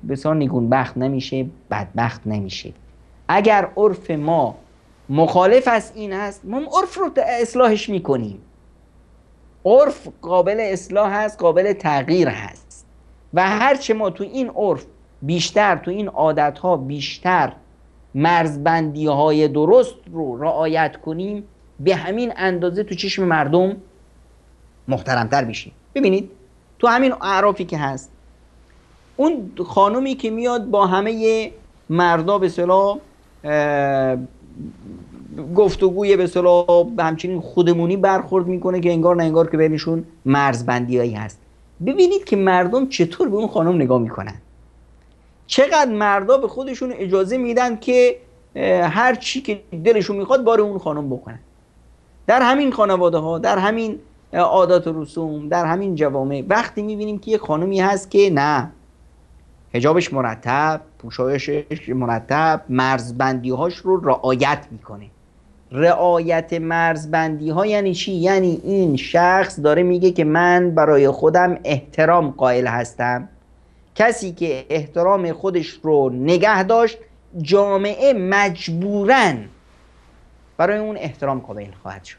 بسیار نیکوبخت نمیشه، بدبخت نمیشه. اگر عرف ما مخالف از این هست، ما عرف رو اصلاحش میکنیم. عرف قابل اصلاح هست، قابل تغییر هست و هرچه ما تو این عرف بیشتر، تو این عادت ها بیشتر مرزبندی های درست رو رعایت کنیم، به همین اندازه تو چشم مردم محترمتر بشیم. ببینید تو همین اعرافی که هست، اون خانومی که میاد با همه مردا به اصطلاح گفتگوی به اصطلاح همچنین خودمونی برخورد میکنه که انگار نه انگار که بینشون مرزبندیایی هست. ببینید که مردم چطور به اون خانم نگاه میکنن، چقدر مردا به خودشون اجازه میدن که هر چی که دلشون میخواد بار اون خانم بکنن. در همین خانواده ها، در همین عادات و رسوم، در همین جوامع وقتی میبینیم که یک خانمی هست که نه حجابش مرتب، پوشایشش مرتب، مرزبندی هاش رو رعایت میکنه. رعایت مرزبندی ها یعنی چی؟ یعنی این شخص داره میگه که من برای خودم احترام قائل هستم. کسی که احترام خودش رو نگه داشت، جامعه مجبوراً برای اون احترام قائل خواهد شد.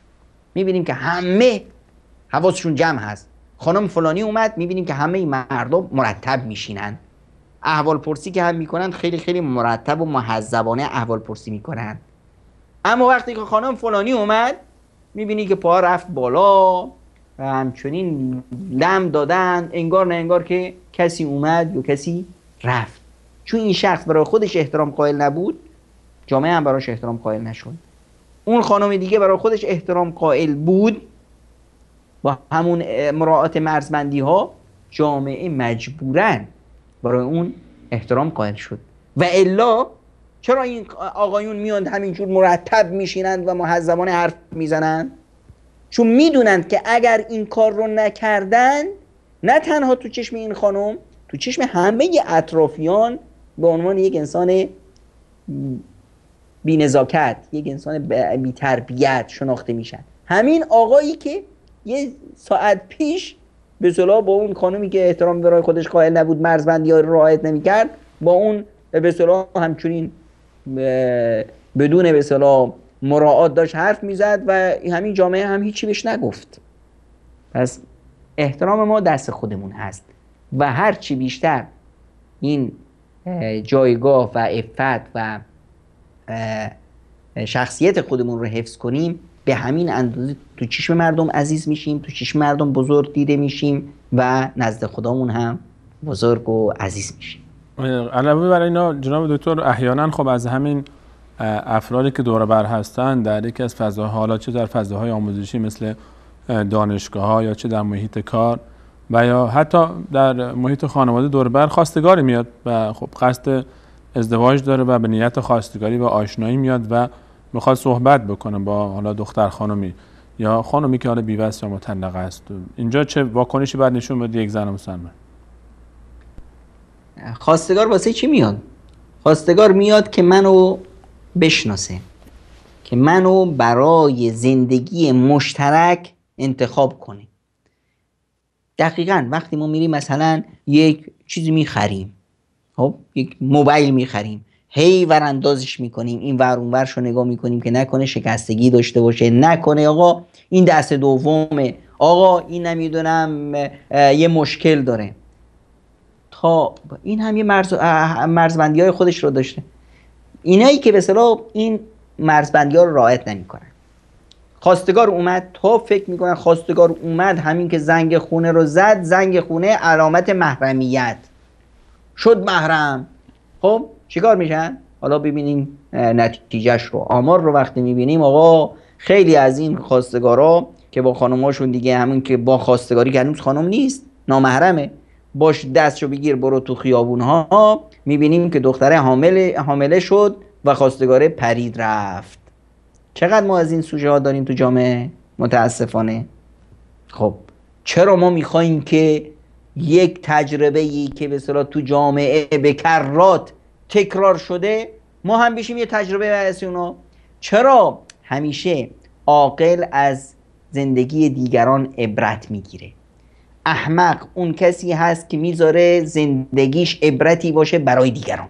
میبینیم که همه حواسشون جمع هست. خانم فلانی اومد، میبینیم که همه مردم مرتب میشینن، احوال پرسی که هم میکنن خیلی خیلی مرتب و مهذبانه احوال پرسی میکنن. اما وقتی که خانم فلانی اومد، میبینی که پا رفت بالا و همچنین لم دادن، انگار نه انگار که کسی اومد یا کسی رفت. چون این شخص برای خودش احترام قائل نبود، جامعه هم براش احترام قائل نشد. اون خانم دیگه برای خودش احترام قائل بود، با همون مراعات مرزبندی ها جامعه مجبوراً برای اون احترام قائل شد. و الا چرا این آقایون میاند همینجور مرتب میشینند و مهذبانه حرف میزنند؟ چون میدونند که اگر این کار رو نکردن، نه تنها تو چشم این خانم، تو چشم همه اطرافیان به عنوان یک انسان بی‌نزاکت، یک انسان بی‌تربیت شناخته میشن. همین آقایی که یه ساعت پیش به اصطلاح با اون خانومی که احترام برای خودش قائل نبود، مرزبندی‌ها رو رعایت نمی‌کرد، با اون به اصطلاح همچنین بدون به اصطلاح مراعات داشت حرف میزد و همین جامعه هم هیچی بهش نگفت. پس احترام ما دست خودمون هست و هر چی بیشتر این جایگاه و عفت و شخصیت خودمون رو حفظ کنیم، به همین اندازه تو چشم مردم عزیز میشیم، تو چشم مردم بزرگ دیده میشیم و نزد خدامون هم بزرگ و عزیز میشیم. علاوه بر اینا جناب دکتر، احیانا خب از همین افرادی که دور بر هستن در یکی از فضاها، حالا چه در فضاهای آموزشی مثل دانشگاه ها یا چه در محیط کار و یا حتی در محیط خانواده، دور بر خواستگاری میاد و خب قصد ازدواج داره و به نیت خواستگاری و آشنایی میاد و میخواد صحبت بکنه با حالا دختر خانمی یا خانمی که حالا بی‌وصف یا مطلقه است. اینجا چه واکنشی باید نشون بده یک زن مسلمان؟ خواستگار واسه چی میاد؟ خواستگار میاد که منو بشناسه، که منو برای زندگی مشترک انتخاب کنه. دقیقاً وقتی ما میریم مثلا یک چیزی میخریم، خب یک موبایل میخریم، هی وراندازش میکنیم، این ور اون ورشو نگاه میکنیم که نکنه شکستگی داشته باشه، نکنه آقا این دست دومه، آقا این نمیدونم یه مشکل داره. تا این هم یه مرزبندی های خودش رو داشته. اینایی که به اصطلاح این مرزبندی ها رو رعایت نمیکنن، خواستگار اومد، تا فکر میکنن خواستگار اومد همین که زنگ خونه رو زد، زنگ خونه علامت محرمیت شد، محرم. خب چیکار میشن؟ حالا ببینیم نتیجهش رو، آمار رو وقتی میبینیم، آقا خیلی از این خواستگارا که با خانماشون دیگه همون که با خواستگاری که هنوز خانم نیست، نامحرمه، باش دستشو بگیر برو تو خیابون ها، میبینیم که دختره حامله شد و خواستگاره پرید رفت. چقدر ما از این سوژه ها داریم تو جامعه متاسفانه. خب چرا ما میخوایم که یک تجربه‌ای که به اصطلاح تو جامعه به کرات تکرار شده ما هم بشیم یه تجربه برای اونا؟ چرا همیشه عاقل از زندگی دیگران عبرت میگیره؟ احمق اون کسی هست که میذاره زندگیش عبرتی باشه برای دیگران.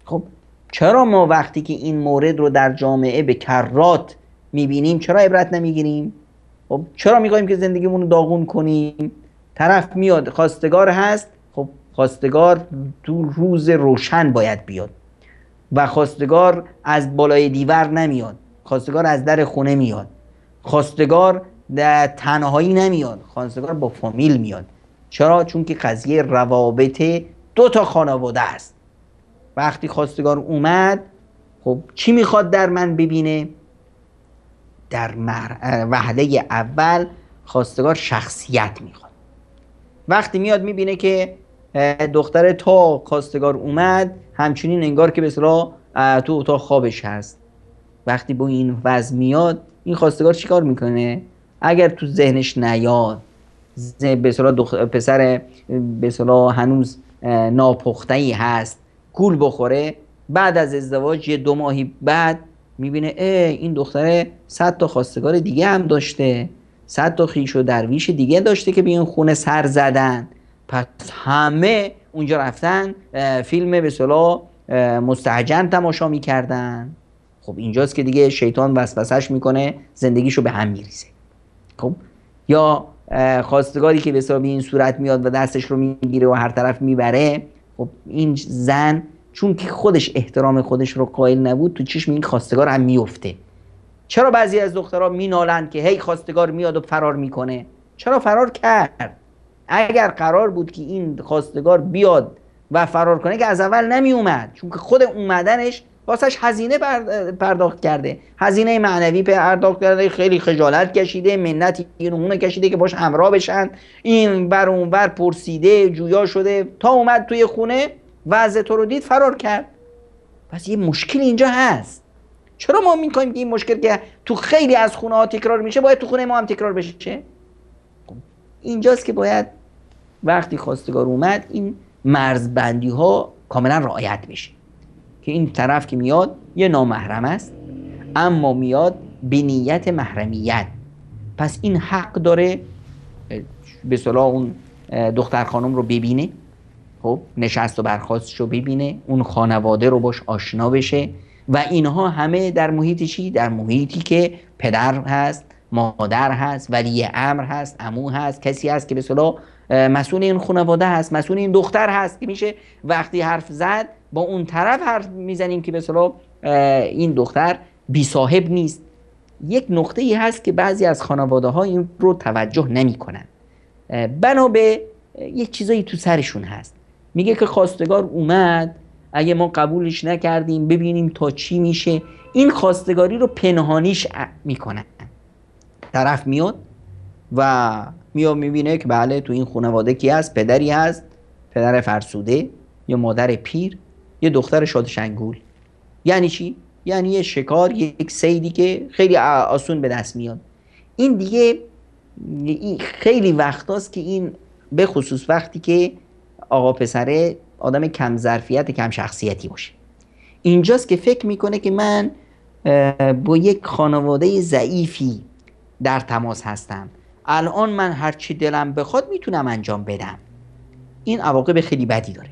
خب چرا ما وقتی که این مورد رو در جامعه به کرات میبینیم چرا عبرت نمیگیریم؟ خب چرا میخوایم که زندگیمون رو داغون کنیم؟ طرف میاد خواستگار هست، خب خواستگار تو روز روشن باید بیاد و خواستگار از بالای دیوار نمیاد، خواستگار از در خونه میاد، خواستگار در تنهایی نمیاد، خواستگار با فامیل میاد. چرا؟ چون که قضیه روابط دو تا خانواده است. وقتی خواستگار اومد، خب چی میخواد در من ببینه؟ در وهله اول خواستگار شخصیت میخواد. وقتی میاد میبینه که دختر تا خواستگار اومد همچنین انگار که به اصطلاح تو اتاق خوابش هست. وقتی با این وضع میاد، این خواستگار چیکار میکنه؟ اگر تو ذهنش نیاد به اصطلاح پسر به اصطلاح هنوز ناپخته‌ای هست گول بخوره، بعد از ازدواج یه 2 ماهی بعد میبینه این دختره 100 تا خواستگار دیگه هم داشته، 100 تا خویش و درویش دیگه داشته که به این خونه سر زدن، پس همه اونجا رفتن فیلم به اصطلاح مستهجن تماشا میکردن. خب اینجاست که دیگه شیطان وسوسه‌اش میکنه، زندگیشو به هم میریزه. خب یا خواستگاری که به اصطلاح این صورت میاد و دستش رو میگیره و هر طرف میبره، خب این زن چون که خودش احترام خودش رو قائل نبود تو چشم این خواستگار هم میفته. چرا بعضی از دخترها مینالند که هی خواستگار میاد و فرار میکنه؟ چرا فرار کرد؟ اگر قرار بود که این خواستگار بیاد و فرار کنه که از اول نمی اومد، چون که خود اومدنش واسش هزینه پرداخت کرده، هزینه معنوی پرداخت کرده، خیلی خجالت کشیده، منت اینونه کشیده که باش همراه بشن، این بر اون بر پرسیده، جویا شده، تا اومد توی خونه وضع تو رو دید فرار کرد. پس یه مشکل اینجا هست. چرا ما میکنیم که این مشکل که تو خیلی از خونه ها تکرار میشه باید تو خونه ما هم تکرار بشه؟ اینجاست که باید وقتی خواستگار اومد این مرزبندی ها کاملا رعایت بشه که این طرف که میاد یه نامحرم است اما میاد به نیت محرمیت، پس این حق داره به اصطلاح اون دختر خانم رو ببینه، خب نشست و برخاستش رو ببینه، اون خانواده رو باش آشنا بشه و اینها همه در محیط چی؟ در محیطی که پدر هست، مادر هست، ولی امر هست، عمو هست، کسی هست که به اصطلاح مسئول این خانواده هست، مسئول این دختر هست که میشه وقتی حرف زد با اون طرف حرف میزنیم که به اصطلاح این دختر بی صاحب نیست. یک نقطه ای هست که بعضی از خانواده ها این رو توجه نمی کنن، بنا به یک چیزایی تو سرشون هست. میگه که خواستگار اومد، اگه ما قبولش نکردیم ببینیم تا چی میشه. این خواستگاری رو پنهانیش میکنن. طرف میاد و میاد میبینه که بله تو این خانواده کی هست؟ پدری هست، پدر فرسوده یا مادر پیر، یه دختر شادشنگول. یعنی چی؟ یعنی یه شکار، یک صیدی که خیلی آسون به دست میاد. این دیگه خیلی وقتاست که این به خصوص وقتی که آقا پسره آدم کم ظرفیت، کم شخصیتی باشه، اینجاست که فکر میکنه که من با یک خانواده ضعیفی در تماس هستم، الان من هرچی دلم بخواد میتونم انجام بدم. این عواقب خیلی بدی داره.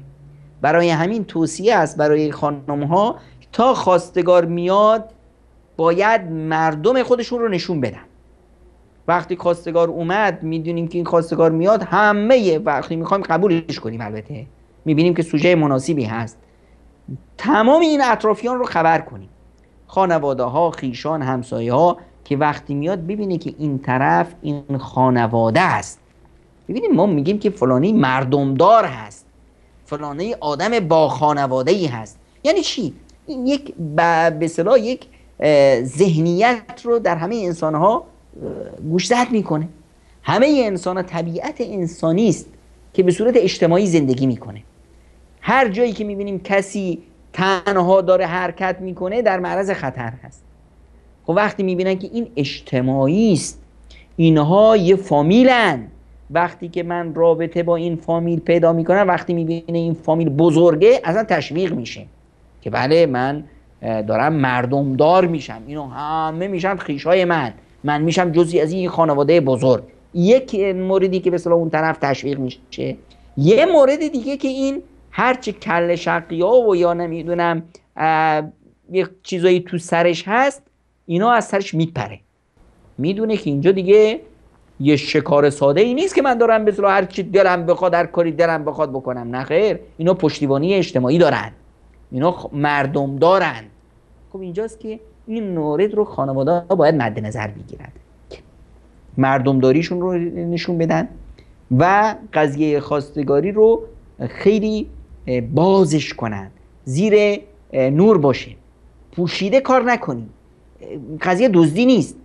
برای همین توصیه است برای خانم ها تا خواستگار میاد باید مردم خودشون رو نشون بدن. وقتی خواستگار اومد میدونیم که این خواستگار میاد، همه وقتی میخوایم قبولش کنیم البته میبینیم که سوژه مناسبی هست، تمام این اطرافیان رو خبر کنیم، خانواده ها، خیشان، همسایه ها، که وقتی میاد ببینه که این طرف این خانواده است. ببینیم ما میگیم که فلانی مردمدار هست، فلانی آدم با خانواده ای هست. یعنی چی؟ این یک به اصطلاح یک ذهنیت رو در همه انسان ها گوشزد میکنه. همه انسان ها طبیعت انسانی است که به صورت اجتماعی زندگی میکنه. هر جایی که میبینیم کسی تنها داره حرکت میکنه در معرض خطر هست. خب وقتی میبینن که این اجتماعی است، اینها یه فامیلن، وقتی که من رابطه با این فامیل پیدا میکنم، وقتی میبینه این فامیل بزرگه اصلا تشویق میشه که بله من دارم مردمدار میشم، اینو همه میشم خویشای من میشم جزئی از این خانواده بزرگ. یک موردی که به اصطلاح اون طرف تشویق میشه. یه مورد دیگه که این هرچی کله شقیا و یا نمیدونم یک چیزایی تو سرش هست، اینا از سرش میپره. میدونه که اینجا دیگه یه شکار ساده ای نیست که من دارم به اصطلاح هر چی دلم بخواد، هر کاری دلم بخواد بکنم. نه خیر، اینا پشتیبانی اجتماعی دارن، اینا مردم دارن. خب اینجاست که این مورد رو خانواده باید مد نظر بگیرن، مردمداریشون رو نشون بدن و قضیه خواستگاری رو خیلی بازش کنن، زیر نور باشه، پوشیده کار نکنی. قضیه دزدی نیست.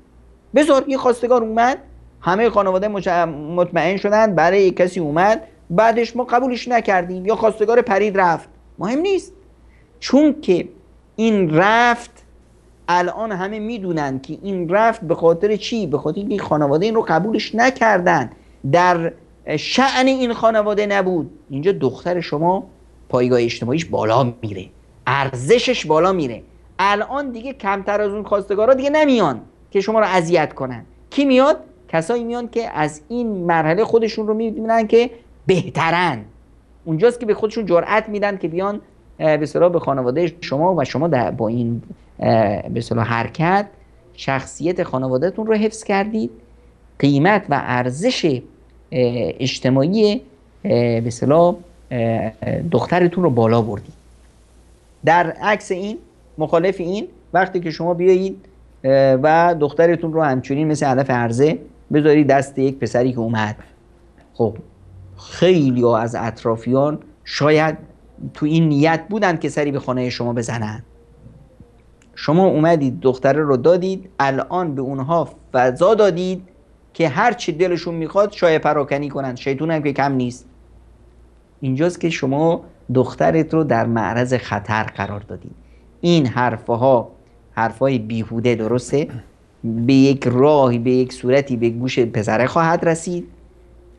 بذار یه خواستگار اومد، همه خانواده مطمئن شدن برای کسی اومد، بعدش ما قبولش نکردیم یا خواستگار پرید رفت، مهم نیست. چون که این رفت، الان همه میدونن که این رفت به خاطر چی؟ به خاطر اینکه خانواده این رو قبولش نکردن، در شأن این خانواده نبود. اینجا دختر شما پایگاه اجتماعیش بالا میره، ارزشش بالا میره. الان دیگه کمتر از اون خواستگارا دیگه نمیان که شما رو اذیت کنن. کی میاد؟ کسایی میان که از این مرحله خودشون رو میبینن که بهترن. اونجاست که به خودشون جرأت میدن که بیان به اصطلاح به خانواده شما و شما با این به اصطلاح حرکت شخصیت خانوادهتون رو حفظ کردید، قیمت و ارزش اجتماعی به اصطلاح دخترتون رو بالا بردید. در عکس این، مخالف این، وقتی که شما بیایید و دخترتون رو همچنین مثل هدف عرضه بذارید دست یک پسری که اومد، خب خیلی ها از اطرافیان شاید تو این نیت بودن که سری به خانه شما بزنن. شما اومدید دختره رو دادید، الان به اونها فضا دادید که هر چی دلشون میخواد شایع پراکنی کنن، شیطون هم که کم نیست. اینجاست که شما دخترت رو در معرض خطر قرار دادید. این حرفها حرفای بیهوده، درسته، به یک راهی، به یک صورتی به گوش پسره خواهد رسید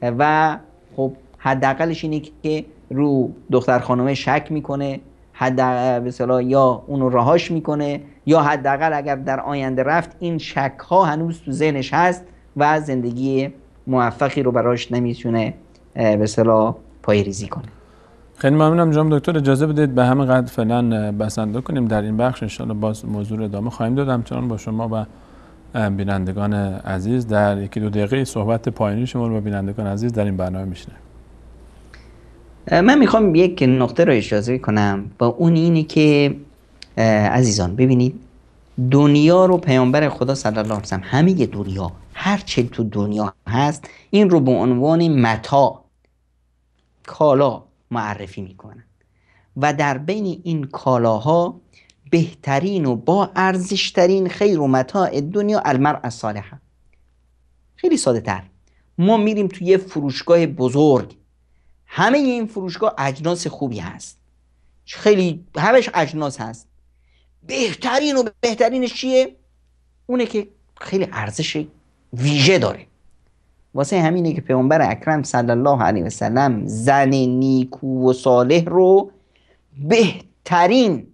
و خب حداقلش اینه که رو دختر خانومه شک میکنه، حداقل یا اونو رهاش میکنه، یا حداقل اگر در آینده رفت این شک ها هنوز تو ذهنش هست و زندگی موفقی رو براش نمیتونه به اصطلاح پایه‌ریزی کنه. خیلی ممنونم جناب دکتر. اجازه بدید به همین قدر فعلا بسنده کنیم. در این بخش ان شاءالله باز موضوع ادامه خواهیم داد، همچنان با شما و بینندگان عزیز در یکی دو دقیقه صحبت پایانی شما رو با بینندگان عزیز در این برنامه میشنویم. من میخوام یک نقطه رو اشاره کنم با اون اینه که عزیزان ببینید، دنیا رو پیامبر خدا صلی الله علیه و سلم، همه دنیا، هر چه تو دنیا هست، این رو به عنوان متاع، کالا معرفی میکنن و در بین این کالاها بهترین و با ارزشترین خیر و متاع دنیا المرء الصالحه. خیلی ساده تر، ما میریم توی یه فروشگاه بزرگ، همه این فروشگاه اجناس خوبی هست، خیلی همش اجناس هست، بهترین و بهترینش چیه؟ اونه که خیلی ارزش ویژه داره. واسه همینه که پیامبر اکرم صلی الله علیه و سلم زن نیکو و صالح رو بهترین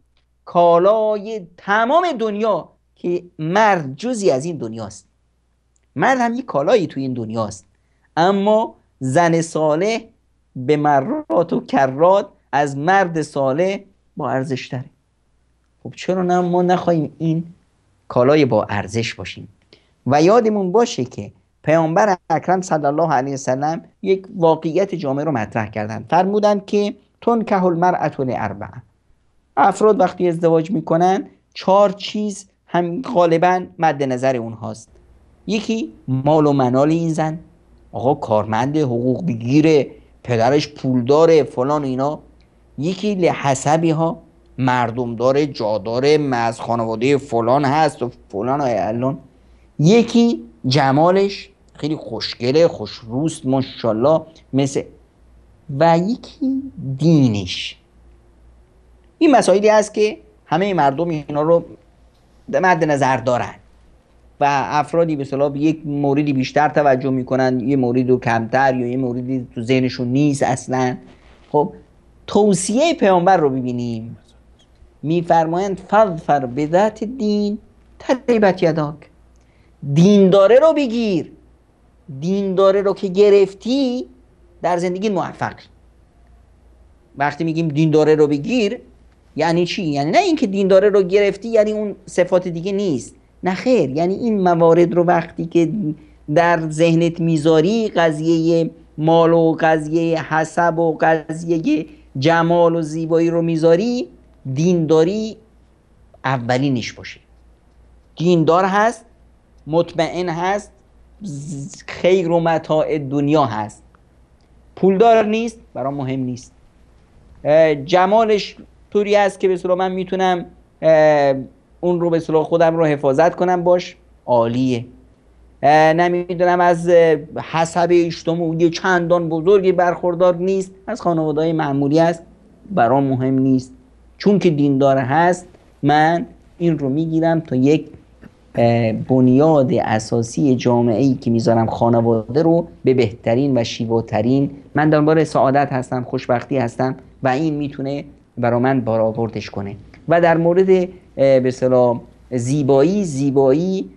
کالای تمام دنیا، که مرد جزی از این دنیاست، مرد هم یک کالایی توی این دنیاست، اما زن صالح به مرات و کرات از مرد صالح با ارزش تره. خب چرا نه ما نخواهیم این کالای با ارزش باشیم؟ و یادمون باشه که پیامبر اکرم صلی الله علیه وسلم یک واقعیت جامعه رو مطرح کردن، فرمودن که تنکح المرأة لاربعه، افراد وقتی ازدواج میکنن 4 چیز هم غالبا مد نظر اونهاست. یکی مال و منال این زن، آقا کارمند، حقوق بگیره، پدرش پولداره، فلان اینا. یکی لحسبی ها، مردم داره، جا داره، از خانواده فلان هست و فلان الان. یکی جمالش خیلی خوشگله، خوشروست، ماشاءالله، مثل. و یکی دینش. این مسائلی هست که همه مردم اینا رو مد نظر دارن و افرادی به اصطلاح به یک موردی بیشتر توجه میکنن، یه موردی رو کمتر، یا یه موردی تو ذهنشون نیست اصلا. خب توصیه پیامبر رو ببینیم، میفرمایند فظفر بذات دین تریبت یداک، دینداره رو بگیر، دینداره رو که گرفتی در زندگی موفق. وقتی میگیم دینداره رو بگیر یعنی چی؟ یعنی نه اینکه دینداره رو گرفتی یعنی اون صفات دیگه نیست، نه خیر، یعنی این موارد رو وقتی که در ذهنت میذاری، قضیه مال و قضیه حسب و قضیه جمال و زیبایی رو میذاری، دینداری اولینش باشه. دیندار هست، مطمئن هست، خیر و متاع دنیا هست. پولدار نیست، برام مهم نیست. جمالش طوری هست که به اصطلاح من میتونم اون رو به اصطلاح خودم رو حفاظت کنم باش، عالیه. نمیدونم از حسب اجتماعی چندان بزرگی برخوردار نیست، از خانواده‌های معمولی است، برام مهم نیست. چون که دیندار هست من این رو میگیرم تا یک بنیاد اساسی جامعه‌ای که میذارم خانواده رو به بهترین و شیواترین. من دنبال سعادت هستم، خوشبختی هستم و این میتونه برای من برآوردش کنه. و در مورد به اصطلاح زیبایی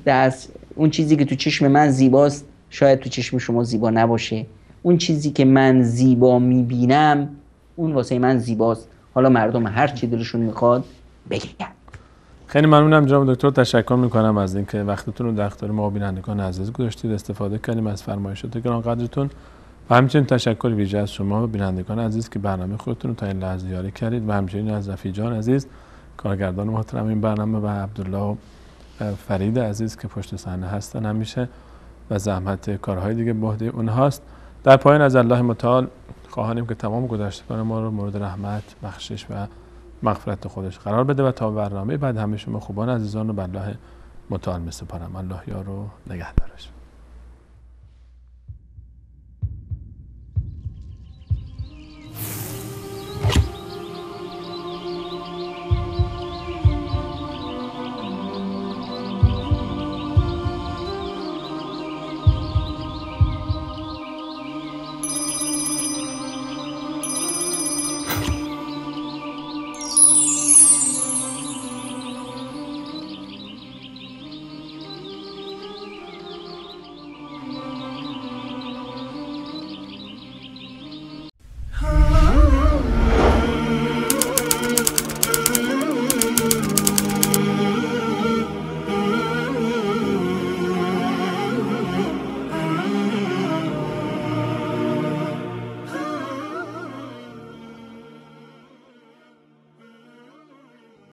دست، اون چیزی که تو چشم من زیباست شاید تو چشم شما زیبا نباشه. اون چیزی که من زیبا میبینم اون واسه من زیباست. حالا مردم هر چی دلشون میخواد بگن. خیلی ممنونم جناب دکتر، تشکر میکنم از اینکه وقتتون رو در اختیار ما بینندگان عزیز گذاشتید، استفاده کردیم از فرمایشات گرانقدرتون و همچنین تشکر ویژه از شما بینندگان عزیز که برنامه خودتون رو تا این لحظه یاری کردید و همچنین از رفیع جان عزیز کارگردان محترم این برنامه و عبدالله و فرید عزیز که پشت صحنه هستن همیشه و زحمت کارهای دیگه به عهده اونهاست. در پایان از الله متعال خواهانیم که تمام گذشتگان ما رو مورد رحمت، بخشش و مغفرت خودش قرار بده و تا برنامه بعد همه شما خوبان عزیزان رو به الله متعال میسپارم. الله یار و نگهدارش.